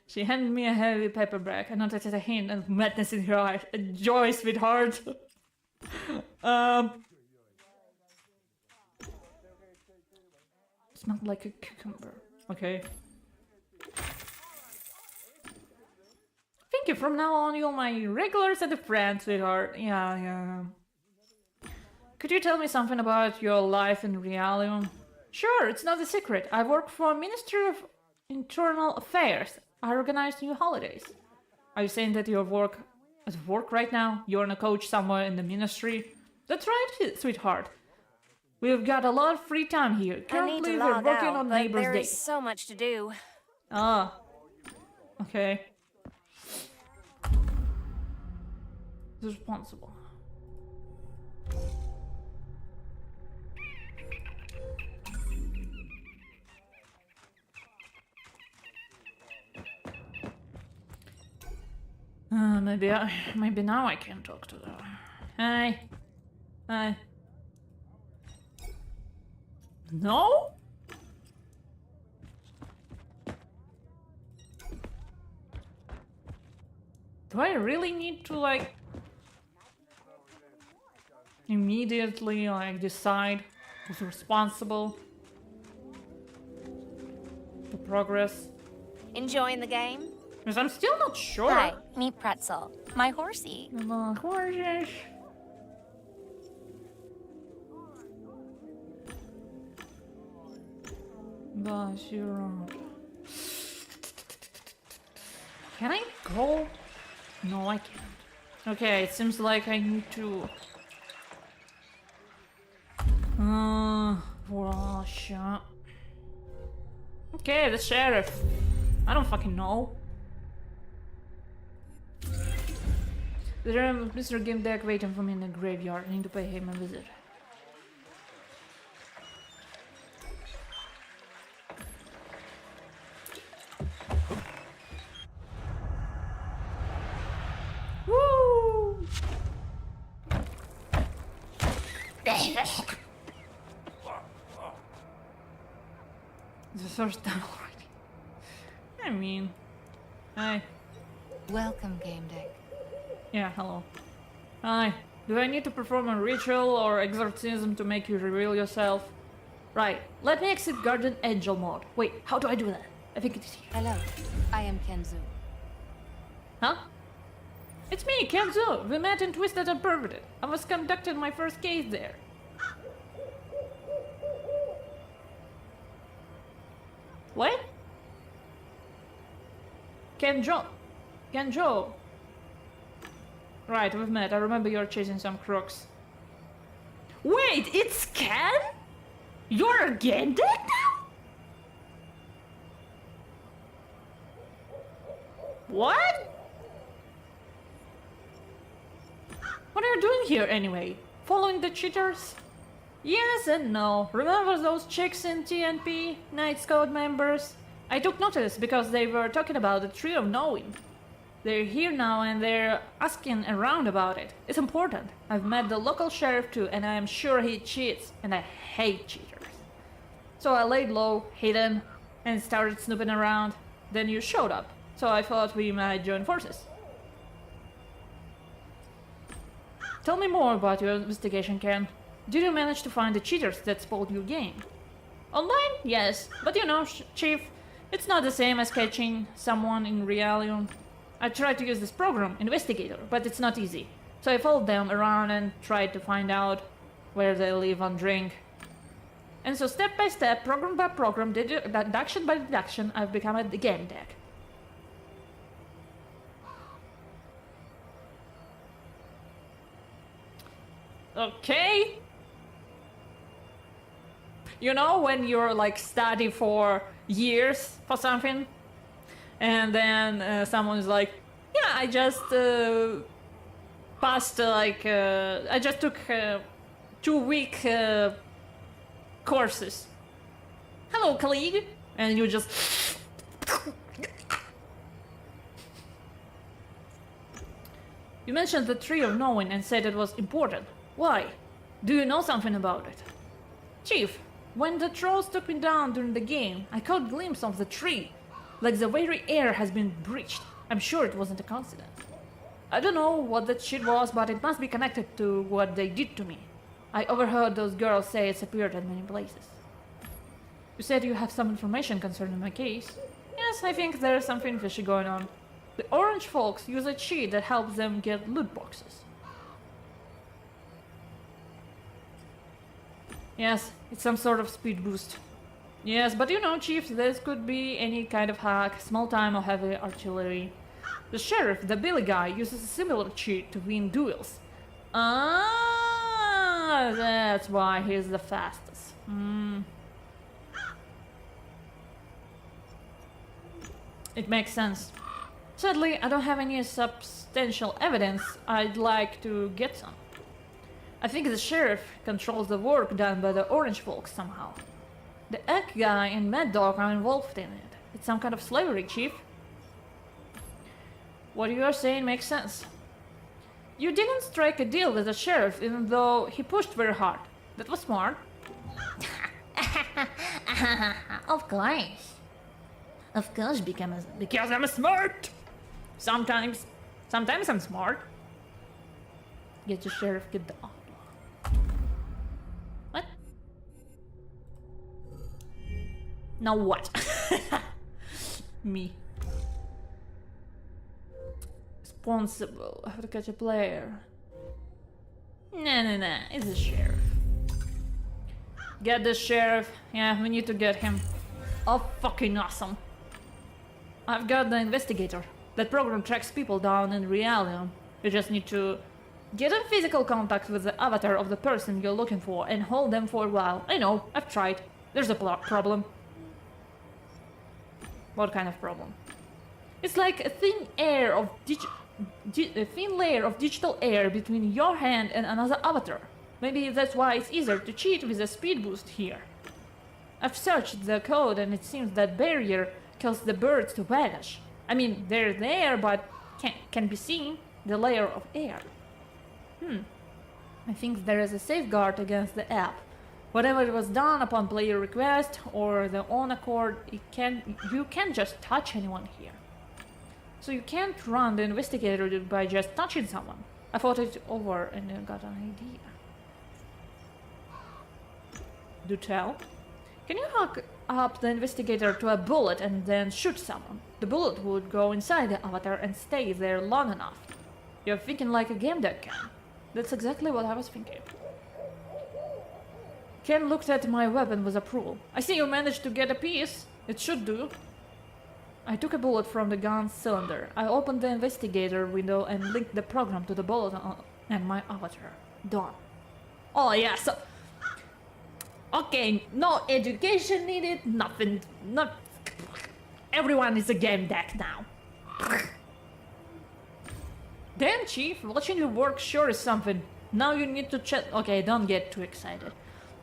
She handed me a heavy paperback. I noticed a hint of madness in her eyes. Enjoy, sweetheart. Smelled like a cucumber. Okay. Thank you. From now on, you're my regular set of friends, sweetheart. Yeah. Could you tell me something about your life in Realium? Sure, it's not a secret. I work for Ministry of Internal Affairs. I organize new holidays. Are you saying that you work at work right now? You're a coach somewhere in the ministry? That's right, sweetheart. We've got a lot of free time here. I need Currently, to we're log working out, on but Neighbor's there Day. is so much to do. Ah. Okay. Who's responsible? Maybe now I can talk to them. Hi. No? Do I really need to like immediately like decide who's responsible for progress? Enjoying the game? Because I'm still not sure. Hi, meet Pretzel, my horsey. Horses. Gosh, you're right. Can I go? No, I can't. Okay, it seems like I need to... Russia. Okay, the sheriff. I don't fucking know. There is Mr. Gamedec waiting for me in the graveyard. I need to pay him a visit. Woo! The first time already. I mean, hi. Welcome, Gamedec. Yeah, hello. Hi. Do I need to perform a ritual or exorcism to make you reveal yourself? Right. Let me exit Guardian Angel mode. Wait, how do I do that? I think it is here. Hello, I am Kenzu. Huh? It's me, Kenzo. We met in Twisted and Perverted. I was conducting my first case there. What? Kenjo. Right, we've met. I remember you're chasing some crooks. Wait, it's Ken? You're a Gamedec now? What? What are you doing here anyway? Following the cheaters? Yes and no. Remember those chicks in TNP, Night Scout members? I took notice because they were talking about the Tree of Knowing. They're here now and they're asking around about it. It's important. I've met the local sheriff too and I am sure he cheats and I hate cheaters. So I laid low, hidden, and started snooping around. Then you showed up. So I thought we might join forces. Tell me more about your investigation, Ken. Did you manage to find the cheaters that spoiled your game? Online? Yes. But you know, Chief, it's not the same as catching someone in Realium. I tried to use this program, Investigator, but it's not easy. So I followed them around and tried to find out where they live and drink. And so step by step, program by program, deduction by deduction, I've become a Gamedec. Okay. You know when you're like study for years for something, and then someone's like, yeah, I just passed I just took 2-week courses. Hello, colleague. And you just... You mentioned the tree of knowing and said it was important. Why? Do you know something about it? Chief, when the trolls took me down during the game, I caught a glimpse of the tree. Like the very air has been breached. I'm sure it wasn't a coincidence. I don't know what that shit was, but it must be connected to what they did to me. I overheard those girls say it's appeared at many places. You said you have some information concerning my case. Yes, I think there's something fishy going on. The orange folks use a cheat that helps them get loot boxes. Yes, it's some sort of speed boost. Yes, but you know, Chief, this could be any kind of hack, small time or heavy artillery. The sheriff, the Billy guy, uses a similar cheat to win duels. Ah, that's why he's the fastest. It makes sense. Sadly, I don't have any substantial evidence. I'd like to get some. I think the sheriff controls the work done by the orange folks somehow. The egg guy and Mad Dog are involved in it. It's some kind of slavery, Chief. What you are saying makes sense. You didn't strike a deal with the sheriff, even though he pushed very hard. That was smart. Of course. Of course, because I'm smart! Sometimes I'm smart. Get the sheriff, get the... What? Now what? Me. Responsible. I have to catch a player. Nah. It's the sheriff. Get the sheriff. Yeah, we need to get him. Oh, fucking awesome. I've got the investigator. That program tracks people down in reality. You just need to get in physical contact with the avatar of the person you're looking for and hold them for a while. I know, I've tried. There's a problem. What kind of problem? It's like a thin layer of digital air between your hand and another avatar. Maybe that's why it's easier to cheat with a speed boost here. I've searched the code and it seems that barrier causes the birds to vanish. I mean, they're there, but can be seen, the layer of air. I think there is a safeguard against the app. Whatever was done upon player request or the own accord, you can't just touch anyone here. So you can't run the investigator by just touching someone. I thought it over and I got an idea. Do tell. Can you hook up the investigator to a bullet and then shoot someone? The bullet would go inside the avatar and stay there long enough. You're thinking like a Gamedec can. That's exactly what I was thinking. Ken looked at my weapon with approval. I see you managed to get a piece. It should do. I took a bullet from the gun's cylinder. I opened the investigator window and linked the program to the bullet and my avatar. Done. Oh yeah, so... Okay, no education needed, nothing, not... Everyone is a Gamedec now. Damn, Chief, watching you work sure is something. Now you need to Okay, don't get too excited.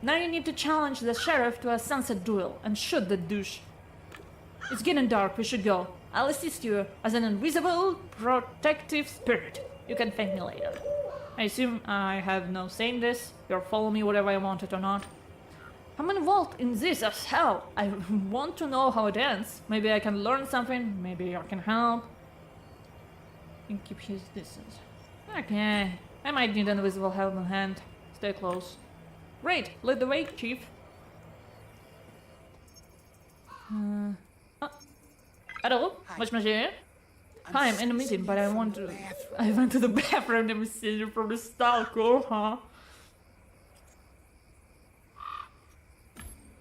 Now you need to challenge the sheriff to a sunset duel and shoot the douche. It's getting dark, we should go. I'll assist you as an invisible, protective spirit. You can thank me later. I assume I have no say in this. You'll follow me whatever I want it or not. I'm involved in this as hell. I want to know how it ends. Maybe I can learn something. Maybe I can help. And keep his distance. Okay. I might need an invisible helmet in hand. Stay close. Great. Lead the way, Chief. Hello? What's my share? Hi, I'm in a meeting, but I went to the bathroom. Let me see you from the stalker, huh?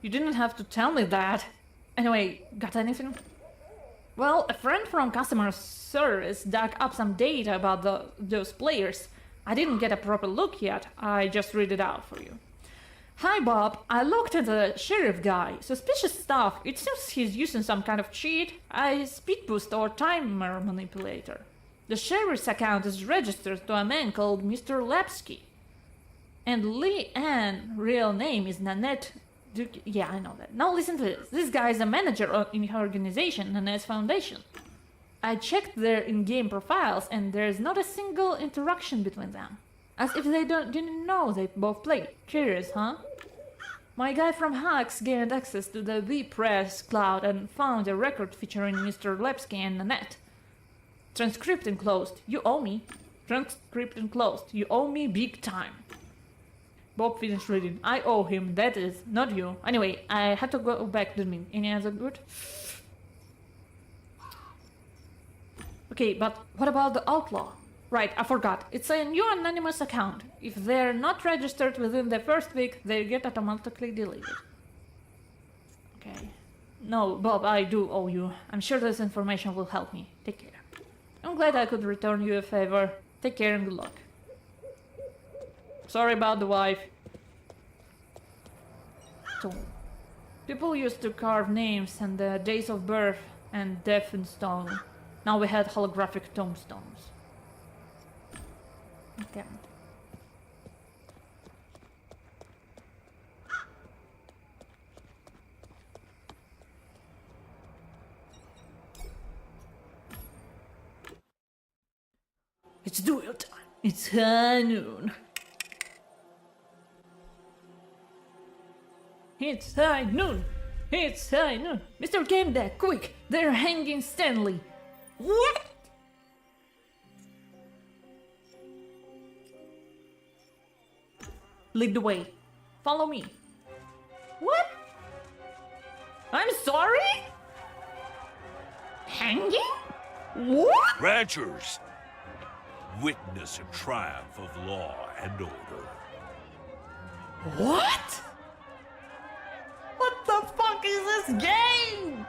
You didn't have to tell me that. Anyway, got anything? Well, a friend from customer service dug up some data about those players. I didn't get a proper look yet, I just read it out for you. Hi Bob, I looked at the sheriff guy. Suspicious stuff. It seems he's using some kind of cheat, a speed boost or timer manipulator. The sheriff's account is registered to a man called Mr. Lepsky. And Lee Ann's real name is Nanette Duke. Yeah, I know that. Now listen to this. This guy is a manager in her organization, Nanette's Foundation. I checked their in-game profiles and there's not a single interaction between them. As if they didn't know they both play. Curious, huh? My guy from Hacks gained access to the VPress cloud and found a record featuring Mr. Lepsky and Nanette. Transcript enclosed. You owe me. Transcript enclosed. You owe me big time. Bob finished reading. I owe him, that is, not you. Anyway, I had to go back to me. Any other good? Okay, but what about the outlaw? Right, I forgot. It's a new anonymous account. If they're not registered within the first week, they get automatically deleted. Okay. No, Bob, I do owe you. I'm sure this information will help me. Take care. I'm glad I could return you a favor. Take care and good luck. Sorry about the wife. So, people used to carve names and the days of birth and death in stone. Now we had holographic tombstones. Okay. It's duel time. It's high noon. It's high noon. It's high noon. Mr. Gamedec, quick! They're hanging Stanley. What? Lead the way. Follow me. What? I'm sorry? Hanging? What? Ranchers, witness a triumph of law and order. What? What the fuck is this game?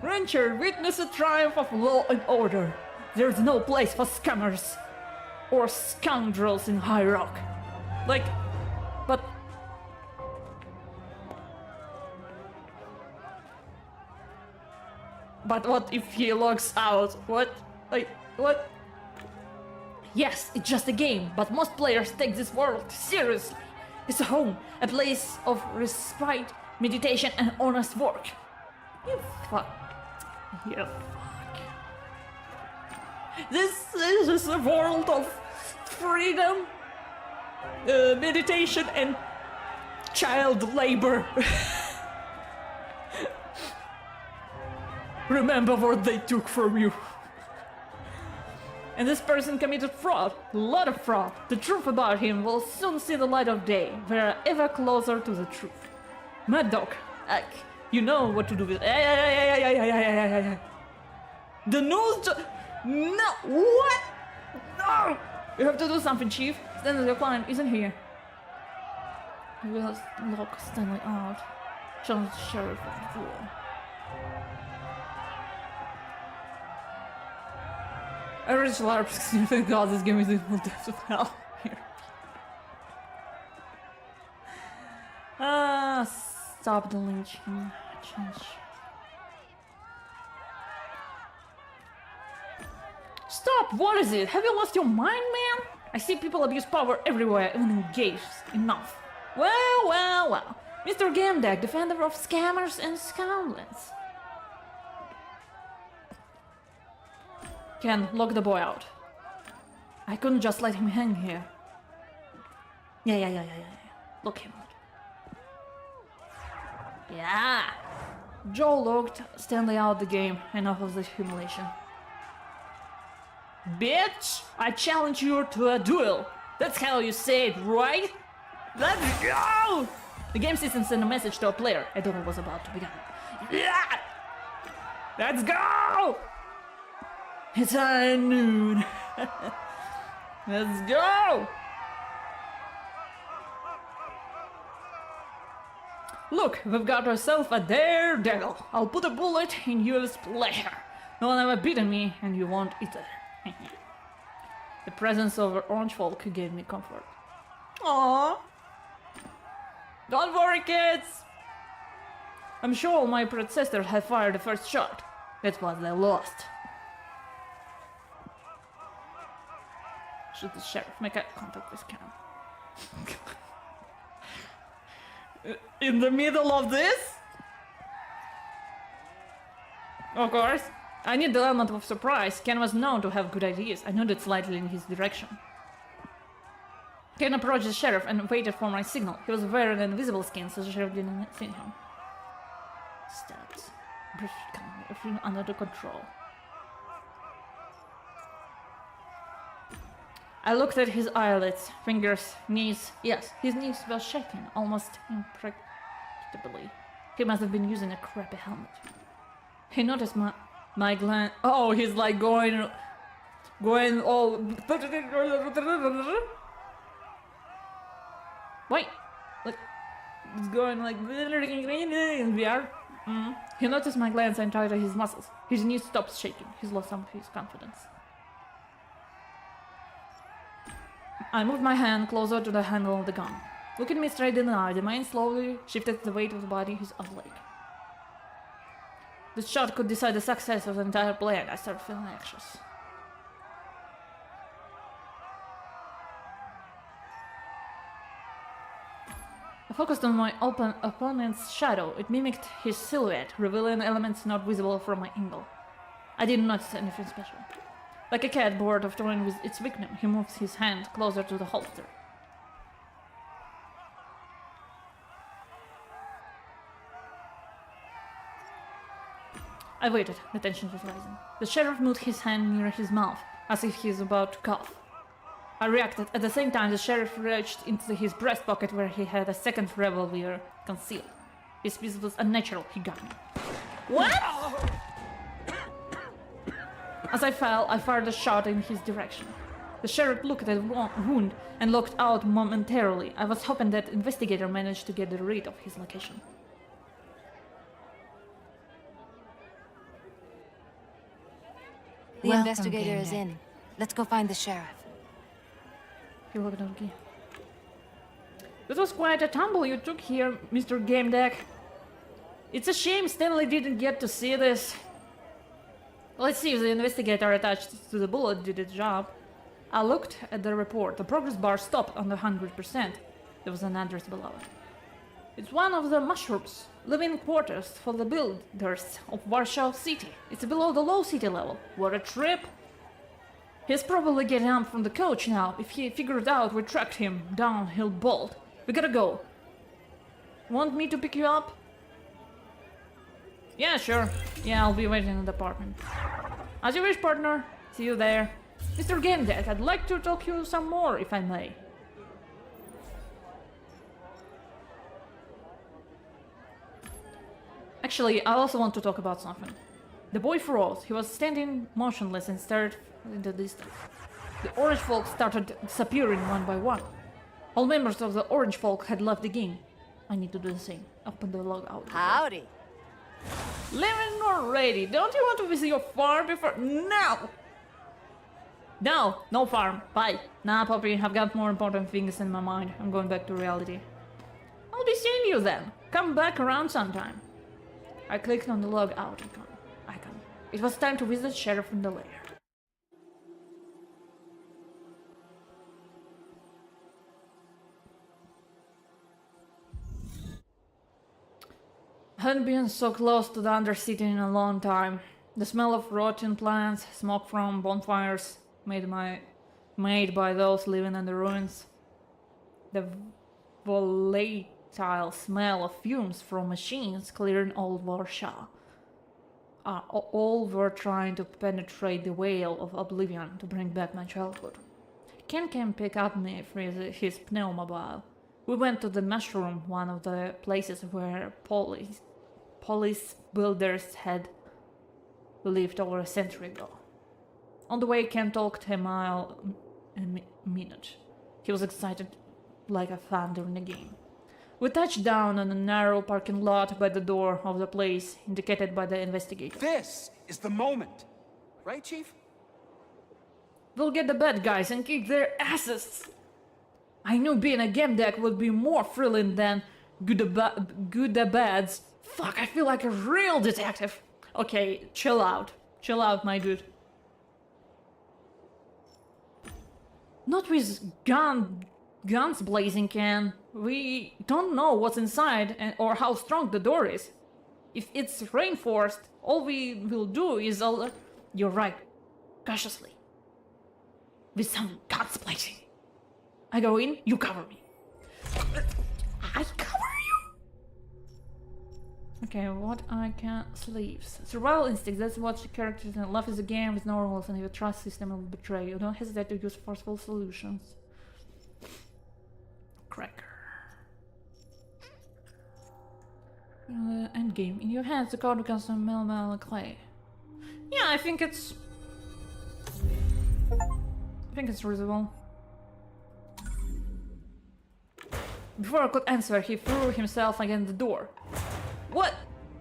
Rancher, witness a triumph of law and order. There's no place for scammers or scoundrels in High Rock. Like, but... But what if he logs out? What? Like, what? Yes, it's just a game, but most players take this world seriously. It's a home, a place of respite, meditation, and honest work. You fuck. You fuck. This is a world of freedom, meditation, and child labor. Remember what they took from you. And this person committed fraud, a lot of fraud. The truth about him will soon see the light of day. We're ever closer to the truth. Mad Dog, you know what to do with. The news. No, what? No, you have to do something, Chief. Stanley, your client isn't here. We will lock Stanley out. Challenge the sheriff of the duel. I reached large. Thank God this game is in the depths of hell. Here. Stop the lynching. Change. Stop! What is it? Have you lost your mind, man? I see people abuse power everywhere, even in games. Enough. Well. Mr. Gamedec, defender of scammers and scoundrels. Ken, lock the boy out. I couldn't just let him hang here. Yeah. Lock him out. Yeah. Joe locked Stanley out the game. Enough of this humiliation. Bitch! I challenge you to a duel. That's how you say it, right? Let's go! The game system sent a message to a player. I thought it was about to begin. Yeah! Let's go! It's high noon. Let's go! Look, we've got ourselves a daredevil. I'll put a bullet in you's pleasure. No one ever beaten me, and you won't either. The presence of orange folk gave me comfort. Aww. Don't worry, kids. I'm sure all my predecessors had fired the first shot. That's what they lost. Should the sheriff make eye contact with Cam? In the middle of this? Of course. I need the element of surprise. Ken was known to have good ideas. I nodded slightly in his direction. Ken approached the sheriff and waited for my signal. He was wearing an invisible skin, so the sheriff didn't see him. Steps. Everything under control. I looked at his eyelids, fingers, knees. Yes, his knees were shaking, almost imperceptibly. He must have been using a crappy helmet. He noticed my glance. Oh, he's like going all. Wait, like it's going like in VR. He noticed my glance and tightened his muscles. His knees stopped shaking. He's lost some of his confidence. I moved my hand closer to the handle of the gun. Looking me straight in the eye, the man slowly shifted the weight of the body his other leg. This shot could decide the success of the entire plan. I started feeling anxious. I focused on my opponent's shadow. It mimicked his silhouette, revealing elements not visible from my angle. I didn't notice anything special. Like a cat bored of toying with its victim, he moves his hand closer to the holster. I waited. The tension was rising. The sheriff moved his hand near his mouth, as if he was about to cough. I reacted. At the same time, the sheriff reached into his breast pocket where he had a second revolver concealed. His speech was unnatural. He got me. What? As I fell, I fired a shot in his direction. The sheriff looked at the wound and looked out momentarily. I was hoping that investigator managed to get rid of his location. The Welcome, investigator is Gamedec. in. Let's go find the sheriff. He looked at me. This was quite a tumble you took here, Mr. Gamedec. It's a shame Stanley didn't get to see this. Let's see if the investigator attached to the bullet did its job. I looked at the report. The progress bar stopped on the 100%. There was an address below it. It's one of the mushrooms, living quarters for the builders of Warsaw City. It's below the low city level. What a trip! He's probably getting up from the coach now. If he figured out we tracked him down, he'll bolt. We gotta go. Want me to pick you up? Yeah, sure. Yeah, I'll be waiting in the apartment. As you wish, partner. See you there. Mr. Gamedec, I'd like to talk to you some more, if I may. Actually, I also want to talk about something. The boy froze. He was standing motionless and stared into the distance. The orange folk started disappearing one by one. All members of the orange folk had left the game. I need to do the same. Open the log out. Howdy. Living already. Don't you want to visit your farm before now? No farm. Bye. Nah, Poppy, I've got more important things in my mind. I'm going back to reality. I'll be seeing you then. Come back around sometime. I clicked on the log out icon. It was time to visit Sheriff in the lair. I hadn't been so close to the Undercity in a long time. The smell of rotten plants, smoke from bonfires made by those living in the ruins. The volatile smell of fumes from machines clearing old Warsaw. All were trying to penetrate the veil of oblivion to bring back my childhood. Ken came pick up me with his pneumobile. We went to the mushroom, one of the places where police builders had lived over a century ago. On the way, Ken talked a mile a minute. He was excited like a fan during the game. We touched down on a narrow parking lot by the door of the place indicated by the investigator. This is the moment. Right, Chief? We'll get the bad guys and kick their asses. I knew being a game deck would be more thrilling than good bads. Fuck, I feel like a real detective. Okay, chill out. Chill out, my dude. Not with guns blazing, Ken. We don't know what's inside or how strong the door is. If it's reinforced, all we will do is You're right. Cautiously. With some guns blazing. I go in, you cover me. I cover you? Okay, what I can... Sleeves. Survival instincts, that's what the characters in life is a game with no rules and your trust system will betray you. Don't hesitate to use forceful solutions. Cracker. Endgame. In your hands, the card becomes a mellow clay. Yeah, I think it's reasonable. Before I could answer, he threw himself against the door. What?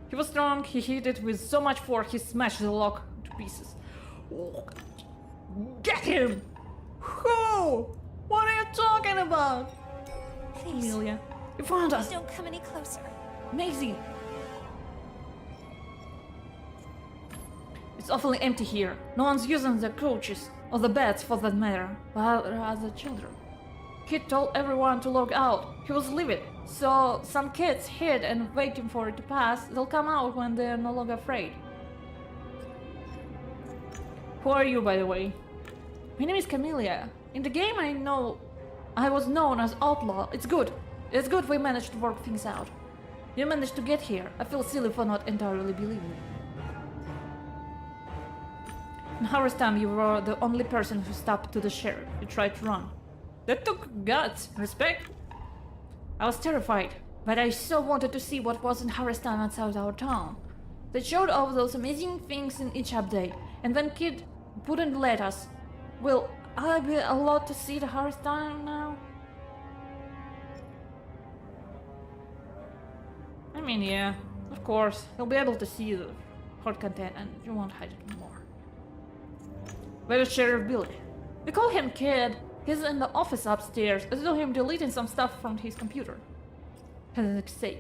He was strong, he hit it with so much force he smashed the lock to pieces. Oh, get him! Who? What are you talking about? Please. Amelia, you found us! Don't come any closer. Amazing! It's awfully empty here. No one's using the couches, or the beds for that matter, but rather children. Kid told everyone to log out. He was leaving, so some kids hid and waiting for it to pass. They'll come out when they're no longer afraid. Who are you, by the way? My name is Camellia. In the game I was known as Outlaw. It's good. It's good we managed to work things out. You managed to get here. I feel silly for not entirely believing you. In Harvest time, you were the only person who stopped to the sheriff. You tried to run. That took guts. Respect? I was terrified, but I so wanted to see what was in Harvest time outside our town. They showed off those amazing things in each update, and when Kid wouldn't let us, will I be allowed to see the Harvest time now? I mean, yeah, of course. You'll be able to see the hard content and you won't hide it anymore. Where's Sheriff Billy? We call him Kid. He's in the office upstairs. I saw him deleting some stuff from his computer. Has to say,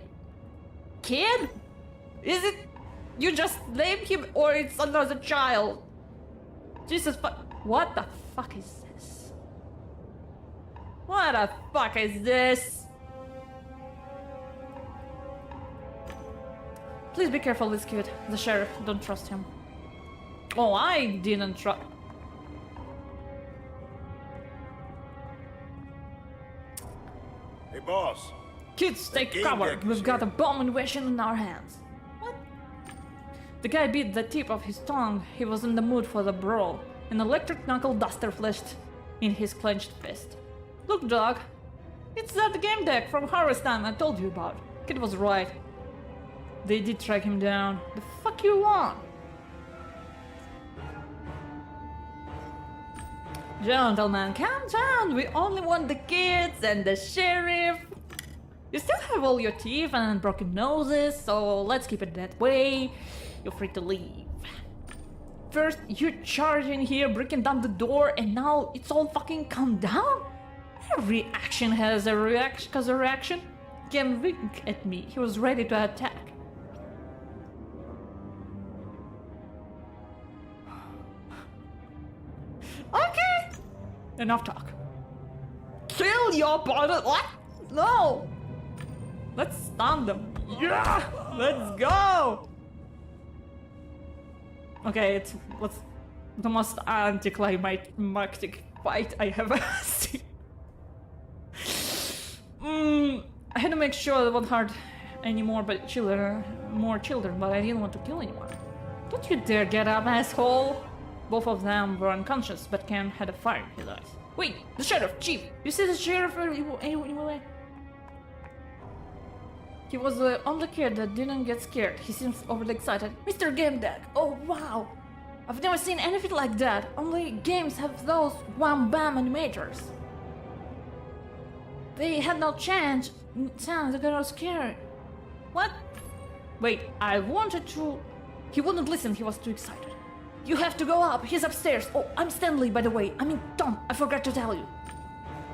Kid? Is it you just named him or it's another child? Jesus what the fuck is this? What the fuck is this? Please be careful with Kid. The sheriff, don't trust him. Oh, I didn't trust. Hey, boss. Kids, take cover. We've got a bomb invasion in our hands. What? The guy bit the tip of his tongue. He was in the mood for the brawl. An electric knuckle duster flashed in his clenched fist. Look, dog. It's that game deck from Harvest time I told you about. Kid was right. They did track him down. The fuck you want? Gentlemen, calm down. We only want the kids and the sheriff. You still have all your teeth and broken noses, so let's keep it that way. You're free to leave. First, you charge in here, breaking down the door, and now it's all fucking calm down? Every action has a reaction. Came wink at me. He was ready to attack. Okay. Enough talk. Kill your opponent. What? No. Let's stun them. Yeah. Let's go. Okay, it's the most anticlimactic fight I have ever seen. I had to make sure there won't hurt anymore, but more children, but I didn't want to kill anyone. Don't you dare get up, asshole! Both of them were unconscious, but Ken had a fire in his eyes. Wait, the sheriff, chief! You see the sheriff anyway? He was the only kid that didn't get scared. He seems overly excited. Mr. Gamedec! Oh wow! I've never seen anything like that. Only games have those wham bam animators. They had no chance Sam, the girl was scared. What? Wait, I wanted to... He wouldn't listen, he was too excited. You have to go up, he's upstairs. Oh, I'm Stanley, by the way. I mean, Tom, I forgot to tell you.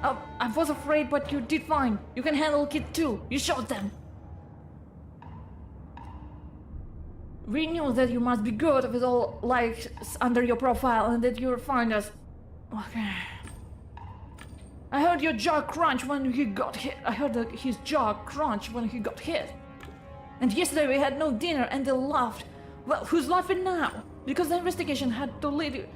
I was afraid, but you did fine. You can handle Kid too. You showed them. We knew that you must be good with all likes under your profile and that you'll find us. Okay. I heard your jaw crunch when he got hit. I heard his jaw crunch when he got hit. And yesterday we had no dinner and they laughed. Well, who's laughing now? Because the investigation had to lead you.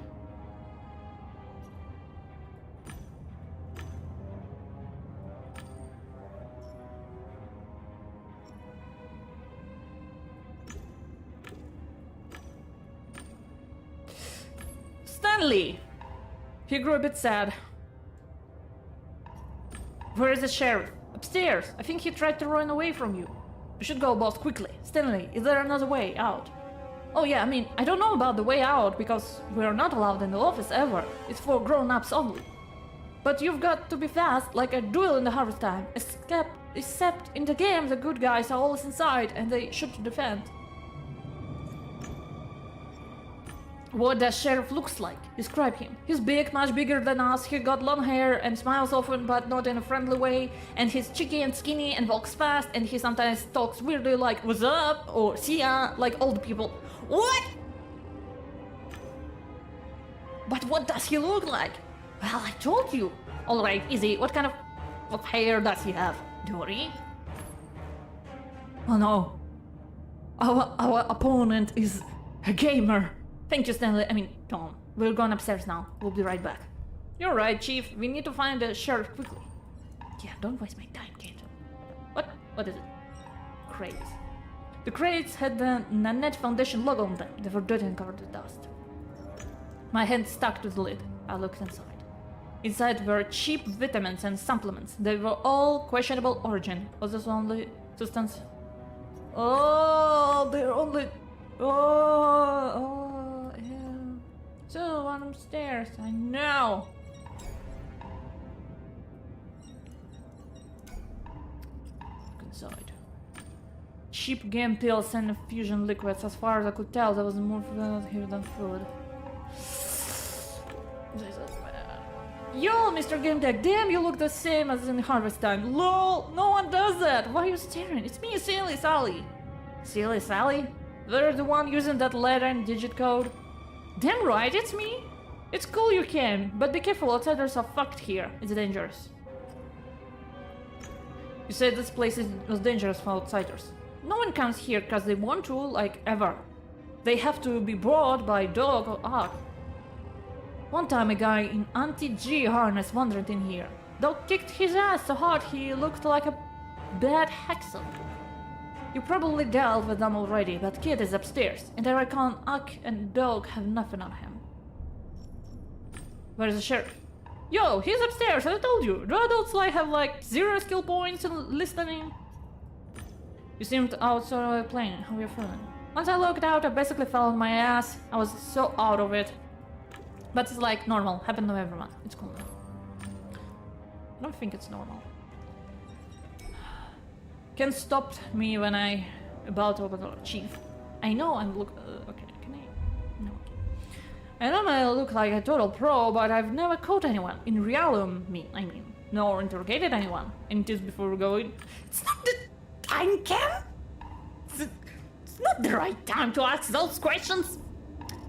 Stanley! He grew a bit sad. Where is the sheriff? Upstairs. I think he tried to run away from you. You should go, boss, quickly. Stanley, is there another way out? Oh yeah, I mean, I don't know about the way out because we're not allowed in the office ever. It's for grown-ups only. But you've got to be fast, like a duel in the harvest time. Except in the game, the good guys are always inside and they should defend. What the sheriff looks like? Describe him. He's big, much bigger than us. He got long hair and smiles often, but not in a friendly way. And he's cheeky and skinny and walks fast. And he sometimes talks weirdly like "What's up?" or "See ya," like old people. What? But what does he look like? Well, I told you. All right, easy. What kind of hair does he have? Dory? Oh no. Our opponent is a gamer. Thank you, Stanley. I mean, Tom. We're going upstairs now. We'll be right back. You're right, Chief. We need to find the sheriff quickly. Yeah, don't waste my time, kid. What is it? Crates. The crates had the Nanette Foundation logo on them. They were dirty and covered with dust. My hand stuck to the lid. I looked inside. Inside were cheap vitamins and supplements. They were all questionable origin. Was this only substance? Oh, they're only... Oh, yeah. So, on upstairs, I know. Look inside. Cheap game pills and fusion liquids. As far as I could tell, there was more here than food. This is bad. Yo, Mr. Gamedec, damn, you look the same as in harvest time. LOL, no one does that. Why are you staring? It's me, Silly Sally. Silly Sally? They're the one using that letter and digit code. Damn right, it's me. It's cool you came, but be careful, outsiders are fucked here. It's dangerous. You said this place was dangerous for outsiders. No one comes here because they want to, like, ever. They have to be brought by dog or ark. One time a guy in anti-G harness wandered in here. Dog kicked his ass so hard he looked like a bad hexer. You probably dealt with them already, but Kid is upstairs, and I reckon Uck and Dog have nothing on him. Where's the sheriff? Yo, he's upstairs, I told you! Do adults have 0 skill points in listening? You seemed out sort of playing. How are you feeling? Once I looked out, I basically fell on my ass. I was so out of it. But it's like normal, happened to everyone. It's cool now. I don't think it's normal. Ken stopped me when I about to open the door. Chief, I know I'm okay, can I? No. I know I look like a total pro, but I've never caught anyone. In reality, I mean, nor interrogated anyone. And just before we go in... It's not the time, Ken! It's not the right time to ask those questions!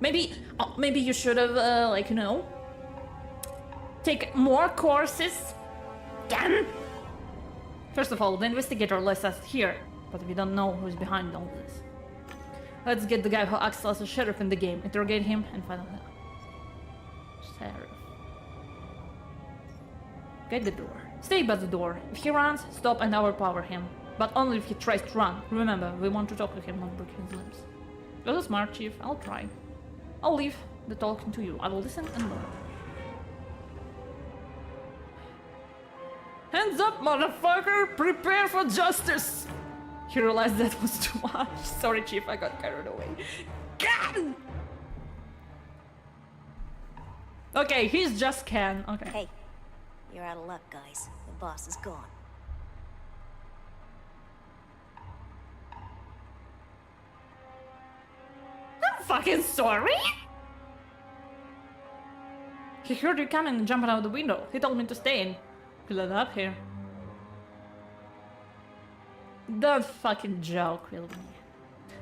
Maybe you should have, take more courses? Ken! First of all, the investigator lets us here, but we don't know who's behind all this. Let's get the guy who acts as a sheriff in the game, interrogate him, and find out. Sheriff. Get the door. Stay by the door. If he runs, stop and overpower him. But only if he tries to run. Remember, we want to talk to him, not break his limbs. You're so smart, Chief. I'll try. I'll leave the talking to you. I will listen and learn. Hands up, motherfucker! Prepare for justice! He realized that was too much. Sorry, Chief, I got carried away. God! Okay, he's just Ken. Okay. Hey, you're out of luck, guys. The boss is gone. fucking sorry? He heard you coming and jumping out the window. He told me to stay and fill it up here. Don't fucking joke with me.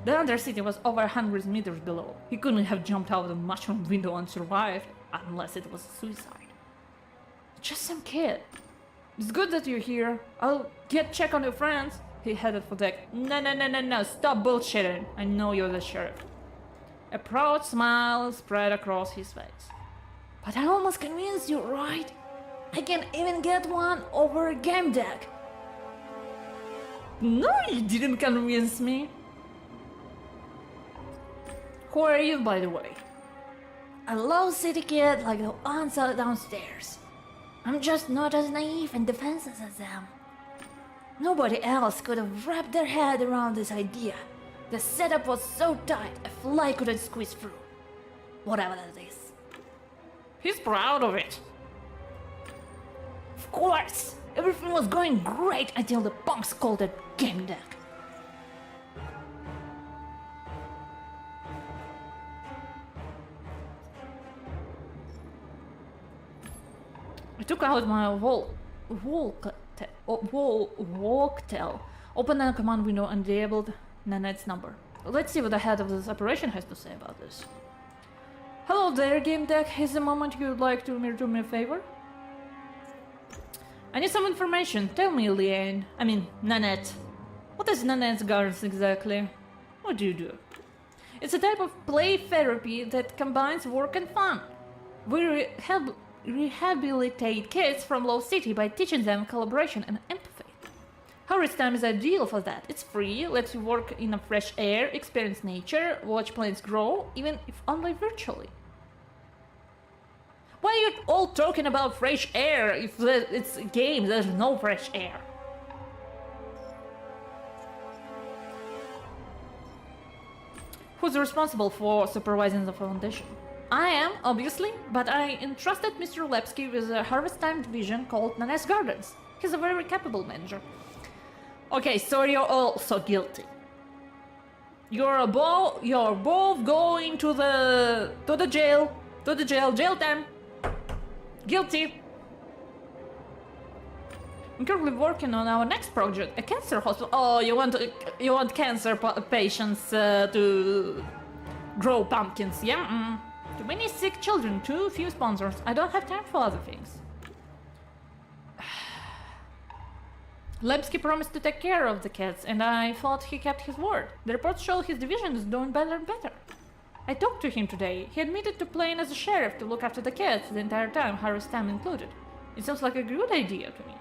The Undercity was over 100 meters below. He couldn't have jumped out the mushroom window and survived, unless it was suicide. Just some kid. It's good that you're here. I'll check on your friends. He headed for deck. No, stop bullshitting. I know you're the sheriff. A proud smile spread across his face. But I almost convinced you, right? I can even get one over Gamedec. No, you didn't convince me. Who are you, by the way? A low city kid like the ones downstairs. I'm just not as naive and defenseless as them. Nobody else could have wrapped their head around this idea. The setup was so tight, a fly couldn't squeeze through. Whatever that is. He's proud of it. Of course! Everything was going great until the punks called it Gamedec. I took out my walktail, opened the command window and enabled Nanette's number. Let's see what the head of this operation has to say about this. Hello there, Gamedec. Is the moment you'd like to do me a favor? I need some information. Tell me, Nanette. What is Nanette's Gardens exactly? What do you do? It's a type of play therapy that combines work and fun. We rehabilitate kids from Low City by teaching them collaboration and empathy. Harvest time is ideal for that. It's free, lets you work in the fresh air, experience nature, watch plants grow, even if only virtually. Why are you all talking about fresh air if it's a game? There's no fresh air. Who's responsible for supervising the foundation? I am, obviously, but I entrusted Mr. Lepsky with a harvest time division called Nanette's Gardens. He's a very capable manager. Okay, so you're all so guilty. You're both going to the jail time. Guilty. I'm currently working on our next project, a cancer hospital. Oh, you want cancer patients to grow pumpkins, yeah? Too many sick children, too few sponsors. I don't have time for other things. Lepsky promised to take care of the kids, and I thought he kept his word. The reports show his division is doing better and better. I talked to him today. He admitted to playing as a sheriff to look after the kids the entire time, harvest time included. It sounds like a good idea to me.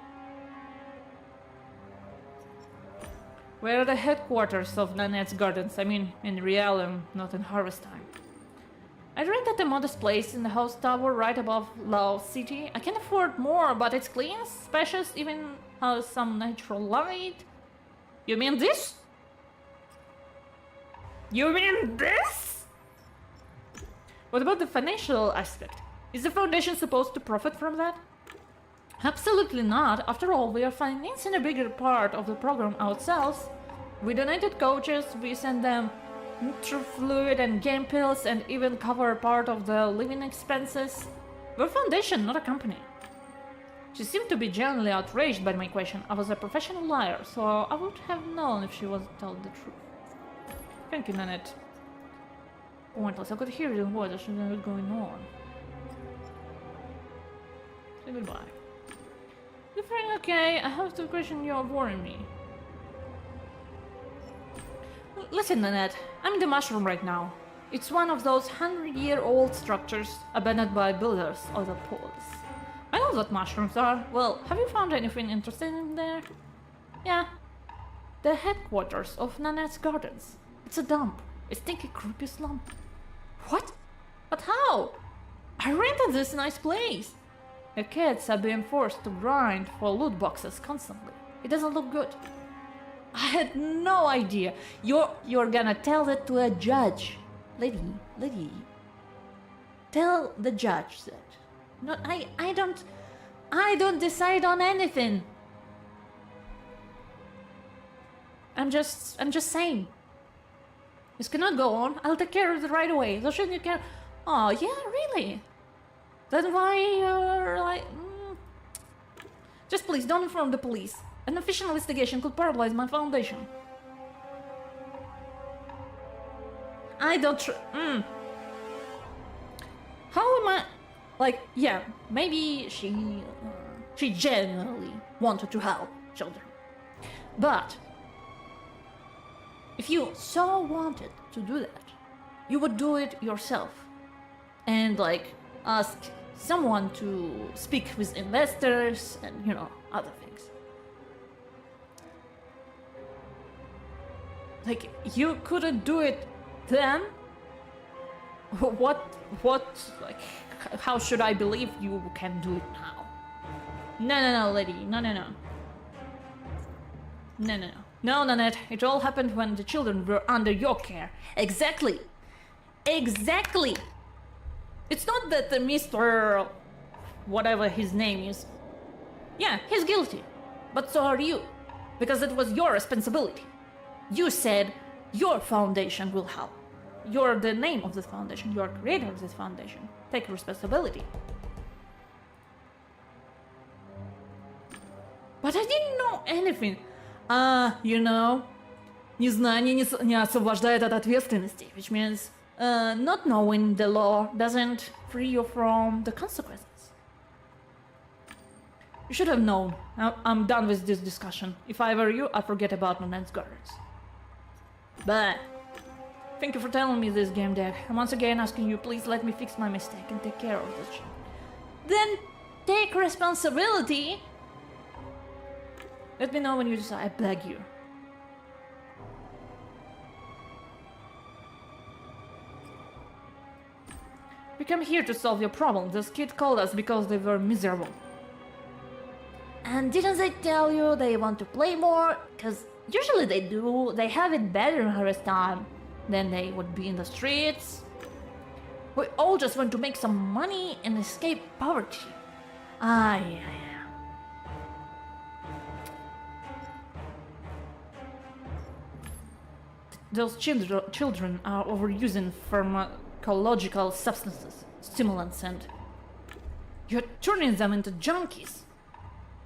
Where are the headquarters of Nanette's Gardens? I mean, in realm, not in harvest time. I rented a modest place in the house tower right above Low City. I can afford more, but it's clean, spacious, even has some natural light. You mean this? You mean this? What about the financial aspect? Is the foundation supposed to profit from that? Absolutely not. After all, we are financing a bigger part of the program ourselves. We donated coaches, we send them Nutrifluid and game pills, and even cover part of the living expenses. We're a foundation, not a company. She seemed to be genuinely outraged by my question. I was a professional liar, so I would have known if she was telling the truth. Thank you, Nanette. Pointless, I could hear the voice, I shouldn't know what's going on. Say goodbye. You feeling okay? I have to question you're worrying me. Listen, Nanette, I'm in the mushroom right now. It's one of those 100-year-old structures abandoned by builders of the polis. I know what mushrooms are. Well, have you found anything interesting in there? Yeah. The headquarters of Nanette's Gardens. It's a dump. A stinky, creepy slump. What? But how? I rented this nice place. The kids are being forced to grind for loot boxes constantly. It doesn't look good. I had no idea. You're gonna tell that to a judge. Lady. Tell the judge that. No, I don't decide on anything. I'm just saying. This cannot go on. I'll take care of it right away. So shouldn't you care? Oh, yeah, really? That's why you're like... Just please, don't inform the police. An official investigation could paralyze my foundation. I don't How am I... Like, yeah, maybe she genuinely wanted to help children. But... if you so wanted to do that, you would do it yourself. And, like, ask someone to speak with investors and, you know, other things. Like, you couldn't do it then? What, like, how should I believe you can do it now? No, lady, no. No, Nanette, it all happened when the children were under your care. Exactly! It's not that the Mr. whatever his name is... Yeah, he's guilty. But so are you. Because it was your responsibility. You said your foundation will help. You're the name of this foundation. You're creator of this foundation. Take responsibility. But I didn't know anything. You know, незнание не освобождает от ответственности, which means not knowing the law doesn't free you from the consequences. You should have known. I'm done with this discussion. If I were you, I'd forget about Nanette's gardens. But thank you for telling me this, Gamedec. I'm once again asking you, please let me fix my mistake and take care of this shit. Then take responsibility. Let me know when you decide, I beg you. We come here to solve your problem. This kid called us because they were miserable. And didn't they tell you they want to play more? Because usually they do. They have it better in harvest time than they would be in the streets. We all just want to make some money and escape poverty. Yeah. Those children are overusing pharmacological substances, stimulants, and you're turning them into junkies.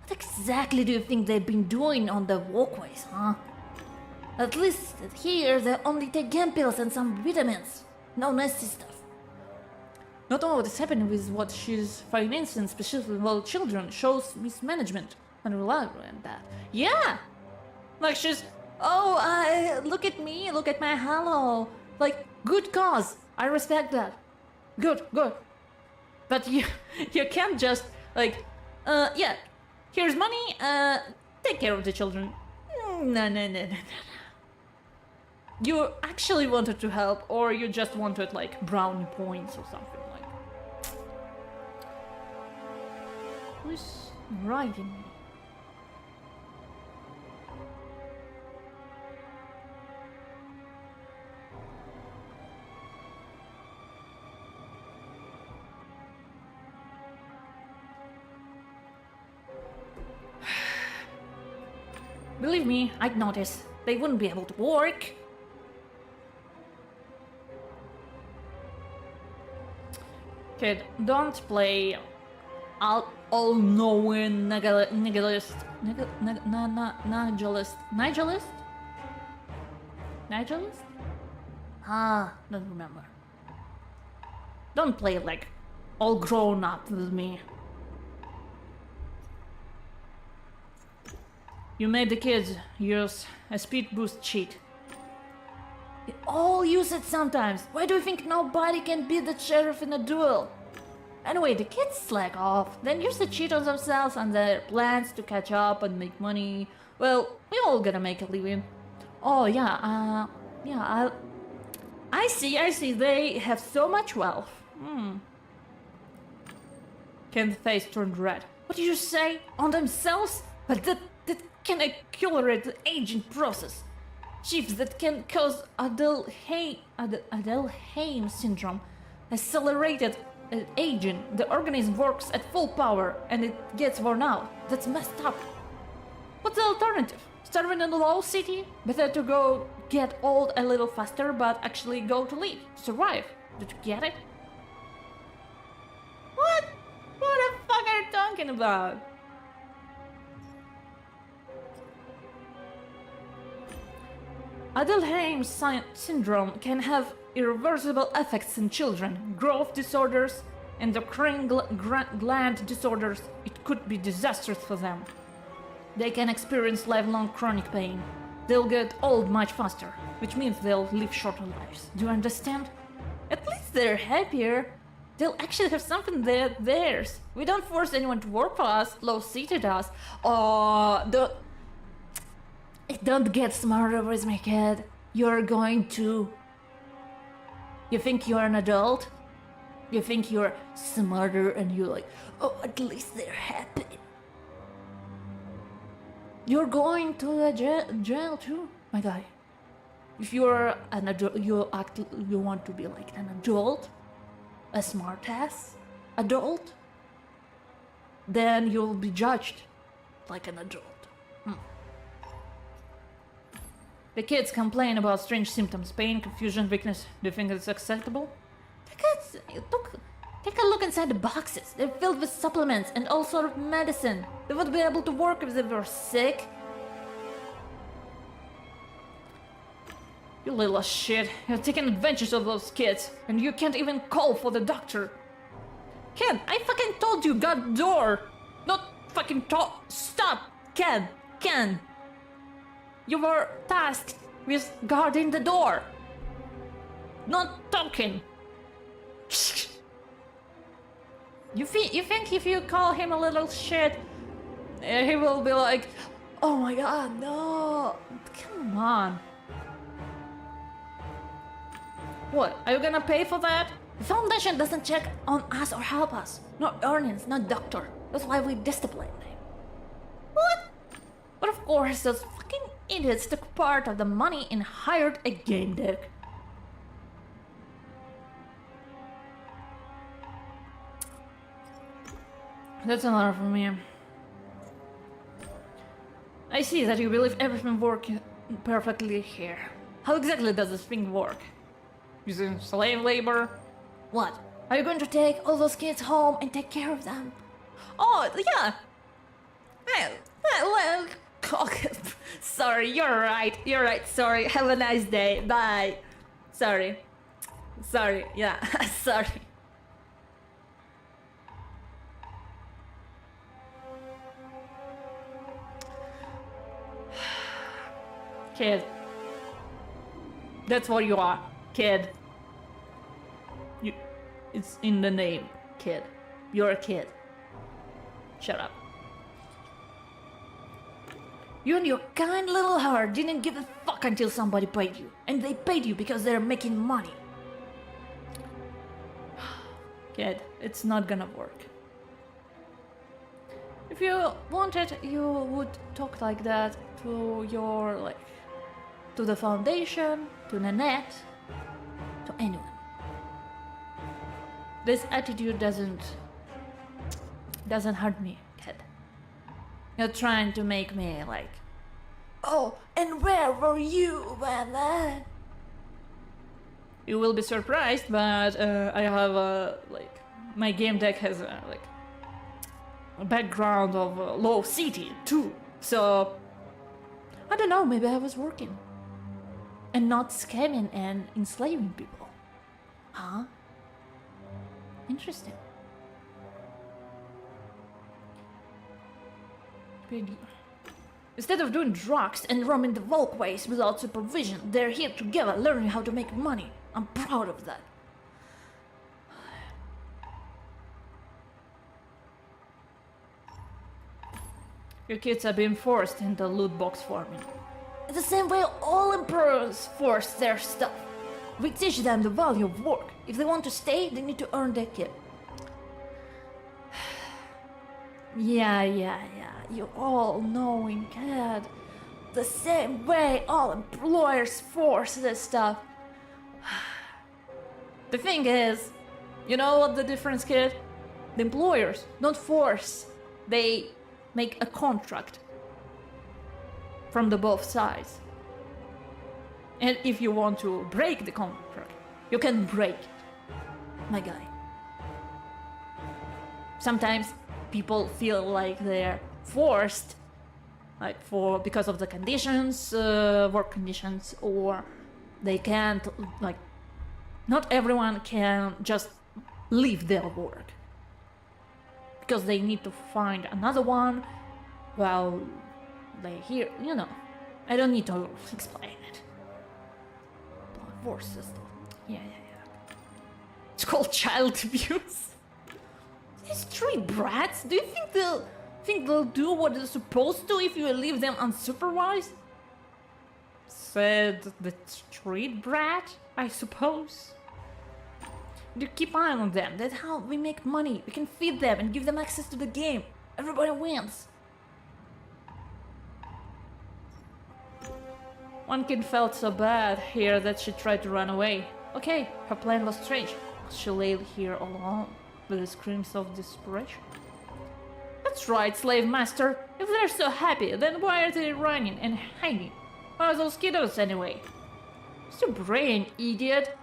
What exactly do you think they've been doing on the walkways, huh? At least here they only take game pills and some vitamins. No nasty stuff. Not all what is happening with what she's financing, specifically while children, shows mismanagement, unreliable and bad. Yeah! Like she's... Oh, look at me, look at my halo. Like, good cause. I respect that. Good. But you can't just, like, yeah, here's money, take care of the children. No. You actually wanted to help, or you just wanted, like, brownie points or something like. Who's writing me? Believe me, I'd notice. They wouldn't be able to work. Kid, don't play all-knowing nihilist. Nihilist? Don't remember. Don't play like all grown up with me. You made the kids use a speed boost cheat. They all use it sometimes. Why do you think nobody can beat the sheriff in a duel? Anyway, the kids slack off, then use the cheat on themselves and their plans to catch up and make money. Well, we all gotta make a living. Oh yeah, I see, they have so much wealth. Ken's face turned red. What did you say? On themselves? But that can accelerate the aging process. Chiefs that can cause Adelheim syndrome. Accelerated aging. The organism works at full power and it gets worn out. That's messed up. What's the alternative? starving in the low city? Better to go get old a little faster, but actually go to live, survive. Did you get it? What? What the fuck are you talking about? Alzheimer's syndrome can have irreversible effects in children, growth disorders, endocrine gland disorders. It could be disastrous for them. They can experience lifelong chronic pain. They'll get old much faster, which means they'll live shorter lives. Do you understand? At least they're happier. They'll actually have something theirs. We don't force anyone to work for us, low-seated us. Don't get smarter with me, kid. You're going to... You think you're an adult? You think you're smarter and you're like, oh, at least they're happy. You're going to a jail too, my guy. If you're an adult, you want to be like an adult, a smart-ass adult, then you'll be judged like an adult. The kids complain about strange symptoms, pain, confusion, weakness. Do you think it's acceptable? Take a look inside the boxes. They're filled with supplements and all sort of medicine. They would be able to work if they were sick. You little shit. You're taking advantage of those kids, and you can't even call for the doctor. Ken, I fucking told you, got door. Not fucking stop, Ken. You were tasked with guarding the door. Not talking. You think if you call him a little shit, he will be like, oh my god, no. Come on. What, are you gonna pay for that? The foundation doesn't check on us or help us. Not earnings, not doctor. That's why we discipline them. What? But of course, those fucking idiots took part of the money and hired a Gamedec. That's enough for me. I see that you believe everything works perfectly here. How exactly does this thing work? Using slave labor? What? Are you going to take all those kids home and take care of them? Oh, yeah! Well, sorry, you're right, sorry. Have a nice day, bye. Sorry, yeah, sorry. Kid. That's what you are, kid. It's in the name, kid. You're a kid. Shut up. You and your kind little heart didn't give a fuck until somebody paid you. And they paid you because they're making money. Kid, it's not gonna work. If you wanted, you would talk like that to your, to the foundation, to Nanette, to anyone. This attitude doesn't hurt me, kid. You're trying to make me oh, and where were you when that? You will be surprised, but I have my game deck has a background of low city too. So I don't know, maybe I was working and not scamming and enslaving people. Huh? Interesting. Instead of doing drugs and roaming the walkways without supervision, they're here together learning how to make money. I'm proud of that. Your kids are being forced into loot box farming. It's the same way all emperors force their stuff. We teach them the value of work. If they want to stay, they need to earn their keep. Yeah. You all-knowing kid. The same way all employers force this stuff. The thing is, you know what the difference, kid? The employers don't force. They make a contract. from the both sides. And if you want to break the contract, you can break it, my guy. Sometimes people feel like they're forced, like because of the conditions, work conditions, or they can't, like, not everyone can just leave their work because they need to find another one while they here, you know. I don't need to explain it. Divorce system. Yeah. It's called child abuse. These street brats, do you think they'll do what they're supposed to if you leave them unsupervised? Said the street brat, I suppose. You keep eye on them, that's how we make money. We can feed them and give them access to the game. Everybody wins. One kid felt so bad here that she tried to run away. Okay, her plan was strange. She lay here alone with the screams of desperation. That's right, slave master. If they're so happy, then why are they running and hiding? Why are those kiddos anyway? Use your brain, idiot.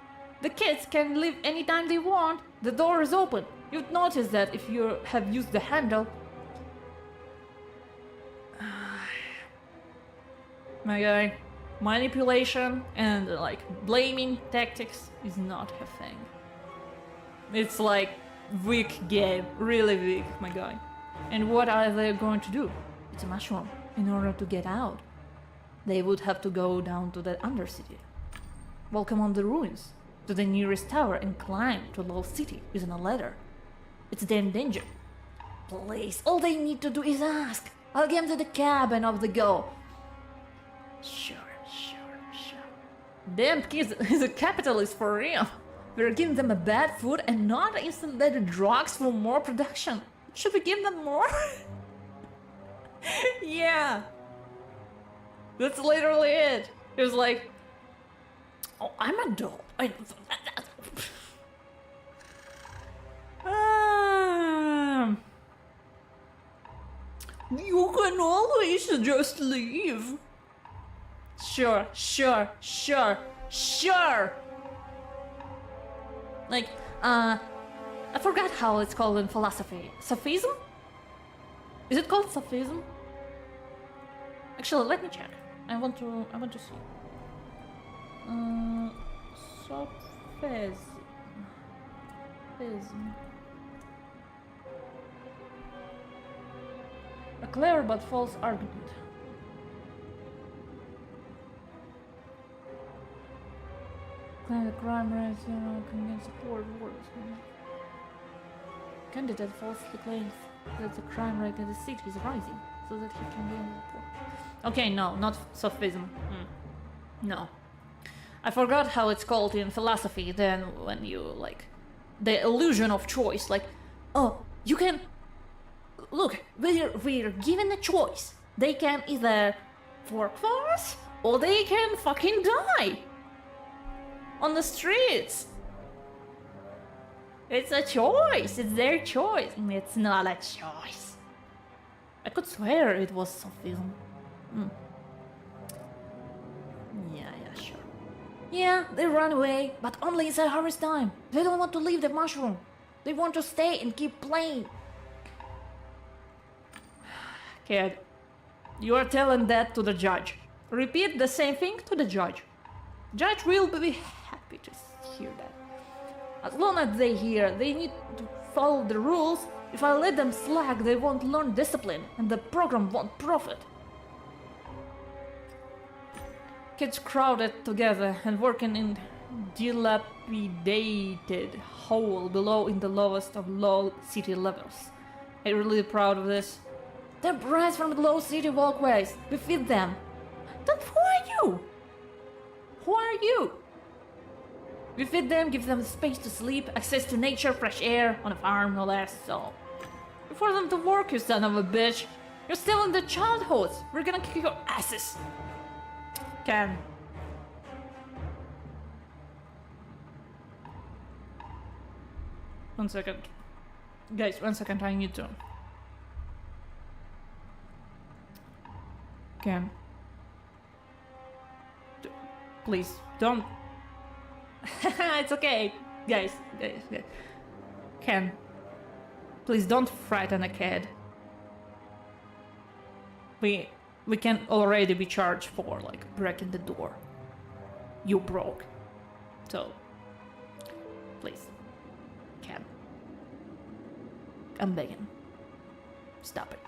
The kids can leave anytime they want. The door is open. You'd notice that if you have used the handle. My guy, manipulation and like blaming tactics is not her thing. It's like weak game, really weak, my guy. And what are they going to do? It's a mushroom. In order to get out, they would have to go down to the undercity. Welcome on the ruins, to the nearest tower and climb to Lost City using a ladder. It's damn danger. Please, all they need to do is ask. I'll get them to the cabin of the go. Sure. Damn kids is a capitalist for real. We're giving them a bad food and not instant drugs for more production. Should we give them more? Yeah. That's literally it. It was like, oh, I'm a doll. You can always just leave. Sure. Like, I forgot how it's called in philosophy. Sophism? Is it called sophism? Actually, let me check. I want to see. Sophism. A clever but false argument. Claim the crime rate, can support words. Candidate falsely claims that the crime rate in the city is rising, so that he can gain support. Okay, no, not sophism. No. I forgot how it's called in philosophy, then when you, like, the illusion of choice, like, oh, you can... Look, we're given a choice. They can either work for us, or they can fucking die! On the streets! It's a choice, it's their choice. It's not a choice. I could swear it was sophism. Yeah, sure. Yeah, they run away, but only inside harvest time. They don't want to leave the mushroom. They want to stay and keep playing. Kid, you are telling that to the judge. Repeat the same thing to the judge. Judge will be happy to hear that. As long as they hear they need to follow the rules, if I let them slack, they won't learn discipline, and the program won't profit. Kids crowded together and working in dilapidated hole below in the lowest of low city levels. I'm really proud of this. They're brats from the low city walkways. We feed them. Then who are you? Who are you? We feed them, give them space to sleep, access to nature, fresh air, on a farm, no less, so... We force them to work, you son of a bitch! You're still in the childhoods! We're gonna kick your asses! Can. One second. Guys, 1 second, I need to... Can. Please, don't. It's okay, guys. Ken, please don't frighten a kid. We can already be charged for like breaking the door. You broke. So, please, Ken, I'm begging. Stop it.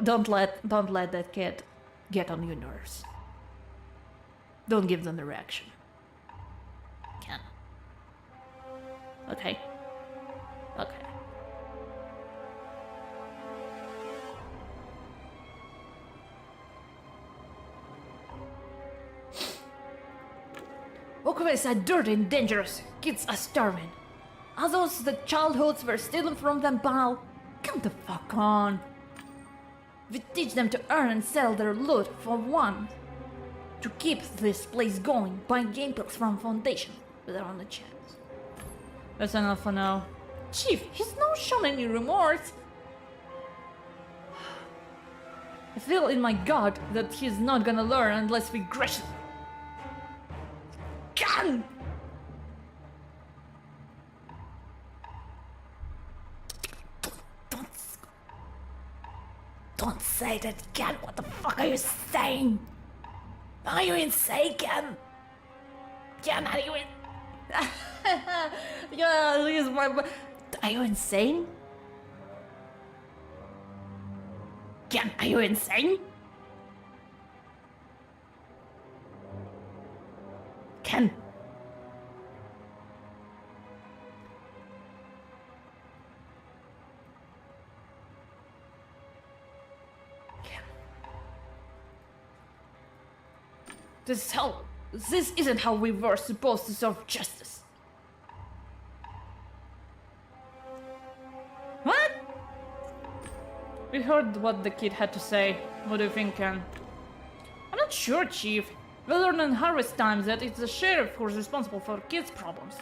Don't let that kid get on your nerves. Don't give them the reaction. Ken. Okay. Okay. Walkways are dirty and dangerous. Kids are starving. Are those the childhoods we're stealing from them, pal? Come the fuck on. We teach them to earn and sell their loot for one. To keep this place going, buy game packs from Foundation. But they're on the chance. That's enough for now. Chief, he's not shown any remorse. I feel in my gut that he's not gonna learn unless we crush him. Gun! Don't say that, Ken. What the fuck are you saying? Are you insane, Ken? Ken, are you in? Yeah, he's my. Are you insane? Ken, are you insane? Ken. This isn't how we were supposed to serve justice. What? We heard what the kid had to say. What do you think, Ken? I'm not sure, Chief. We learned in harvest times that it's the sheriff who's responsible for kids' problems.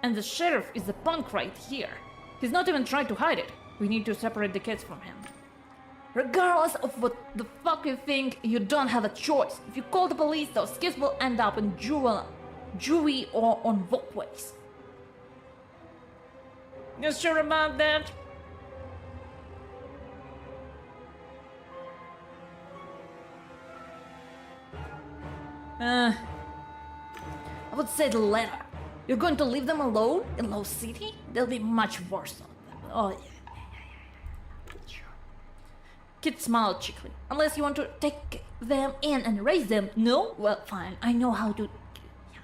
And the sheriff is the punk right here. He's not even trying to hide it. We need to separate the kids from him. Regardless of what the fuck you think, you don't have a choice. If you call the police, those kids will end up in juvie or on walkways. You sure about that? I would say the latter. You're going to leave them alone in Low City? They'll be much worse on them. Oh yeah. Kid smiled cheekily. Unless you want to take them in and raise them. No? Well, fine. I know how to... Yeah.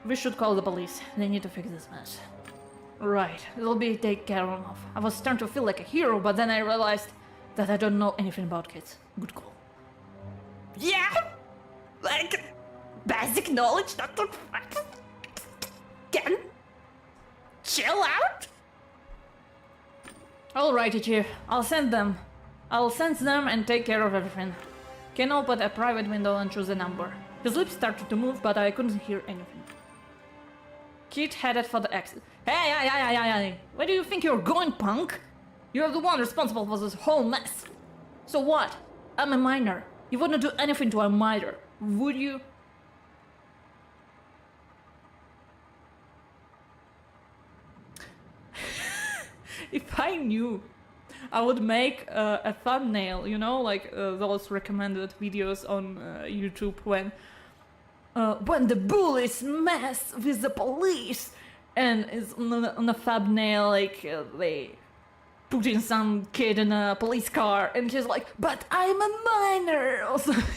We should call the police. They need to fix this mess. Right. It'll be taken care of. I was starting to feel like a hero, but then I realized that I don't know anything about kids. Good call. Yeah? Like... basic knowledge, not to... Can... chill out? Alrighty, Chief. I'll sense them and take care of everything. Ken opened a private window and chose a number. His lips started to move, but I couldn't hear anything. Kid headed for the exit. Hey! Where do you think you're going, punk? You're the one responsible for this whole mess. So what? I'm a minor. You wouldn't do anything to a minor, would you? If I knew, I would make a thumbnail, you know, like those recommended videos on YouTube when the bullies mess with the police, and it's on a thumbnail like they put in some kid in a police car, and he's like, "But I'm a minor," or something.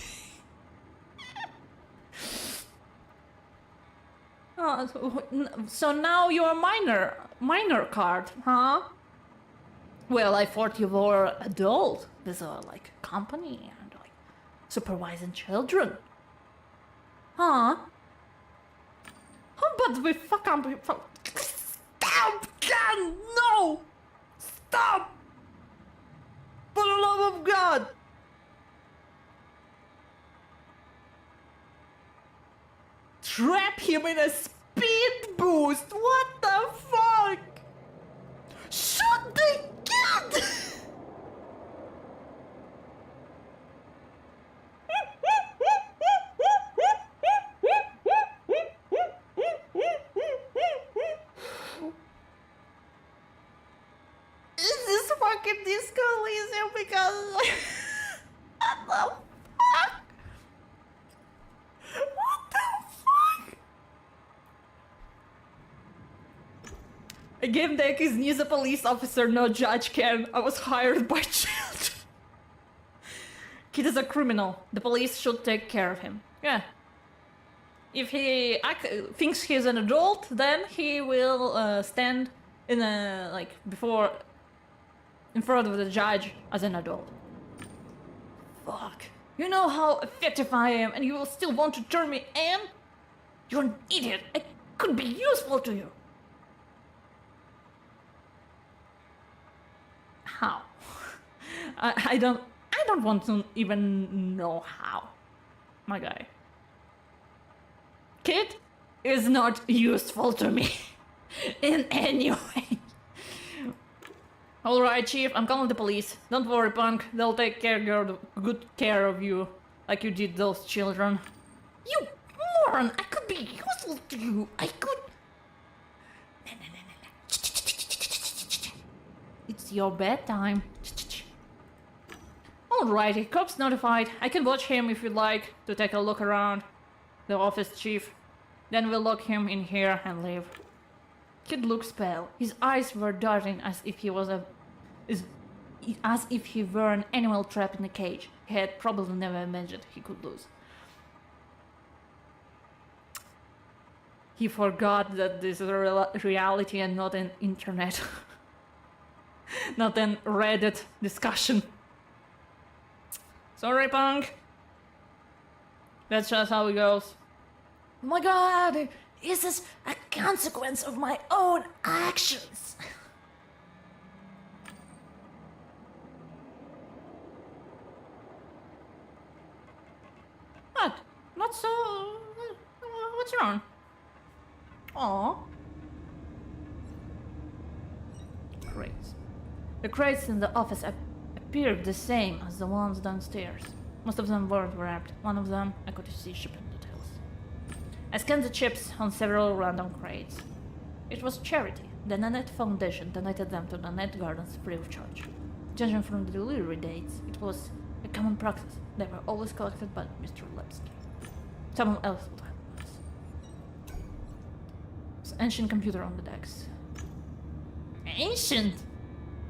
So now you're a minor card, huh? Well, I thought you were adult with a like company and like supervising children, huh? How about we fuck up? Stop, Ken! No! Stop! For the love of God! Trap him in a speed boost! What the fuck? Shoot the kid! Gamedec is neither police officer nor judge, Ken. I was hired by children. Kid is a criminal. The police should take care of him. Yeah. If he thinks he's an adult, then he will stand in in front of the judge as an adult. Fuck. You know how effective I am, and you will still want to turn me in? You're an idiot. I could be useful to you. How? I don't want to even know how, my guy. Kid is not useful to me in any way. Alright, Chief, I'm calling the police. Don't worry, punk. They'll take good care of you, like you did those children. You moron! I could be useful to you. I could... It's your bedtime. Alrighty, cops notified. I can watch him if you'd like to take a look around the office, Chief. Then we'll lock him in here and leave. Kid looks pale. His eyes were darting as if he were an animal trapped in a cage. He had probably never imagined he could lose. He forgot that this is a reality and not an internet. Not an Reddit discussion. Sorry, punk. That's just how it goes. Oh my god! Is this a consequence of my own actions? What? Not so... What's wrong? Aww. Crates. The crates in the office appeared the same as the ones downstairs. Most of them weren't wrapped. One of them I could see shipping details. I scanned the chips on several random crates. It was charity. The Nanette Foundation donated them to Nanette Gardens free of charge. Judging from the delivery dates, it was a common practice. They were always collected by Mr. Lepsky. Someone else would have this. It's an ancient computer on the decks. Ancient?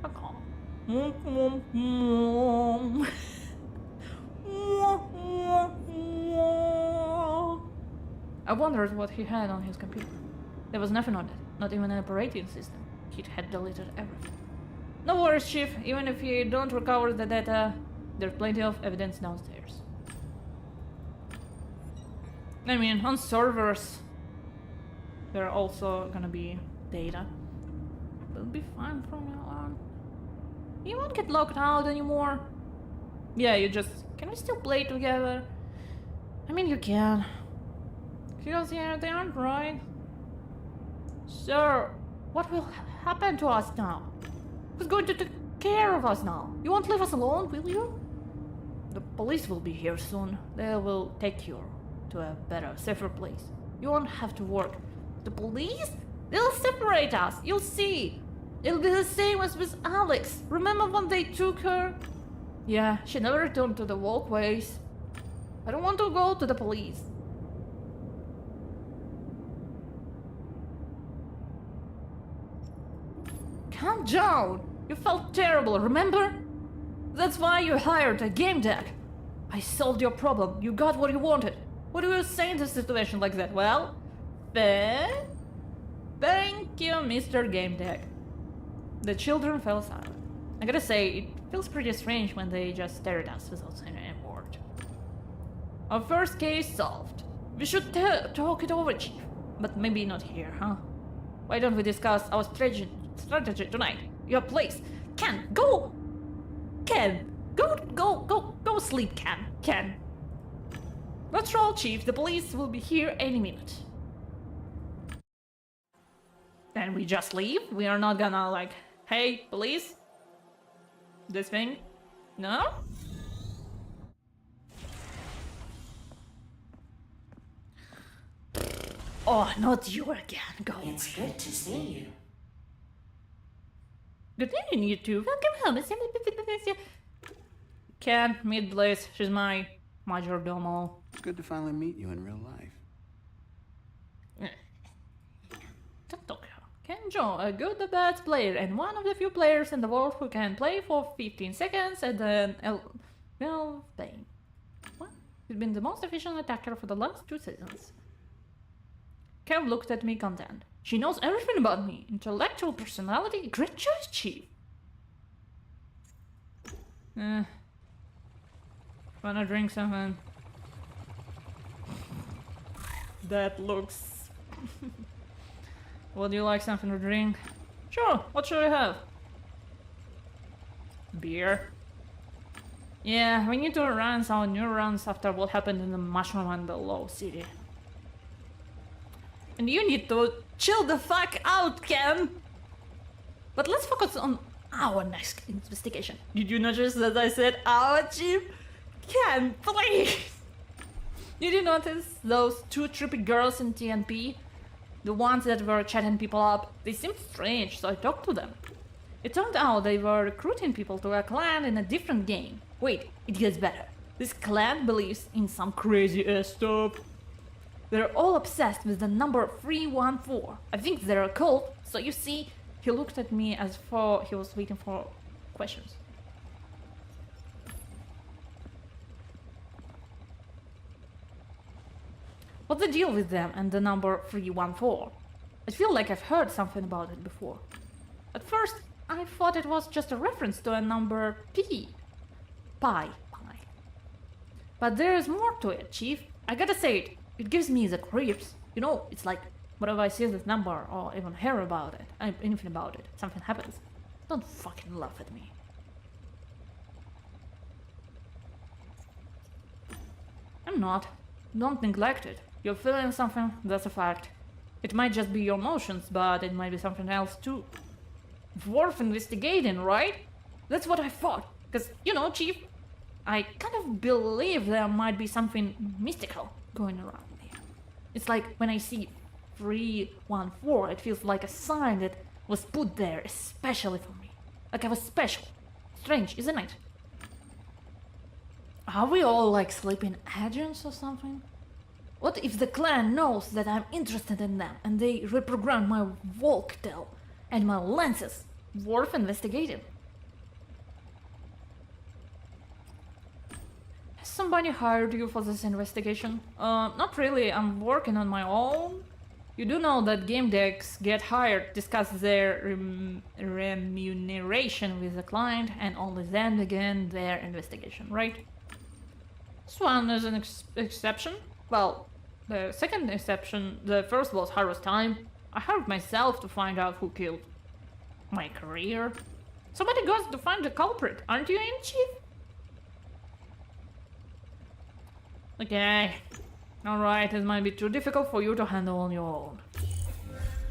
Fuck off. I wondered what he had on his computer. There was nothing on it, not even an operating system. He had deleted everything. No worries, Chief. Even if you don't recover the data, there's plenty of evidence downstairs. I mean, on servers, there are also gonna be data. We'll be fine from now on. You won't get locked out anymore. Yeah, you just... Can we still play together? I mean, you can. Because, yeah, they aren't right. Sir, what will happen to us now? Who's going to take care of us now? You won't leave us alone, will you? The police will be here soon. They will take you to a better, safer place. You won't have to work. The police? They'll separate us, you'll see. It'll be the same as with Alex. Remember when they took her? Yeah, she never returned to the walkways. I don't want to go to the police. Calm down. You felt terrible, remember? That's why you hired a Gamedec. I solved your problem. You got what you wanted. What do you say in a situation like that? Well, thank you, Mr. Gamedec. The children fell silent. I gotta say, it feels pretty strange when they just stare at us without saying a word. Our first case solved. We should talk it over, Chief. But maybe not here, huh? Why don't we discuss our strategy tonight? Your place. Ken, go! Ken, go sleep, Ken. Ken. Let's roll, Chief. The police will be here any minute. Then we just leave? We are not gonna like, hey, police? This thing? No? Oh, not you again. Go. It's good to see you. Good evening, you two. Welcome home. Ken, meet Bliss. She's my majordomo. It's good to finally meet you in real life. Don't talk her. Kenjo, a good or bad player, and one of the few players in the world who can play for 15 seconds and then well, playing. What? He's been the most efficient attacker for the last 2 seasons. Kev looked at me content. She knows everything about me. Intellectual personality, great choice, Chief. Wanna drink something? That looks... Would you like something to drink? Sure, what should I have? Beer? Yeah, we need to run some neurons after what happened in the Mushroom and the Low City. And you need to chill the fuck out, Ken! But let's focus on our next investigation. Did you notice that I said our Chief? Ken, please! Did you notice those 2 trippy girls in TNP? The ones that were chatting people up? They seemed strange, so I talked to them. It turned out they were recruiting people to a clan in a different game. Wait, it gets better. This clan believes in some crazy ass stuff. They're all obsessed with the number 314. I think they're a cult, so you see, he looked at me as though he was waiting for questions. What's the deal with them and the number 314? I feel like I've heard something about it before. At first, I thought it was just a reference to a number Pi. But there's more to it, Chief. I gotta say it gives me the creeps. You know, it's like, whenever I see this number or even hear about it, anything about it, something happens. Don't fucking laugh at me. I'm not. Don't neglect it. You're feeling something, that's a fact. It might just be your emotions, but it might be something else too. Worth investigating, right? That's what I thought. Because, you know, Chief, I kind of believe there might be something mystical going around here. It's like when I see 314, it feels like a sign that was put there especially for me. Like I was special. Strange, isn't it? Are we all like sleeping agents or something? What if the clan knows that I'm interested in them and they reprogram my Volktel and my lenses? Worth investigating. Has somebody hired you for this investigation? Not really, I'm working on my own. You do know that Gamedec's get hired, discuss their remuneration with the client, and only then begin their investigation, right? This one is an exception. Well, the second exception, the first was Harvest Time. I hired myself to find out who killed my career. Somebody goes to find the culprit, aren't you in, Chief? Okay. Alright, it might be too difficult for you to handle on your own.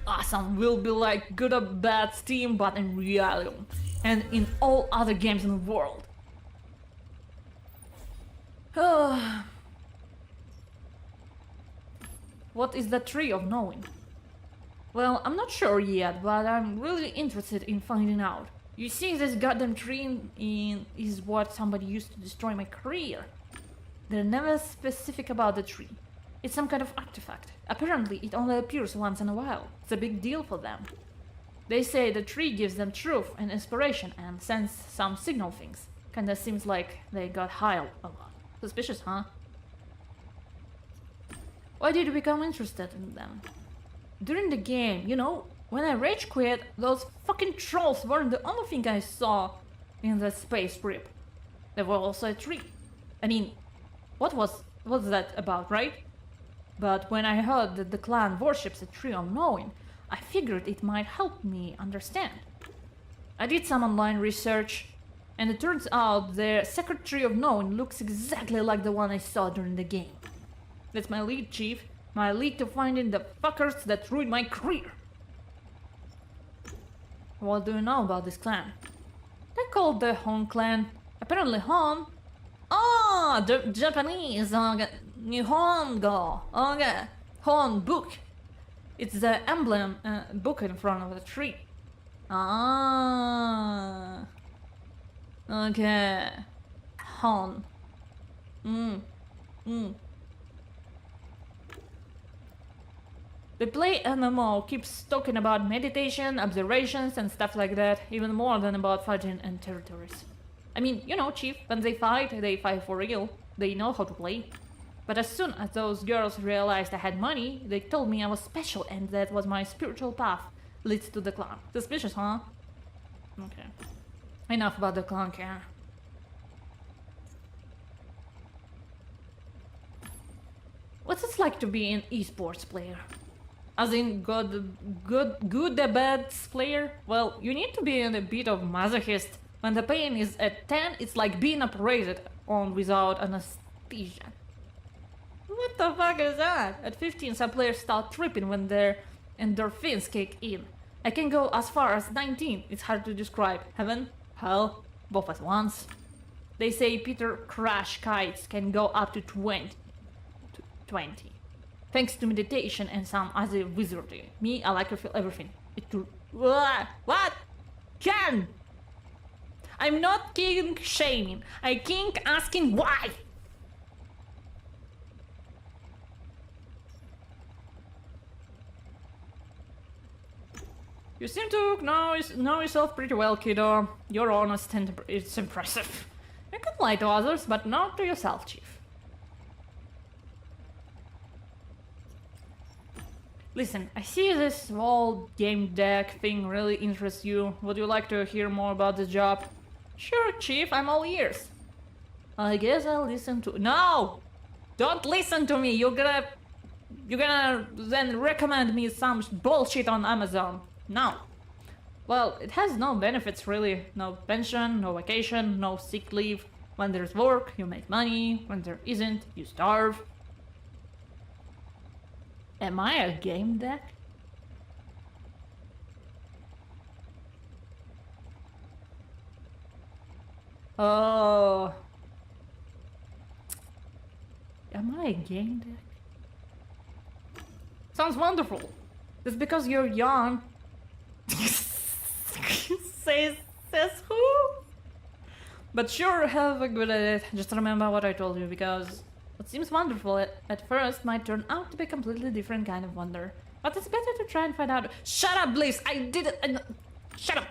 Awesome, we'll be like good or bad Steam, but in reality, and in all other games in the world. What is the tree of knowing? Well, I'm not sure yet, but I'm really interested in finding out. You see, this goddamn tree is what somebody used to destroy my career. They're never specific about the tree. It's some kind of artifact. Apparently, it only appears once in a while. It's a big deal for them. They say the tree gives them truth and inspiration and sends some signal things. Kinda seems like they got high a lot. Suspicious, huh? Why did you become interested in them? During the game, you know, when I rage quit, those fucking trolls weren't the only thing I saw in the space trip. There was also a tree. I mean, what's that about, right? But when I heard that the clan worships a tree of knowing, I figured it might help me understand. I did some online research, and it turns out the sacred tree of knowing looks exactly like the one I saw during the game. That's my lead, Chief. My lead to finding the fuckers that ruined my career. What do you know about this clan? They're called the Hon clan. Apparently Hon... Oh, the Japanese, Nihongo. Okay, Hon book. It's the emblem book in front of the tree. Ah. Okay. Hon. They play MMO, keeps talking about meditation, observations and stuff like that, even more than about fighting and territories. I mean, you know, Chief, when they fight for real. They know how to play. But as soon as those girls realized I had money, they told me I was special and that was my spiritual path leads to the clan. Suspicious, huh? Okay. Enough about the clan care. What's it like to be an esports player? As in good the bad player? Well, you need to be a bit of masochist. When the pain is at 10, it's like being operated on without anesthesia. What the fuck is that? At 15, some players start tripping when their endorphins kick in. I can go as far as 19. It's hard to describe. Heaven, hell, both at once. They say Peter Crash kites can go up to 20. Thanks to meditation and some other wizardry. Me, I like to feel everything. What? Ken! I'm not kink shaming. I kink asking why. You seem to know yourself pretty well, kiddo. You're honest and it's impressive. You can lie to others, but not to yourself, Chief. Listen, I see this whole Gamedec thing really interests you. Would you like to hear more about the job? Sure, Chief, I'm all ears. I guess I'll listen to— No! Don't listen to me! You're gonna then recommend me some bullshit on Amazon. No. Well, it has no benefits really. No pension, no vacation, no sick leave. When there's work, you make money. When there isn't, you starve. Am I a Gamedec? Oh. Am I a Gamedec? Sounds wonderful. It's because you're young. says who? But sure, have a good at it. Just remember what I told you, because what seems wonderful at first might turn out to be a completely different kind of wonder. But it's better to try and find out. Shut up, Bliss! I did it! Shut up!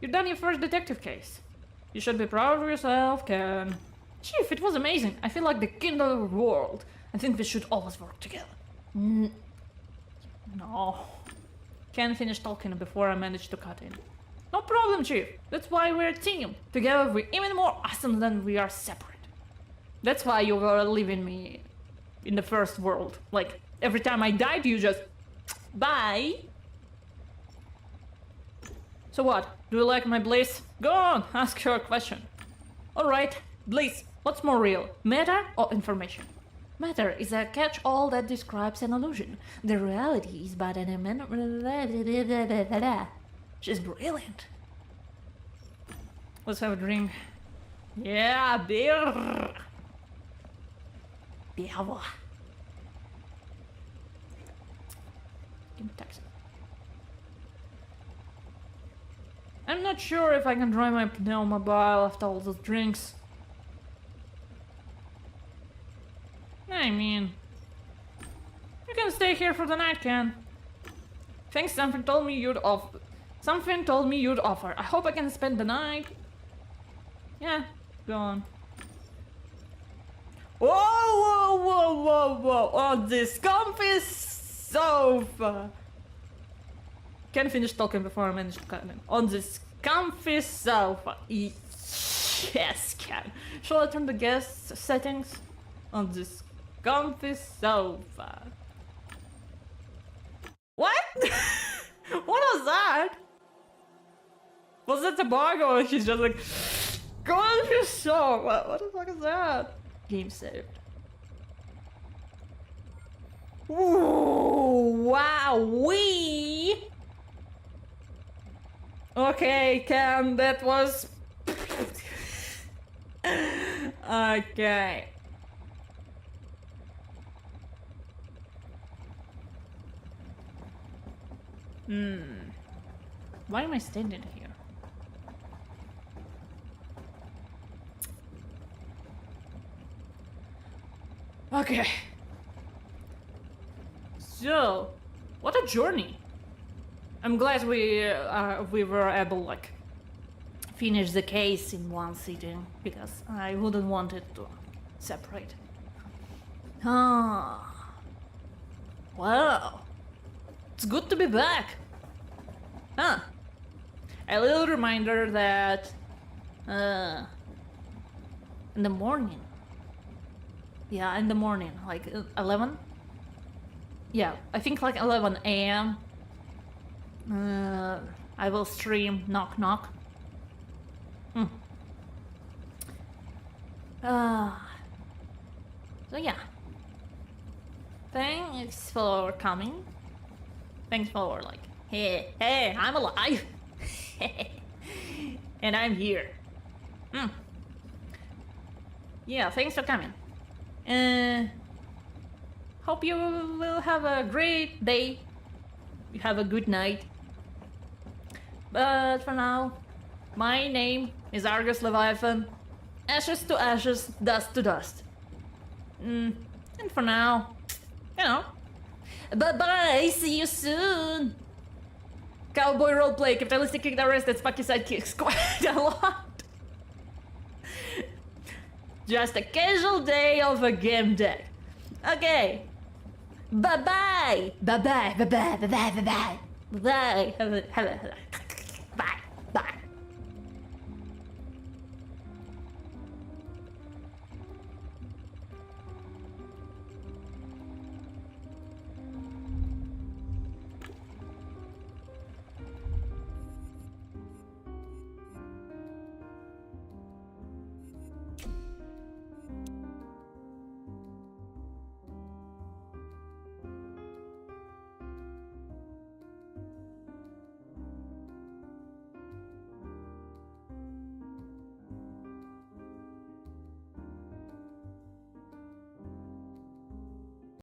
You've done your first detective case. You should be proud of yourself, Ken. Chief, it was amazing. I feel like the king of the world. I think we should always work together. No. Ken finished talking before I managed to cut in. No problem, Chief. That's why we're a team. Together we're even more awesome than we are separate. That's why you were leaving me in the first world. Like, every time I died, you just... Bye. So what? Do you like my Bliss? Go on, ask her a question. Alright, Bliss, what's more real? Matter or information? Matter is a catch-all that describes an illusion. The reality is but an She's brilliant. Let's have a drink. Yeah, beer. Beer. Give me a taxi. I'm not sure if I can drive my pneumobile after all those drinks. I mean, you can stay here for the night, Ken. Thanks, something told me you'd offer. I hope I can spend the night. Yeah, go on. Whoa! On this comfy sofa. Ken finished talking before I managed to cut in. On this comfy sofa. Yes, Ken. Shall I turn the guest settings? On this comfy sofa. What? What was that? Was it tobacco? Or she's just like, comfy sofa. What the fuck is that? Game saved. Ooh, wow, wee. Okay, Cam, that was... Okay. Why am I standing here? Okay. So, what a journey. I'm glad we were able like finish the case in one sitting because I wouldn't want it to separate. Ah. Wow. It's good to be back. Huh. A little reminder that in the morning. Yeah, in the morning, like 11? Yeah, I think like 11 a.m. I will stream Knock Knock. So yeah. Thanks for coming. Thanks for like, hey, I'm alive. And I'm here. Yeah, thanks for coming. Hope you will have a great day. You have a good night. But for now, my name is Argus Leviathan. Ashes to ashes, dust to dust. And for now, you know. Bye-bye, see you soon. Cowboy roleplay, capitalistic kick arrested, Spucky sidekicks quite a lot. Just a casual day of a game deck. Okay. Bye-bye. Bye-bye. Bye-bye. Bye-bye. Bye-bye. Bye-bye. Have a